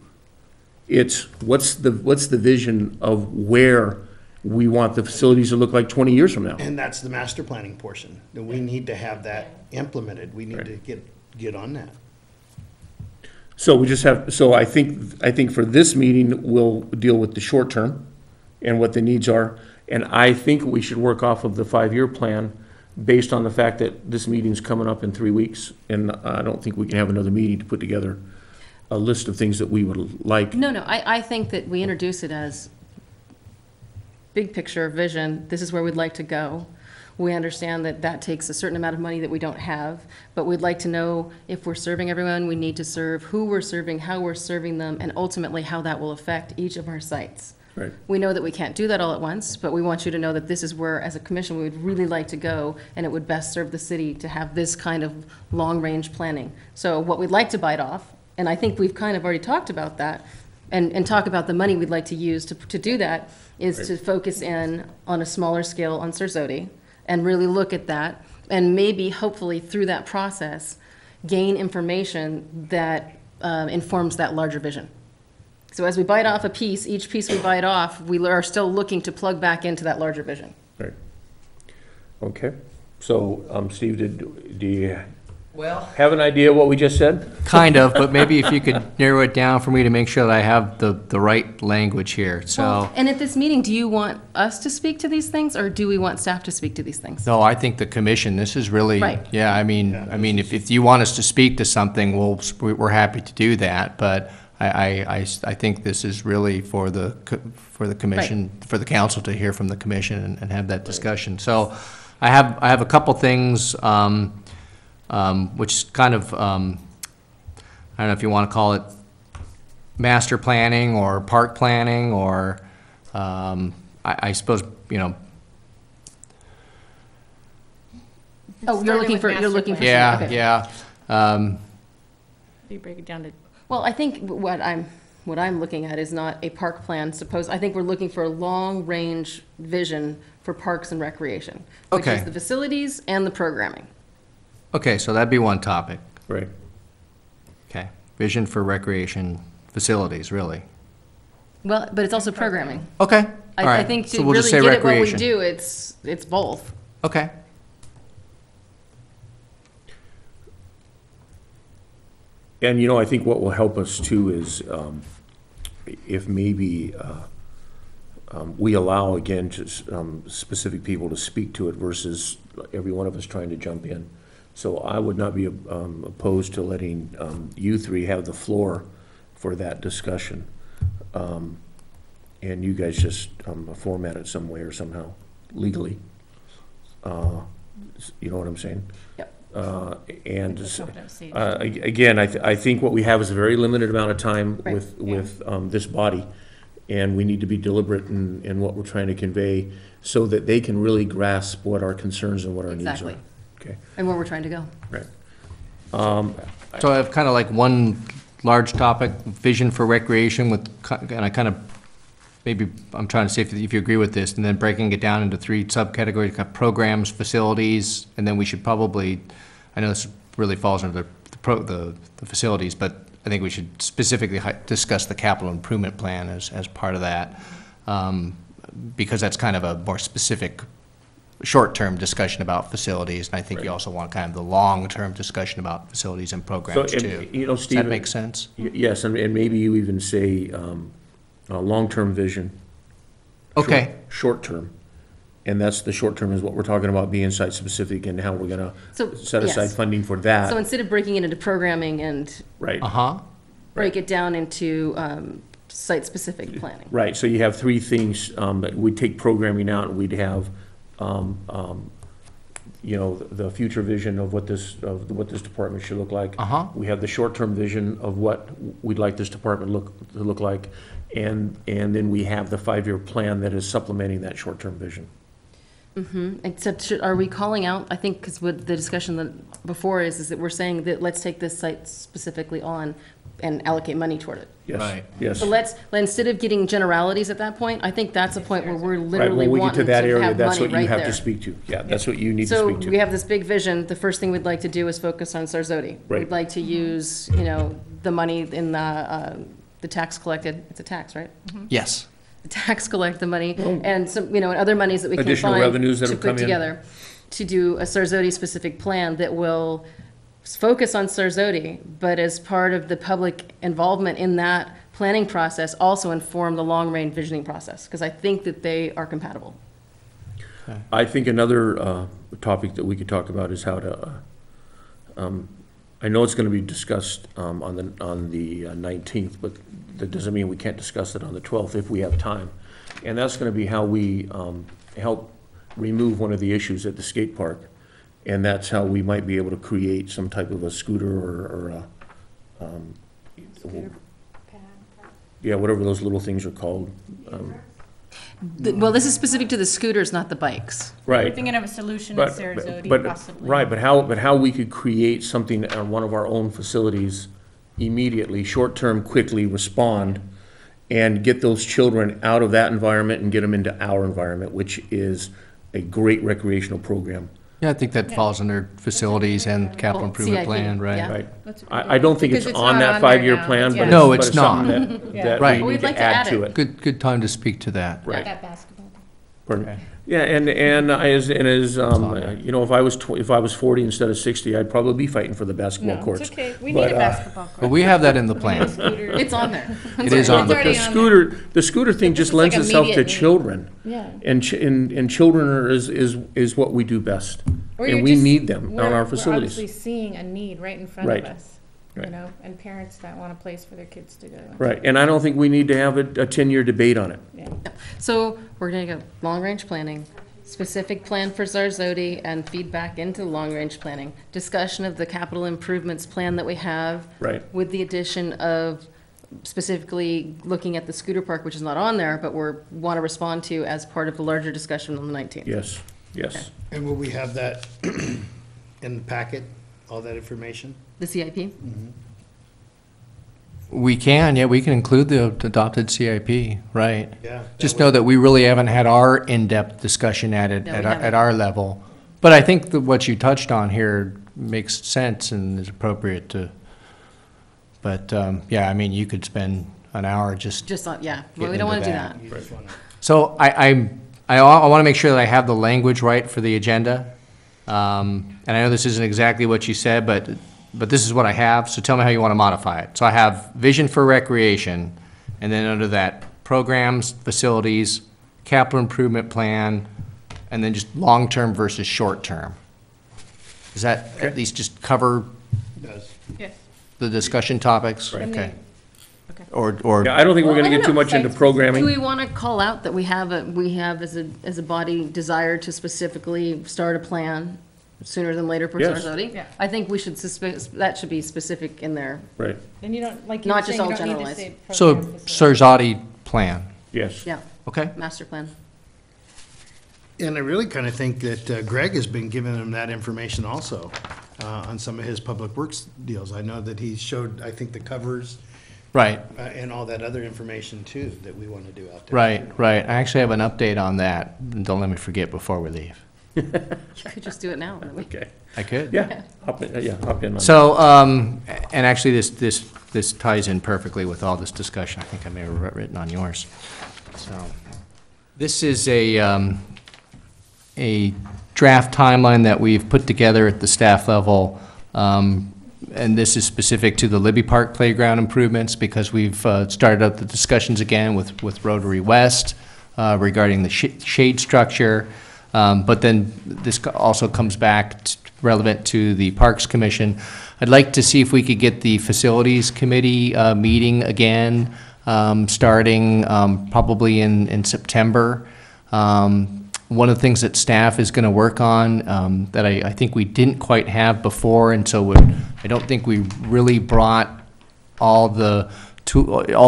It's what's the vision of where we want the facilities to look like 20 years from now. And that's the master planning portion, that we need to have that implemented. We need Right. to get on that. So we just have, so I think for this meeting, we'll deal with the short term and what the needs are. And I think we should work off of the 5-year plan based on the fact that this meeting's coming up in 3 weeks. And I don't think we can have another meeting to put together a list of things that we would like. No, I think that we introduce it as big picture vision. This is where we'd like to go. We understand that that takes a certain amount of money that we don't have, but we'd like to know if we're serving everyone we need to serve, who we're serving, how we're serving them, and ultimately how that will affect each of our sites. Right. We know that we can't do that all at once, but we want you to know that this is where, as a commission, we would really like to go, and it would best serve the city to have this kind of long-range planning. So what we'd like to bite off, and I think we've kind of already talked about that, and talk about the money we'd like to use to do that, is to focus in on a smaller scale on Sarasota, and really look at that, and maybe, hopefully, through that process, gain information that informs that larger vision. So as we bite off a piece, each piece we bite off, we are still looking to plug back into that larger vision. Right. Okay. So, Steve, do you have an idea of what we just said? Kind of, but maybe if you could narrow it down for me to make sure that I have the right language here, so. And at this meeting, do you want us to speak to these things, or do we want staff to speak to these things? No, I think the commission, this is really. Right. Yeah, I mean, if you want us to speak to something, we're happy to do that, but I think this is really for the commission, for the council to hear from the commission and have that discussion. So I have a couple things, which kind of, I don't know if you want to call it master planning or park planning, or I suppose, you know. Oh, you're looking for. Yeah, okay. yeah. You break it down to. Well, I think what I'm looking at is not a park plan. I think we're looking for a long-range vision for parks and recreation, which Okay. is the facilities and the programming. Okay, so that'd be one topic. Right. Okay. Vision for recreation facilities, really. Well, but it's also programming. Okay, all I right. think So to we'll just really say get at what we recreation. do, it's both. Okay. And, I think what will help us too is, if maybe, we allow, again, just, specific people to speak to it versus every one of us trying to jump in. So I would not be, opposed to letting, you three have the floor for that discussion. And you guys just, format it some way or somehow, legally. You know what I'm saying? Yep. And, Competency. again, I think what we have is a very limited amount of time Right. with this body, and we need to be deliberate in what we're trying to convey so that they can really grasp what our concerns and what our needs are. Exactly. Okay, And where we're trying to go. right. So I have kind of like one large topic, vision for recreation with, and I kind of, maybe, I'm trying to see if you agree with this, and then breaking it down into 3 subcategories, got programs, facilities, and then we should probably, I know this really falls under the facilities, but I think we should specifically discuss the capital improvement plan as part of that, because that's kind of a more specific short-term discussion about facilities, and I think you also want kind of the long-term discussion about facilities and programs So, too. and, Does Steve. that make sense? Yes, and maybe you even say, long-term vision. Okay. Short-term. And that's the short-term is what we're talking about, being site-specific and how we're gonna So, set aside yes. funding for that. So instead of breaking it into programming and Right. Uh-huh. break it down into site-specific planning. Right, so you have 3 things, we'd take programming out, and we'd have, the future vision of what this department should look like. Uh-huh. We have the short-term vision of what we'd like this department to look like, and then we have the 5-year plan that is supplementing that short-term vision. Except, are we calling out, I think, because what the discussion that before is that we're saying that let's take this site specifically on and allocate money toward it. Yes, Right. yes. So instead of getting generalities at that point, I think that's a point where we're Right, literally when we get wanting to that to area, have that's money what you right have there. to speak to. Yeah, that's what you need to So speak to. we have this big vision. The first thing we'd like to do is focus on Sarzodi. Right. We'd like to use, the money in the tax collected, it's a tax, right? Yes. The tax collect the money and some, and other monies that we can Additional find revenues that to have put come in. together to do a Sarzodi-specific plan that will focus on Sarzodi, but as part of the public involvement in that planning process, also inform the long-range visioning process, because I think that they are compatible. I think another topic that we could talk about is how to, I know it's going to be discussed on the 19th, but that doesn't mean we can't discuss it on the 12th if we have time. And that's going to be how we help remove one of the issues at the skate park. And that's how we might be able to create some type of a scooter or yeah, whatever those little things are called. Well, this is specific to the scooters, not the bikes. We're Right. thinking of a solution in But, Sarasota, but, possibly. right, but how we could create something on one of our own facilities immediately, short-term, quickly respond, and get those children out of that environment and get them into our environment, which is a great recreational program, Yeah, I think that falls under facilities and capital Well, improvement CIP, plan, right? yeah. right? That's a good I don't think Because it's it's on not that on there 5-year now. plan, Yeah. but No, it's it's something not. that Right. we We'd need like to to add add to it. it. Good time to speak to that. Right. That basketball. Pardon? Yeah, and if I was 40 instead of 60, I'd probably be fighting for the basketball No, courts. it's okay. We But, need a basketball court. But we have that in the plan. It's on there. It is on It's the already The on scooter thing This just is like lends itself to immediate need. children. Yeah. And children is what we do best. Or And you're we just- need them on we're- our We're facilities. obviously seeing a need right in front Right. of us, Right. and parents that want a place for their kids to go. Right, and I don't think we need to have a 10-year debate on it. Yeah. So we're gonna go long-range planning, specific plan for Sarzodi, and feedback into long-range planning. Discussion of the capital improvements plan that we have. Right. With the addition of specifically looking at the scooter park, which is not on there, but want to respond to as part of the larger discussion on the 19th. Yes, yes. And will we have that in the packet, all that information? The CIP? We can, yeah, we can include the adopted CIP, right? Yeah. Just know that we really haven't had our in-depth discussion at it, No, we at our, haven't. at our level. But I think that what you touched on here makes sense and is appropriate to, but, yeah, I mean, you could spend an hour just. Just on, yeah, Getting well, we don't want to into do that. that. You just wanna- So I want to make sure that I have the language right for the agenda. And I know this isn't exactly what you said, but this is what I have, so tell me how you want to modify it. So I have vision for recreation, and then under that, programs, facilities, capital improvement plan, and then just long-term versus short-term. Does that at least just cover Does. Yes. the discussion topics? And Okay. Okay. Or, Yeah, I don't think we're Well, gonna I get don't too much into Do programming. we want to call out that we have as a body desire to specifically start a plan sooner than later for Yes. Sarsodi? Yeah. I think we should that should be specific in there. Right, And you don't, like you Not were just saying, you all don't need to generalized. say so program facility. Sarzati plan, yes. Yeah, okay? master plan. And I really kind of think that Greg has been giving him that information also on some of his public works deals. I know that he showed, I think, the covers Right. and all that other information too that we want to do out there. Right. I actually have an update on that. Don't let me forget before we leave. You could just do it now. wouldn't we? Okay, I could? yeah, hop in on that. So, and actually, this ties in perfectly with all this discussion. I think I may have written on yours. So, this is a draft timeline that we've put together at the staff level. And this is specific to the Libby Park playground improvements because we've started up the discussions again with Rotary West regarding the shade structure. But then this also comes back relevant to the Parks Commission. I'd like to see if we could get the Facilities Committee meeting again, starting probably in September. One of the things that staff is going to work on that I think we didn't quite have before, and so I don't think we really brought all the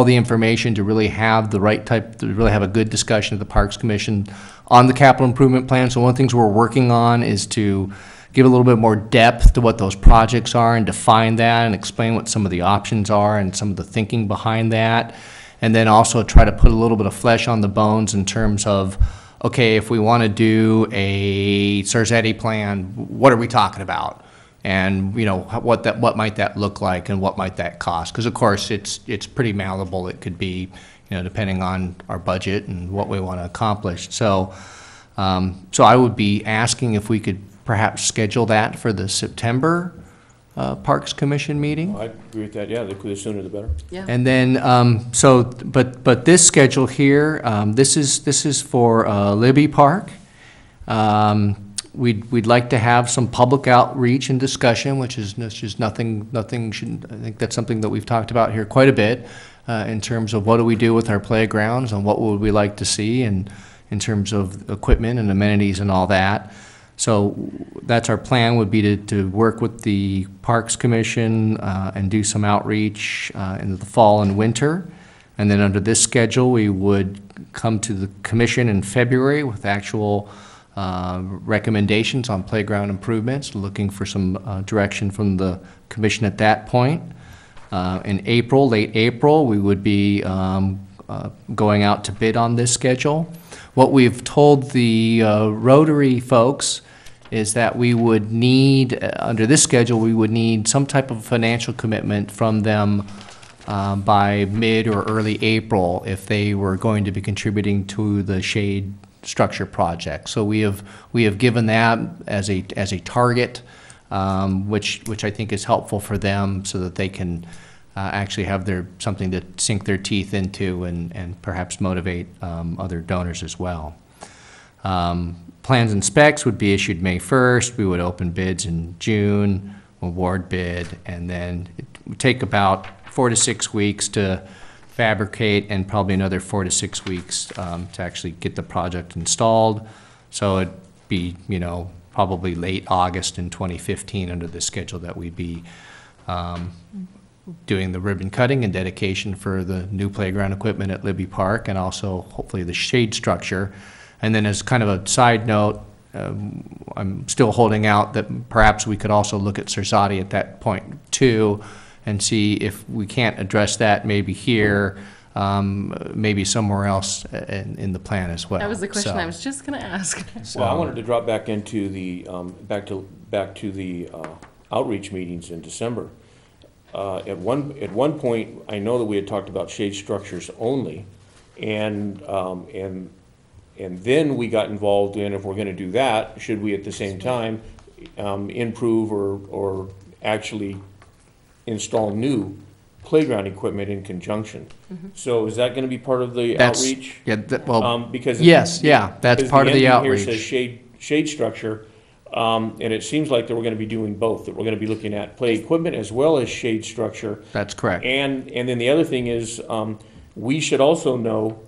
information to really have the right type, to really have a good discussion at the Parks Commission on the capital improvement plan. So one of the things we're working on is to give a little bit more depth to what those projects are and define that and explain what some of the options are and some of the thinking behind that. And then also try to put a little bit of flesh on the bones in terms of, okay, if we want to do a Sarzati plan, what are we talking about? And, you know, what might that look like and what might that cost? Because, of course, it's pretty malleable. It could be, you know, depending on our budget and what we want to accomplish. So, so I would be asking if we could perhaps schedule that for the September Parks Commission meeting. I agree with that, yeah, the sooner the better. Yeah. And then, but this schedule here, this is for Libby Park. We'd like to have some public outreach and discussion, which is nothing should, I think that's something that we've talked about here quite a bit, in terms of what do we do with our playgrounds and what would we like to see, and in terms of equipment and amenities and all that. So that's our plan, would be to work with the Parks Commission and do some outreach in the fall and winter. And then under this schedule, we would come to the commission in February with actual recommendations on playground improvements, looking for some direction from the commission at that point. In April, late April, we would be going out to bid on this schedule. What we've told the Rotary folks is that we would need, under this schedule, we would need some type of financial commitment from them by mid or early April if they were going to be contributing to the shade structure project. So we have given that as a target, which I think is helpful for them so that they can actually have something to sink their teeth into and perhaps motivate other donors as well. Plans and specs would be issued May 1st. We would open bids in June, award bid, and then it would take about 4 to 6 weeks to fabricate and probably another 4 to 6 weeks to actually get the project installed. So it'd be, you know, probably late August in 2015 under the schedule that we'd be doing the ribbon cutting and dedication for the new playground equipment at Libby Park, and also hopefully the shade structure. And then as kind of a side note, I'm still holding out that perhaps we could also look at Sarzati at that point too, and see if we can't address that maybe here, maybe somewhere else in the plan as well. That was the question So- I was just gonna ask. Well, I wanted to drop back into the, back to the outreach meetings in December. At one point, I know that we had talked about shade structures only, and then we got involved in, if we're gonna do that, should we at the same time improve or actually install new playground equipment in conjunction? So is that gonna be part of the That's- outreach? Yeah, well, Because yes, yeah, that's because part of the ending here outreach. says shade structure, and it seems like that we're gonna be doing both, that we're gonna be looking at play equipment as well as shade structure. That's correct. And then the other thing is, we should also know,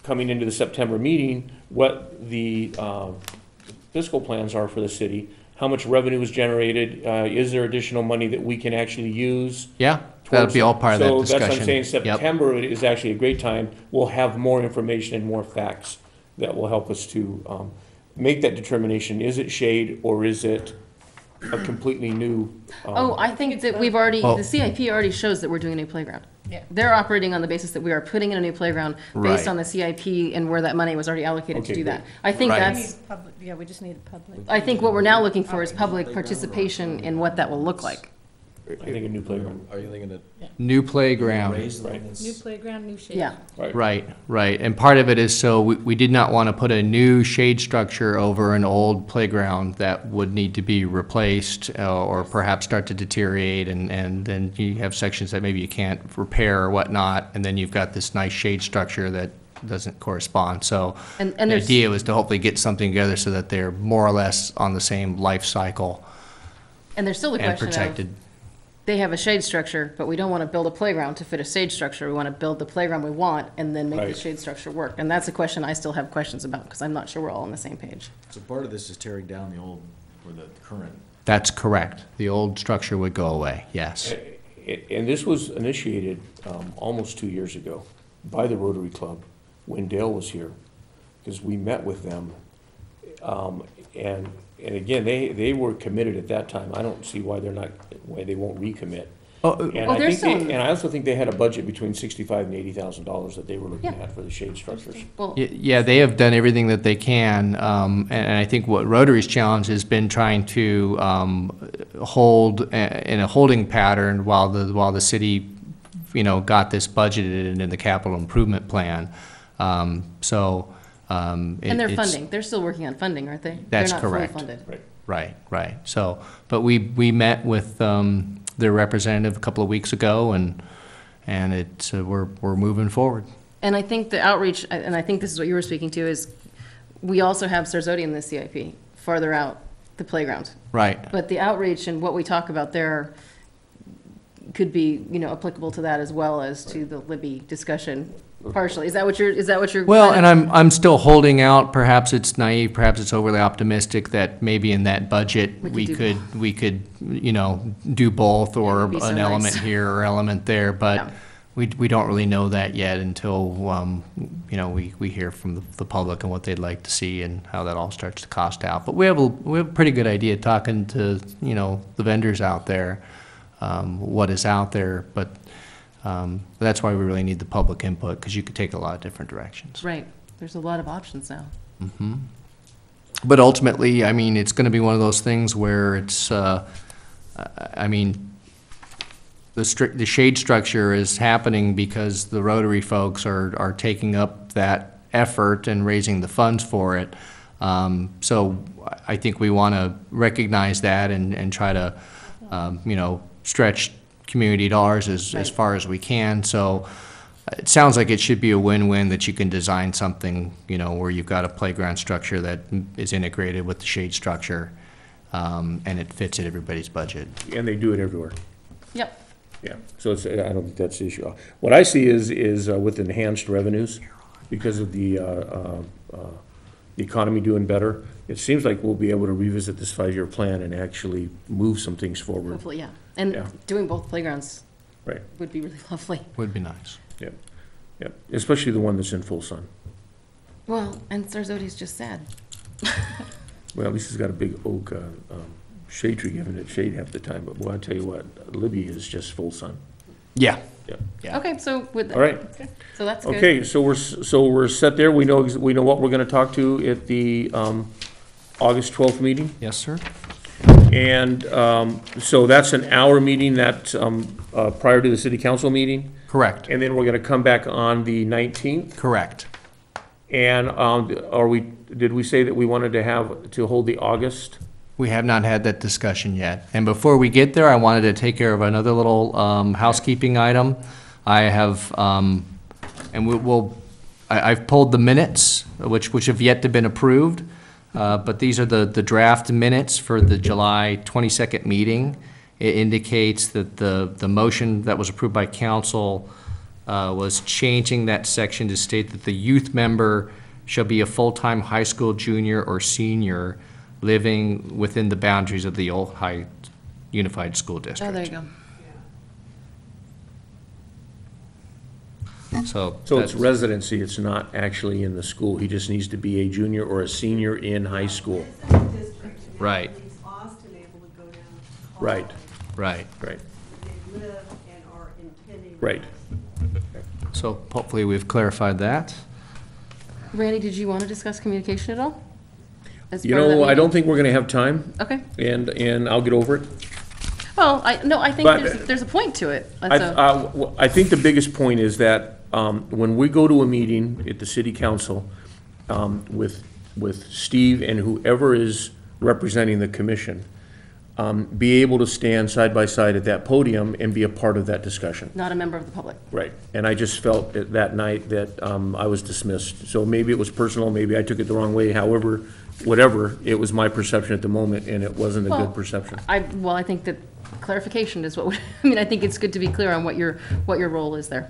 coming into the September meeting, what the fiscal plans are for the city, how much revenue is generated, is there additional money that we can actually use? Yeah, that'll be all part of that So discussion. that's what I'm saying, Yep. September is actually a great time. We'll have more information and more facts that will help us to make that determination. Is it shade or is it a completely new? Oh, I think that we've already, Well- the CIP already shows that we're doing a new playground. Yeah. They're operating on the basis that we are putting in a new playground Right. based on the CIP and where that money was already allocated to Okay, do great. that. I think Right. We that's, need public, yeah, we just need a public. I think what we're now looking for is public participation in what that will look like. I think a new playground. Are you thinking to New playground. raise the Right. one that's? New playground, new shade. Yeah. Right, right. And part of it is so we did not want to put a new shade structure over an old playground that would need to be replaced or perhaps start to deteriorate, and then you have sections that maybe you can't repair or whatnot, and then you've got this nice shade structure that doesn't correspond. So And the there's- idea was to hopefully get something together so that they're more or less on the same life cycle And there's still the and question of, protected. they have a shade structure, but we don't want to build a playground to fit a shade structure. We want to build the playground we want and then make the Right. shade structure work. And that's a question I still have questions about because I'm not sure we're all on the same page. So part of this is tearing down the old, or the current. That's correct. The old structure would go away, yes. And this was initiated almost 2 years ago by the Rotary Club when Dale was here, because we met with them. And again, they were committed at that time. I don't see why why they won't recommit. And I they're think still- and I also think they had a budget between $65,000 and $80,000 that they were looking Yeah. at for the shade structures. Well, Yeah, they have done everything that they can, and I think what Rotary's challenge has been trying to hold in a holding pattern while the city, got this budgeted in the capital improvement plan. and they're it's- funding. They're still working on funding, aren't they? That's They're not fully correct. funded. Right. Right. So, but we met with their representative a couple of weeks ago, and it's we're moving forward. And I think the outreach, and I think this is what you were speaking to, is we also have Sarzodi in the CIP, farther out, the playground. Right. But the outreach and what we talk about there could be, applicable to that as well as to the Libby discussion partially. Is that what you're? Well, kind and of- I'm still holding out, perhaps it's naive, perhaps it's overly optimistic, that maybe in that budget, We could do we could, do both, or That'd be so an element nice. here or element there, Yeah. but we don't really know that yet until, we hear from the public and what they'd like to see and how that all starts to cost out. But we have a pretty good idea talking to, the vendors out there, what is out there, but that's why we really need the public input, because you could take a lot of different directions. Right, there's a lot of options now. But ultimately, I mean, it's going to be one of those things where it's, the shade structure is happening because the Rotary folks are taking up that effort and raising the funds for it. So I think we want to recognize that and try to, stretch community dollars as Right. far as we can. So it sounds like it should be a win-win, that you can design something, where you've got a playground structure that is integrated with the shade structure, and it fits in everybody's budget. And they do it everywhere. Yep, Yeah, so I don't think that's the issue. What I see is with enhanced revenues, because of the economy doing better, it seems like we'll be able to revisit this 5-year plan and actually move some things forward. hopefully, yeah. And Yeah. doing both playgrounds Right, would be really lovely. Would be nice. yeah, especially the one that's in full sun. Well, and Sarzodi's just sad. Well, at least it's got a big oak shade tree giving it shade half the time, but well, I'll tell you what, Libby is just full sun. Yeah. Yeah. Yeah. Okay, so with. All right. Okay, so that's good. Okay, so we're set there. We know what we're gonna talk to at the, August 12th meeting. Yes, sir. And, so that's an hour meeting that, prior to the city council meeting. Correct. And then we're gonna come back on the 19th. Correct. And, did we say that we wanted to hold the August? We have not had that discussion yet. And before we get there, I wanted to take care of another little housekeeping item. I have, and I've pulled the minutes, which have yet to been approved. But these are the draft minutes for the July 22nd meeting. It indicates that the motion that was approved by council was changing that section to state that the youth member shall be a full-time high school junior or senior living within the boundaries of the Ojai Unified School District. Oh, there you go. So So it's that's- residency, it's not actually in the school. He just needs to be a junior or a senior in high school. Right. Leaves Austin able to go down to college. Right, Right. right, They live and are intending. right. So hopefully we've clarified that. Randy, did you want to discuss communication at all? As You part of that know, I meeting? don't think we're gonna have time, Okay. and I'll get over it. Well, I think But- there's a point to it. I think the biggest point is that when we go to a meeting at the city council with Steve and whoever is representing the commission, be able to stand side by side at that podium and be a part of that discussion. Not a member of the public. Right. And I just felt that night that I was dismissed. So maybe it was personal, maybe I took it the wrong way, however, whatever, it was my perception at the moment, and it wasn't a Well, good perception. I think that clarification is what, I mean, I think it's good to be clear on what your role is there.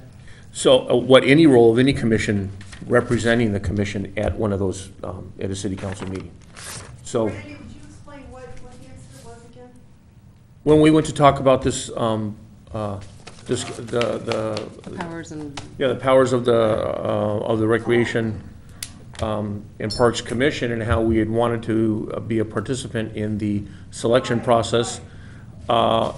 So what any role of any commission representing the commission at one of those, at a city council meeting. So Randy, would you explain what the incident was again? when we went to talk about this, the Powers and, the powers of the Recreation and Parks Commission and how we had wanted to be a participant in the selection process. Yeah,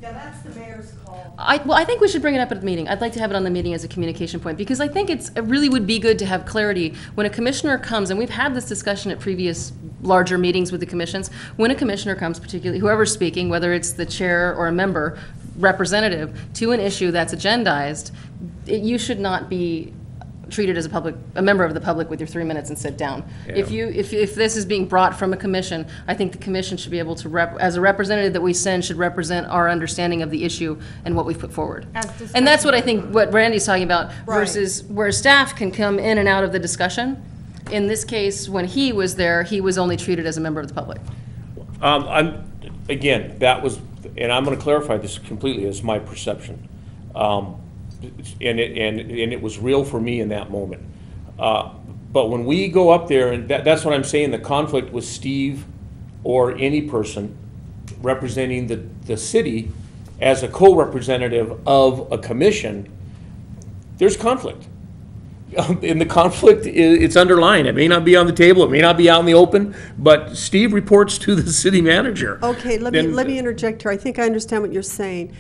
that's the mayor's call. I think we should bring it up at the meeting. I'd like to have it on the meeting as a communication point, because I think it really would be good to have clarity when a commissioner comes, and we've had this discussion at previous larger meetings with the commissions, when a commissioner comes, particularly whoever's speaking, whether it's the chair or a member, representative, to an issue that's agendized, you should not be treated as a member of the public with your 3 minutes and sit down. Yeah. If this is being brought from a commission, I think the commission should be able to as a representative that we send, should represent our understanding of the issue and what we've put forward. And that's what I think, what Randy's talking about, versus where staff can come in and out of the discussion. In this case, when he was there, he was only treated as a member of the public. Again, that was, and I'm gonna clarify this completely, it's my perception. And it was real for me in that moment. But when we go up there, and that's what I'm saying, the conflict with Steve or any person representing the city as a co-representative of a commission, there's conflict. And the conflict, it's underlying. It may not be on the table, it may not be out in the open, but Steve reports to the city manager. Okay, let me interject here. I think I understand what you're saying.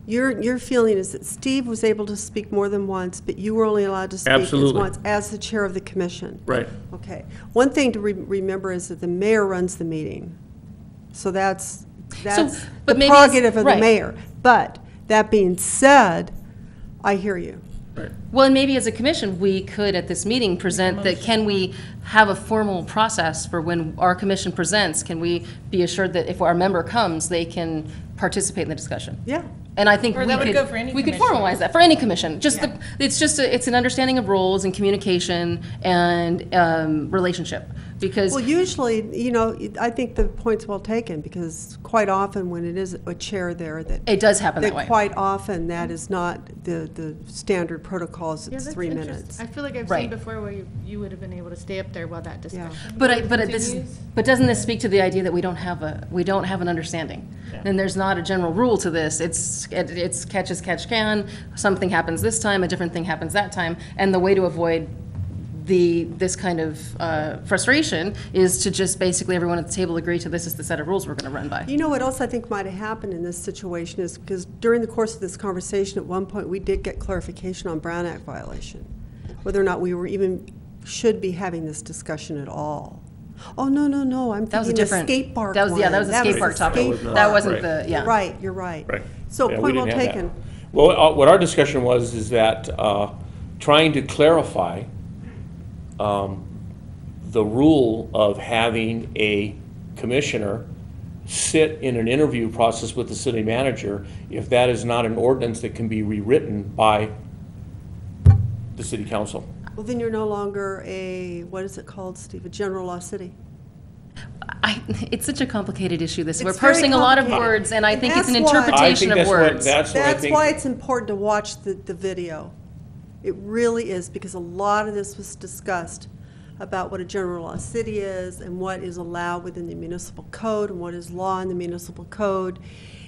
Your feeling is that Steve was able to speak more than once, but you were only allowed to speak Absolutely. once as the chair of the commission. Right. Okay. One thing to remember is that the mayor runs the meeting. So that's but the maybe it's- prerogative of the right. mayor. But that being said, I hear you. Well, and maybe as a commission, we could at this meeting present that, can we have a formal process for when our commission presents? Can we be assured that if our member comes, they can participate in the discussion? Yeah. And I think Or we that would go could, for any we could commission. formalize that for any commission. Just it's an understanding of roles and communication and relationship. Because Well, usually, I think the point's well taken, because quite often when it is a chair there, that it does happen that way. quite often that is not the standard protocols. Yeah, It's that's 3 interesting. minutes. I feel like I've Right. seen before where you would have been able to stay up there while that discussion. But continues. doesn't this speak to the idea that we don't have an understanding? And there's not a general rule to this. It's catch as catch can. Something happens this time, a different thing happens that time, and the way to avoid this kind of frustration is to just basically everyone at the table agree to this is the set of rules we're going to run by. You know what else I think might have happened in this situation is because during the course of this conversation, at one point, we did get clarification on Brown Act violation, whether or not we were even should be having this discussion at all. Oh, no, I'm That was a thinking the different. skate park That was one. that was a skate park topic. skate That park. wasn't the yeah. You're right. Right. So Yeah, we point well didn't have that. taken. Well, what our discussion was is that trying to clarify the rule of having a commissioner sit in an interview process with the city manager, if that is not an ordinance that can be rewritten by the city council. Well, then you're no longer what is it called, Steve? A general law city. It's such a complicated issue. We're It's very parsing a lot of complicated. words, and I And think it's an that's why- interpretation of words. That's what I That's think. why it's important to watch the video. It really is, because a lot of this was discussed about what a general law city is and what is allowed within the municipal code and what is law in the municipal code,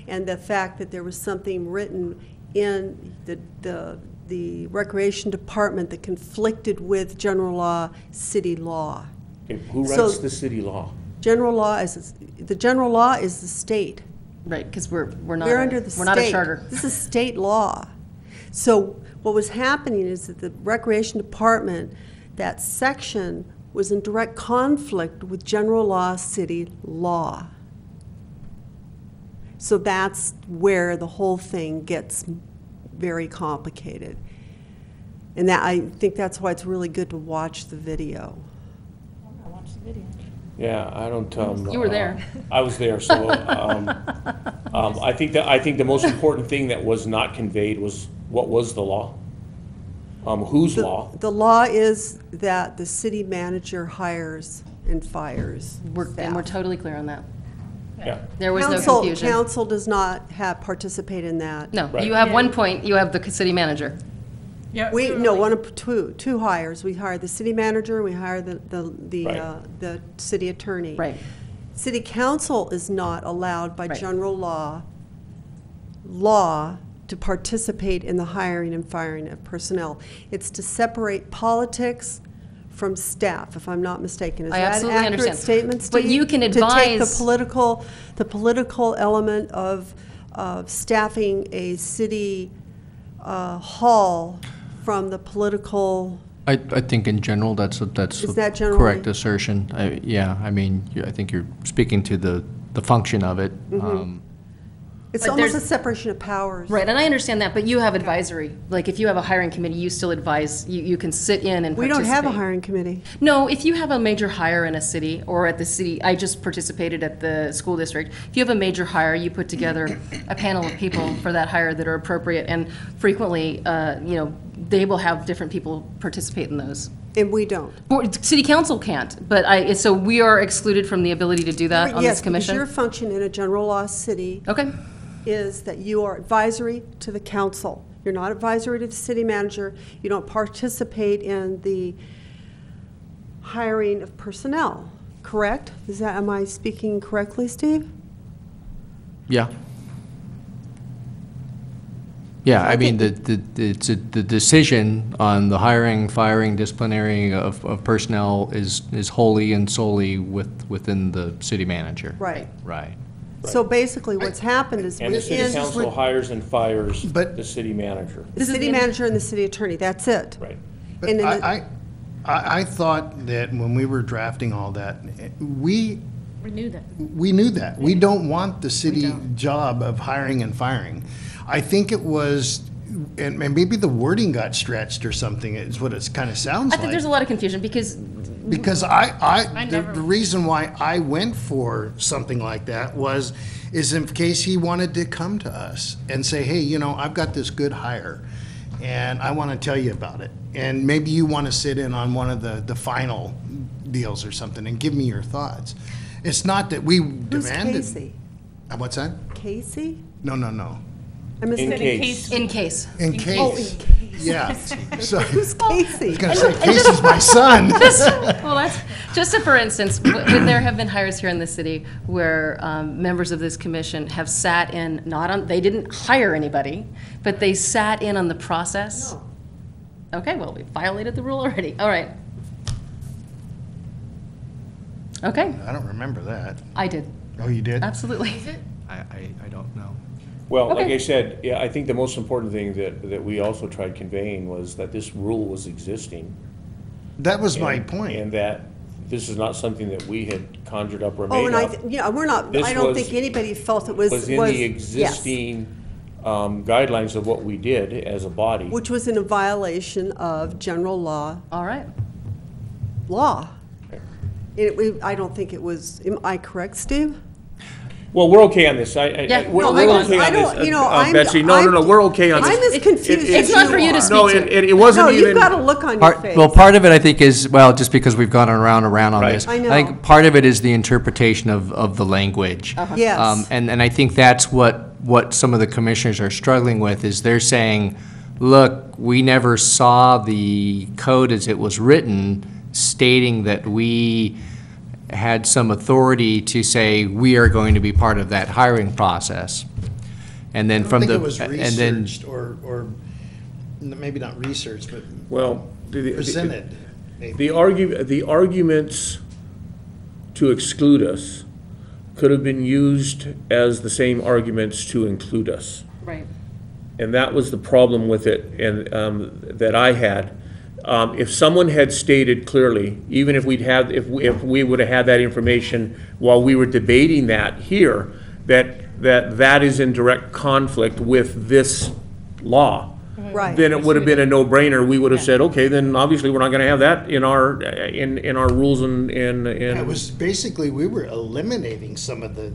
and the fact that there was something written in the recreation department that conflicted with general law city law. Okay, who So- writes the city law? General law is the state. Right, because we're not We're under the state. we're not a charter. This is state law. So what was happening is that the Recreation Department, that section was in direct conflict with general law city law. So that's where the whole thing gets very complicated. And that, I think that's why it's really good to watch the video. I watched the video. Yeah, I don't. You were there. I was there, so I think the most important thing that was not conveyed was what was the law. Whose law? The law is that the city manager hires and fires And we're staff. totally clear on that. Yeah. There was no confusion. Council does not participate in that. No, Right. you have one point. You have the city manager. Yeah. One of two hires. We hire the city manager, and we hire the city attorney. Right. City council is not allowed by Right. general law to participate in the hiring and firing of personnel. It's to separate politics from staff, if I'm not mistaken. Is I that an absolutely accurate understand. statement, Steve? But you can To take advise- the political element of staffing a city hall from the political. I think in general, that's Is a that generally- correct assertion. Yeah, I mean, I think you're speaking to the function of it. It's But almost a there's- separation of powers. Right, and I understand that, but you have advisory. Like, if you have a hiring committee, you still advise, you can sit in and We participate. don't have a hiring committee. No, if you have a major hire in a city, or at the city, I just participated at the school district. If you have a major hire, you put together a panel of people for that hire that are appropriate, and frequently, they will have different people participate in those. And we don't. City council can't, but so we are excluded from the ability to do that on Yes, this because commission? your function in a general law city Okay, is that you are advisory to the council. You're not advisory to the city manager. You don't participate in the hiring of personnel, correct? Am I speaking correctly, Steve? Yeah. Yeah, I mean, think- the decision on the hiring, firing, disciplinary of personnel is wholly and solely within the city manager. Right. Right. So basically, what's happened is And the city within council hires and fires But- the city manager. the city manager and the city attorney, that's it. Right. But And in the- I thought that when we were drafting all that, we We knew that. knew that. We don't want the city job of hiring and firing. I think it was, and maybe the wording got stretched or something, is what it kind of sounds I think there's a like. lot of confusion, because Because the reason why I went for something like that is in case he wanted to come to us and say, hey, I've got this good hire, and I want to tell you about it. And maybe you want to sit in on one of the final deals or something and give me your thoughts. It's not that we Who's demanded. Casey? What's that? Casey? No. I missed In it. case. in case. In Oh, case. in case. Yeah. So, I Who's Casey? was going to say, Casey's my son. Well, that's, just for instance, when there have been hires here in the city where members of this commission have sat in, they didn't hire anybody, but they sat in on the process. No. Okay, well, we violated the rule already. All right. Okay, I don't remember that. I did, Oh, you did? absolutely. I don't know. Well, like Okay. I said, yeah, I think the most important thing that we also tried conveying was that this rule was existing. That was my and- point. And that this is not something that we had conjured up or Oh, made and up. yeah, we're not, This I don't was- think anybody felt it was. Was in the yes. existing guidelines of what we did as a body. Which was in a violation of general law. All right. I don't think it was, am I correct, Steve? Well, we're okay on this. Yeah, We're no, we're I okay on don't- this, you know, Betsy. No, we're okay on this. I'm as confused as It's not for you to are. speak No, to. it wasn't No, even. you've got a look on your face. Well, part of it, I think, is, well, just because we've gone around and around on Right. this. I know. think part of it is the interpretation of the language. Yes. And I think that's what some of the commissioners are struggling with, is they're saying, look, we never saw the code as it was written stating that we had some authority to say we are going to be part of that hiring process. And then I from don't the. think it was and then- researched or maybe not researched, but Well, presented. maybe. the arguments to exclude us could have been used as the same arguments to include us. Right. And that was the problem with it, and that I had. If someone had stated clearly, even if if we would have had that information while we were debating that here, that is in direct conflict with this law, Right. then it would have been a no-brainer. We would have said, okay, then obviously we're not going to have that in our rules and It was basically, we were eliminating some of the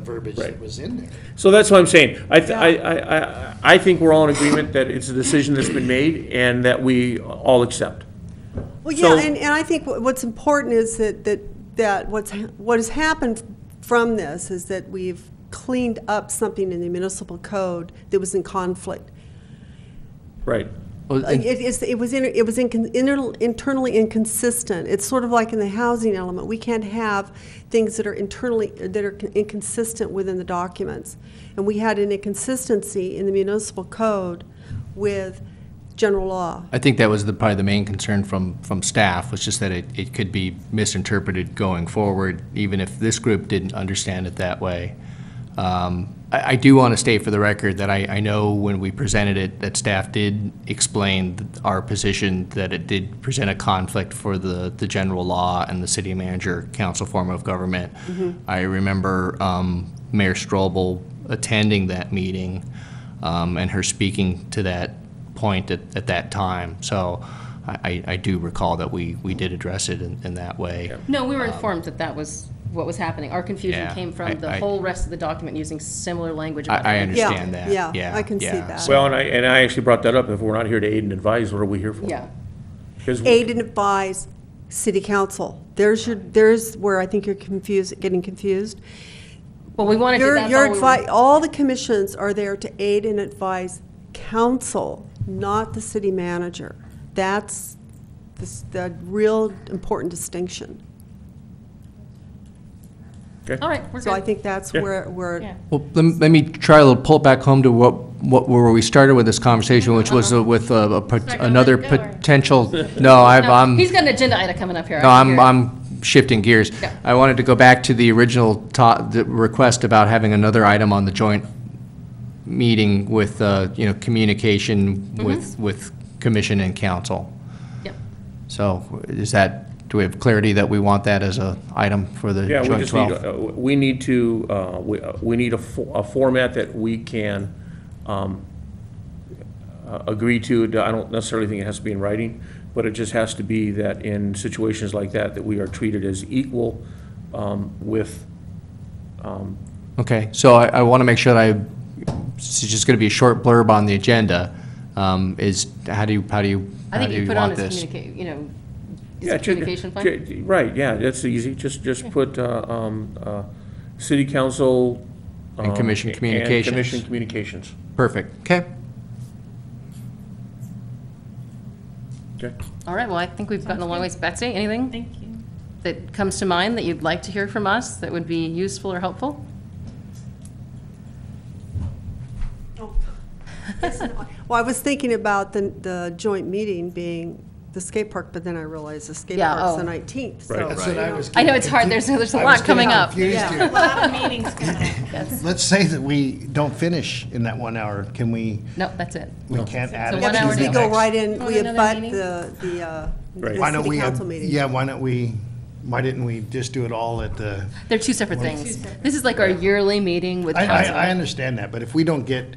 verbiage that Right. was in there. So that's what I'm saying. I think we're all in agreement that it's a decision that's been made and that we all accept. Well, So- yeah, and I think what's important is that what has happened from this is that we've cleaned up something in the municipal code that was in conflict. Right. Well, and- It was internally inconsistent. It's sort of like in the housing element. We can't have things that are inconsistent within the documents. And we had an inconsistency in the municipal code with general law. I think that was probably the main concern from staff, was just that it could be misinterpreted going forward, even if this group didn't understand it that way. I do want to state for the record that I know when we presented it, that staff did explain our position, that it did present a conflict for the general law and the city manager council form of government. I remember Mayor Strobel attending that meeting and her speaking to that point at that time. So I do recall that we did address it in that way. No, we were informed that that was what was happening. Our confusion Yeah, came from the I- whole rest of the document using similar language. about I that. understand that. Yeah, I can see that. So- Well, and I actually brought that up. If we're not here to aid and advise, what are we here for? Yeah. 'Cause Aid and advise city council. There's where I think you're getting confused. Well, we wanted to, that's Your all we were. all the commissions are there to aid and advise council, not the city manager. That's the real important distinction. All right, we're So I good. think that's Yeah. where Yeah. Well, let me try to pull it back home to where we started with this conversation, which was with another let it go, or- potential, no, I'm. He's got an agenda item coming up here. No, I can hear it. I'm shifting gears. Yeah. I wanted to go back to the original the request about having another item on the joint meeting with, communication with commission and council. Yep. So do we have clarity that we want that as a item for the Yeah, we joint just need, 12? we need to, we need a format that we can agree to. I don't necessarily think it has to be in writing, but it just has to be that in situations like that we are treated as equal with, Okay, so I want to make sure that it's just going to be a short blurb on the agenda, is how do you I think you put on want his this? is communication fine? Right, yeah, that's easy. Just put city council. And commission and communications. commission communications. Perfect, okay. Okay. All right, well, I think we've gotten a long ways. Betsy, anything Thank you. that comes to mind that you'd like to hear from us that would be useful or helpful? Well, I was thinking about the joint meeting being the skate park, but then I realized the skate Yeah, park's oh. the 19th, so. Right. That's what I was. I know it's hard, there's a I lot was getting coming up. confused Yeah. here. A lot of meetings coming up. Yes. Let's say that we don't finish in that 1 hour. Can we, No, that's it. we can't add So it 1 to hour the We deal. go next? right in, Oh, we another abut meeting? the Right. Why don't city we, council meeting. yeah, why didn't we just do it all at the, They're two separate things. This is like our yearly meeting with I council. understand that, but if we don't get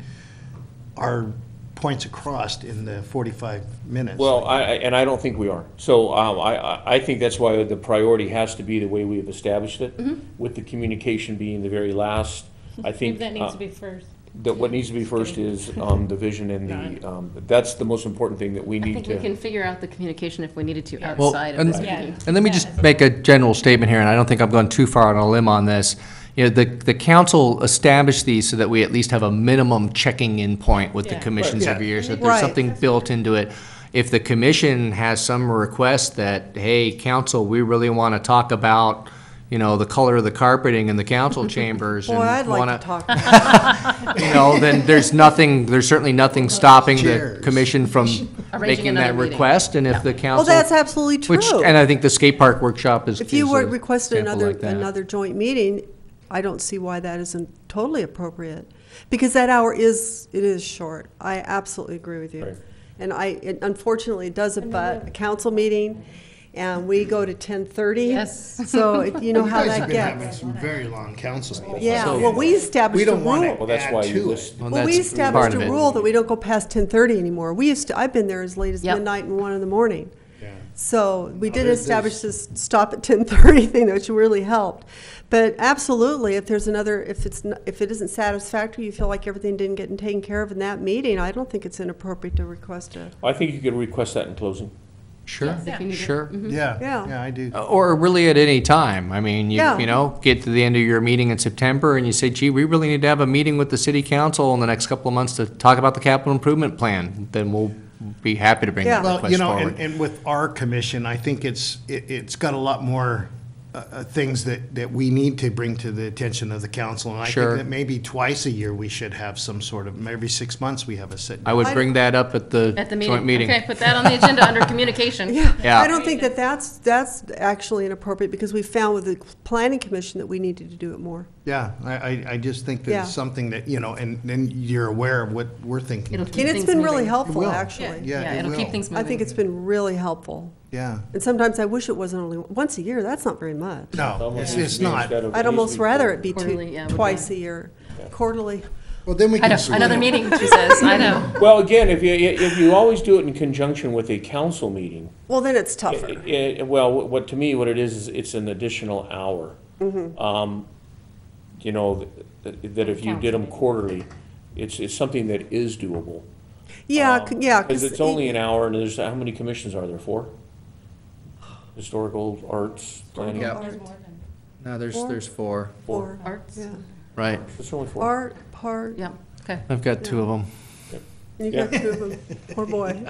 our points across in the 45 minutes. Well, I don't think we are. So I think that's why the priority has to be the way we have established it, with the communication being the very last. I think Maybe that needs to be first. that what needs to be first is the vision and the, that's the most important thing that we I need think we to. can figure out the communication if we needed to Well, outside of and- this meeting. And let me just make a general statement here, and I don't think I'm going too far on a limb on this. You know, the council established these so that we at least have a minimum checking in point with the Yeah. commissions Right. every year, so that Right. there's something built into it. If the commission has some request that, hey, council, we really want to talk about, you know, the color of the carpeting in the council chambers. Boy, and I'd like wanna- to talk about You know, then there's certainly nothing stopping the Chairs. commission from Arranging making another that meeting. request, and if the Well, council. that's absolutely true. Which, and I think the skate park workshop is. If you is were a requested example like that. another joint meeting, I don't see why that isn't totally appropriate. Because that hour is short. I absolutely agree with you. Right. And unfortunately, it does abut a council meeting, and we go to 10:30. Yes. So you know how You guys that have been having gets. some very long council meetings. Yeah, So- well, we We established a don't want rule. to Well, that's why add you to it. list. Well, Well, we that's part established of a it. rule that we don't go past 10:30 anymore. I've been there as late as Yep. midnight and 1 in the morning. Yeah. So we did there's- establish this stop at 10:30 thing, which really helped. But absolutely, if there's another, if it isn't satisfactory, you feel like everything didn't get taken care of in that meeting, I don't think it's inappropriate to request a, I think you could request that in closing. Sure, Yes, if you need it. sure. Yeah, Yeah. yeah, I do. Or really at any time. I mean, Yeah. you know, get to the end of your meeting in September and you say, gee, we really need to have a meeting with the city council in the next couple of months to talk about the capital improvement plan. Then we'll be happy to bring that Yeah. Well, you request know, forward. and with our commission, I think it's got a lot more things that we need to bring to the attention of the council. And I Sure. think that maybe twice a year we should have some sort of, maybe 6 months we have a sit I down. would bring that up at the At the joint meeting. Okay, put that on the agenda under communication. Yeah. I don't think that's actually inappropriate, because we found with the planning commission that we needed to do it more. Yeah, I just think that Yeah. it's something that, you know, and then you're aware of what we're thinking. It'll keep And it's things been really moving. helpful, will. actually. Yeah, Yeah, it it'll keep will. things I moving. think it's been really helpful. Yeah. And sometimes I wish it wasn't only once a year, that's not very much. No, Almost it's needs to be not. instead of- I'd it needs almost to be rather quarterly. it be Quarterly, yeah, would twice be- a year, quarterly. Well, then we I can. know, another meeting, she says, I know. Well, again, if you always do it in conjunction with a council meeting, Well, then it's tougher. well, what, to me, what it is it's an additional hour. You know, that if you did them quarterly, it's something that is doable. Yeah, yeah. Because it's only an hour, and there's, how many commissions are there? 4? Historical, arts, planning? Yeah. Art, No, there's Four. 4. Four, Arts. yeah. Right. It's only 4. Art, part, Yeah, okay. I've got 2 of them. you got 2 of them. Poor boy.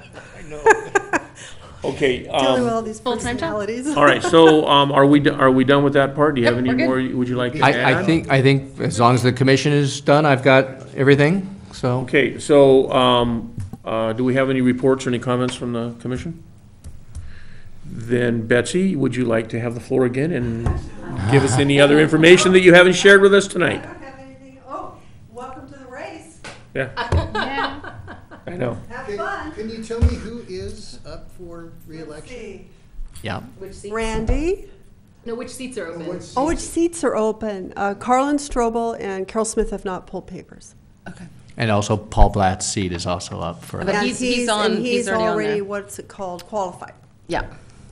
Okay, Dealing with all these Full-time job. personalities. all right, so, are we done with that part? Do you have Yep, any we're good. more, would you like to add? I think as long as the commission is done, I've got everything, so. Okay, so, do we have any reports or any comments from the commission? Then Betsy, would you like to have the floor again and give us any other information that you haven't shared with us tonight? I don't have anything. Oh, welcome to the race. Yeah, Yeah. I know. Have fun. Can you tell me who is up for reelection? See. Yeah. Which seats? Randy? No, which seats are open? Oh, which seats are open? Carlin Strobel and Carol Smith have not pulled papers. Okay. And also Paul Blatt's seat is also up for, But And he's on- and he's already on there. what's it called, qualified. Yeah.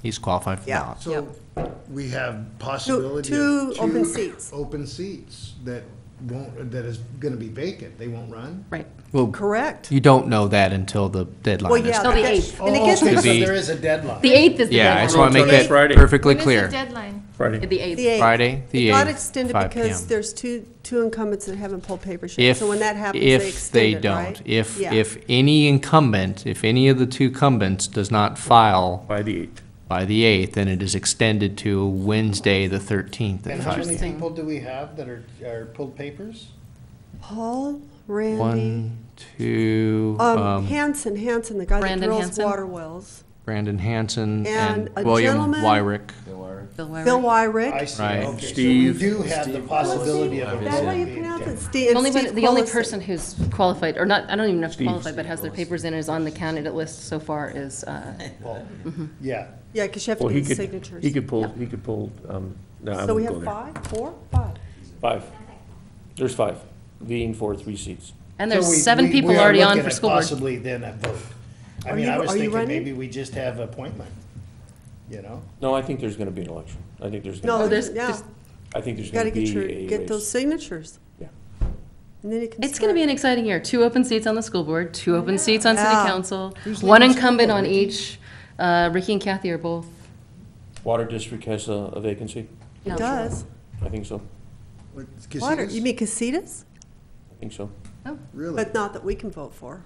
he's qualified for Yeah. that. So we have possibility two of open seats. Open seats that that is gonna be vacant. They won't run? Right. Well, Correct. you don't know that until the deadline Well, is. yeah. Till the that- 8th. And it Oh, gets okay, To so be- there is a deadline. The 8th is the Yeah, I deadline. just want to make Next that Friday. perfectly When is clear. the deadline? Friday. The 8th. The 8th. Friday, the It got 8th, extended 5 because PM. there's two incumbents that haven't pulled papers yet. If, So when that happens, they if they extend it, don't, right? if, Yeah. if any incumbent, if any of the 2 incumbents does not file By the 8th. by the 8th, then it is extended to Wednesday, the 13th at And how 5 many PM. people do we have that are pulled papers? Paul, Randy, 1, 2, Hanson, the guy that Brandon drills Hanson? water wells. Brandon Hanson And and a William gentleman- Wyrick. Bill Wyrick. Phil Wyrick. I see, Right. okay, so we Steve. do have the possibility of a Is that how vote you being pronounce taken. it? Steve, and Steve The only Quillisi. person who's qualified, or not, I don't even know if Steve. qualified, but has their papers in, is on the candidate list so far is, Yeah, Yeah, because you have to Well, he get the could, signatures. he could pull, no, I So we won't go have there. 5, 4, 5. 5. There's 5, vying for 3 seats. and So there's we- 7 we people are already on looking for at school board. Possibly then a vote. I Are mean, you- I was are you thinking running? maybe we just have appointment, you know? No, I think there's gonna be an election. I think there's No, gonna, there's- yeah, there's- I think there's you gotta gonna be get a get those race. signatures. Yeah. And then you can It's gonna be an exciting year. 2 open seats on the school board, 2 open seats on city Yeah. council, Who's 1 leading school incumbent board, on Ricky? each. Ricky and Kathy are both. Water district has a vacancy? It does. I think so. Water, you mean Casitas? I think so. Really? But not that we can vote for.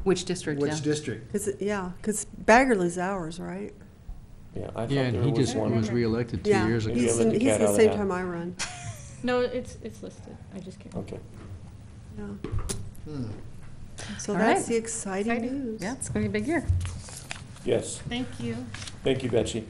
Which district, yeah. Which district? Because Baggerly's ours, right? Yeah, I thought Yeah, and there he was just one. was reelected 2 Yeah, years ago. Maybe he's I let the he's cat out the of same the time I run. No, it's listed. I just can't. Okay. Yeah. So All that's right. the exciting news. Yeah, it's gonna be a big year. Yes. Thank you. Thank you, Betsy.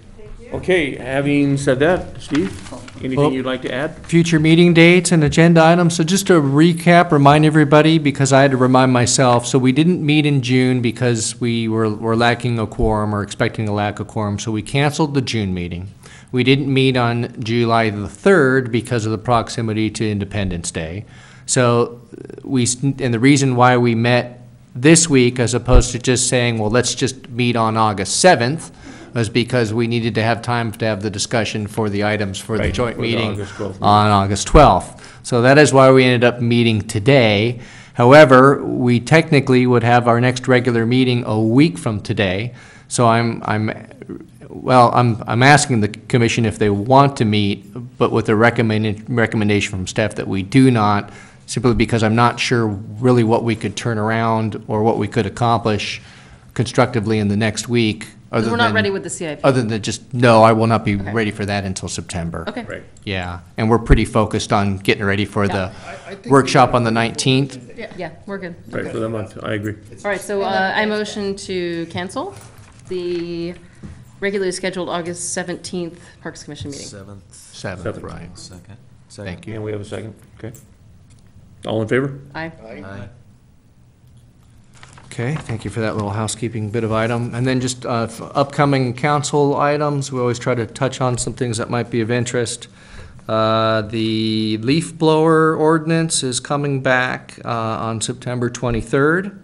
Okay, having said that, Steve, anything Well- you'd like to add? Future meeting dates and agenda items. So just to recap, remind everybody, because I had to remind myself, so we didn't meet in June because we were lacking a quorum or expecting a lack of quorum, so we canceled the June meeting. We didn't meet on July the 3rd because of the proximity to Independence Day. So and the reason why we met this week as opposed to just saying, well, let's just meet on August 7th, was because we needed to have time to have the discussion for the items for the Right, joint for the meeting August 12th meeting. on August 12th. So that is why we ended up meeting today. However, we technically would have our next regular meeting a week from today. So I'm asking the commission if they want to meet, but with a recommendation from staff that we do not, simply because I'm not sure really what we could turn around or what we could accomplish constructively in the next week. We're not ready with the CIP. Other than just, no, I will not be ready for that until September. Okay. Right. Yeah, and we're pretty focused on getting ready for the I think workshop on the 19th. Yeah, we're good. Right, for the month, I agree. All right, so I motion to cancel the regularly scheduled August 17th Parks Commission meeting. 7th, right. Second. Thank you. And we have a second, okay. All in favor? Aye. Aye. Okay, thank you for that little housekeeping bit of item. And then just upcoming council items, we always try to touch on some things that might be of interest. The leaf blower ordinance is coming back on September 23rd.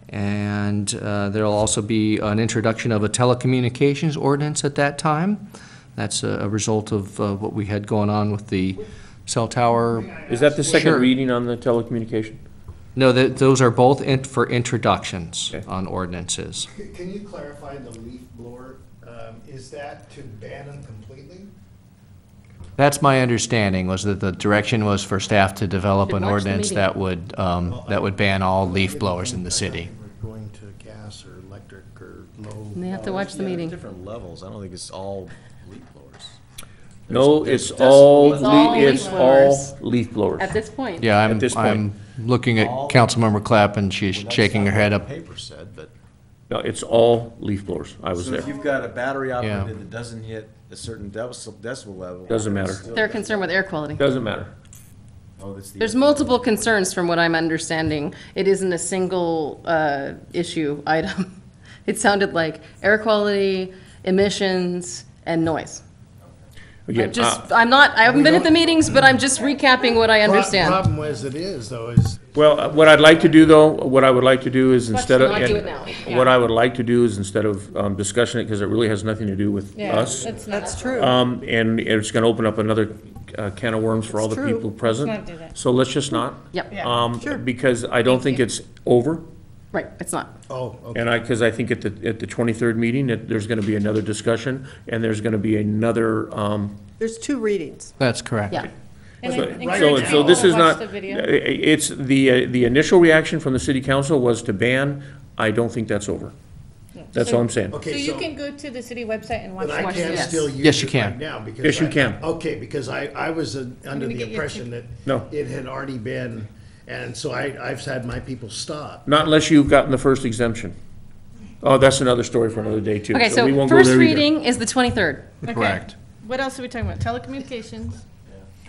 And there'll also be an introduction of a telecommunications ordinance at that time. That's a result of what we had going on with the cell tower. Is that the second Sure. reading on the telecommunication? No, those are both for introductions Okay. on ordinances. Can you clarify the leaf blower? Is that to ban them completely? That's my understanding, was that the direction was for staff to develop Should an watch the ordinance meeting. that would ban all leaf blowers in the city. We're going to gas or electric or low. And they have to watch the Yeah, meeting. different levels. I don't think it's all leaf blowers. No, There's it's all, It's all leaf it's blowers. all leaf blowers. At this point. Yeah, At this point. I'm looking at Councilmember Clapp, and she's Well, that's shaking her not what head the up. paper said, but. No, it's all leaf blowers. I was So there. if you've got a battery Yeah. operated that doesn't hit a certain decibel level. Doesn't matter. it's still- They're concerned with air quality. Doesn't matter. Oh, that's the. There's multiple concerns from what I'm understanding. It isn't a single issue item. It sounded like air quality, emissions, and noise. Again, I haven't been at the meetings, but I'm just recapping what I understand. Problem as it is, though, is well, what I'd like to do, though, what I would like to do is instead of, not do it now. what I would like to do is instead of discussing it, because it really has nothing to do with us, That's true. and it's gonna open up another can of worms for all the That's true. people present. Let's not do that. So let's just not. Yep, Sure. Because I don't think it's over. right, it's not. oh, okay. And because I think at the 23rd meeting, that there's going to be another discussion, and there's going to be another, There's 2 readings. That's correct. Yeah. And so encourage so this people is to not, watch the video. it's, the initial reaction from the city council was to ban. I don't think that's over. That's all I'm saying. So Okay, you so, can go to the city website and watch but the I can yes. still use Yes, you it can. right now because. Yes, you I- can. Okay, because I was under the get your impression that No. it had already been, and so I've had my people stop. Not unless you've gotten the first exemption. Oh, that's another story for another day, too. Okay, we so won't go first there either. reading is the 23rd. Okay. Correct. What else are we talking about? Telecommunications?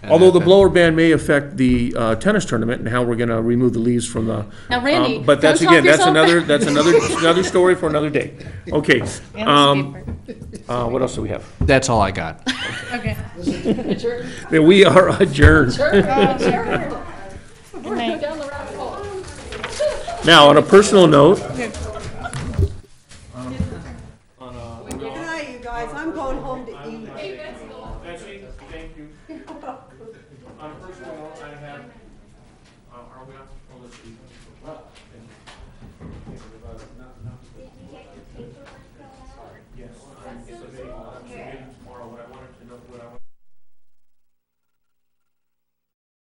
Although the blower ban may affect the tennis tournament and how we're gonna remove the leaves from the. Now, Randy, But that's, don't talk again, yourself that's another story for another day. Okay. And the What else do we have? That's all I got. Okay. Then we are adjourned. Good night. Now, on a personal note, Good night, you guys. I'm going home to eat. Betsy, thank you. On a personal note, I have, are we on? Oh, let's see.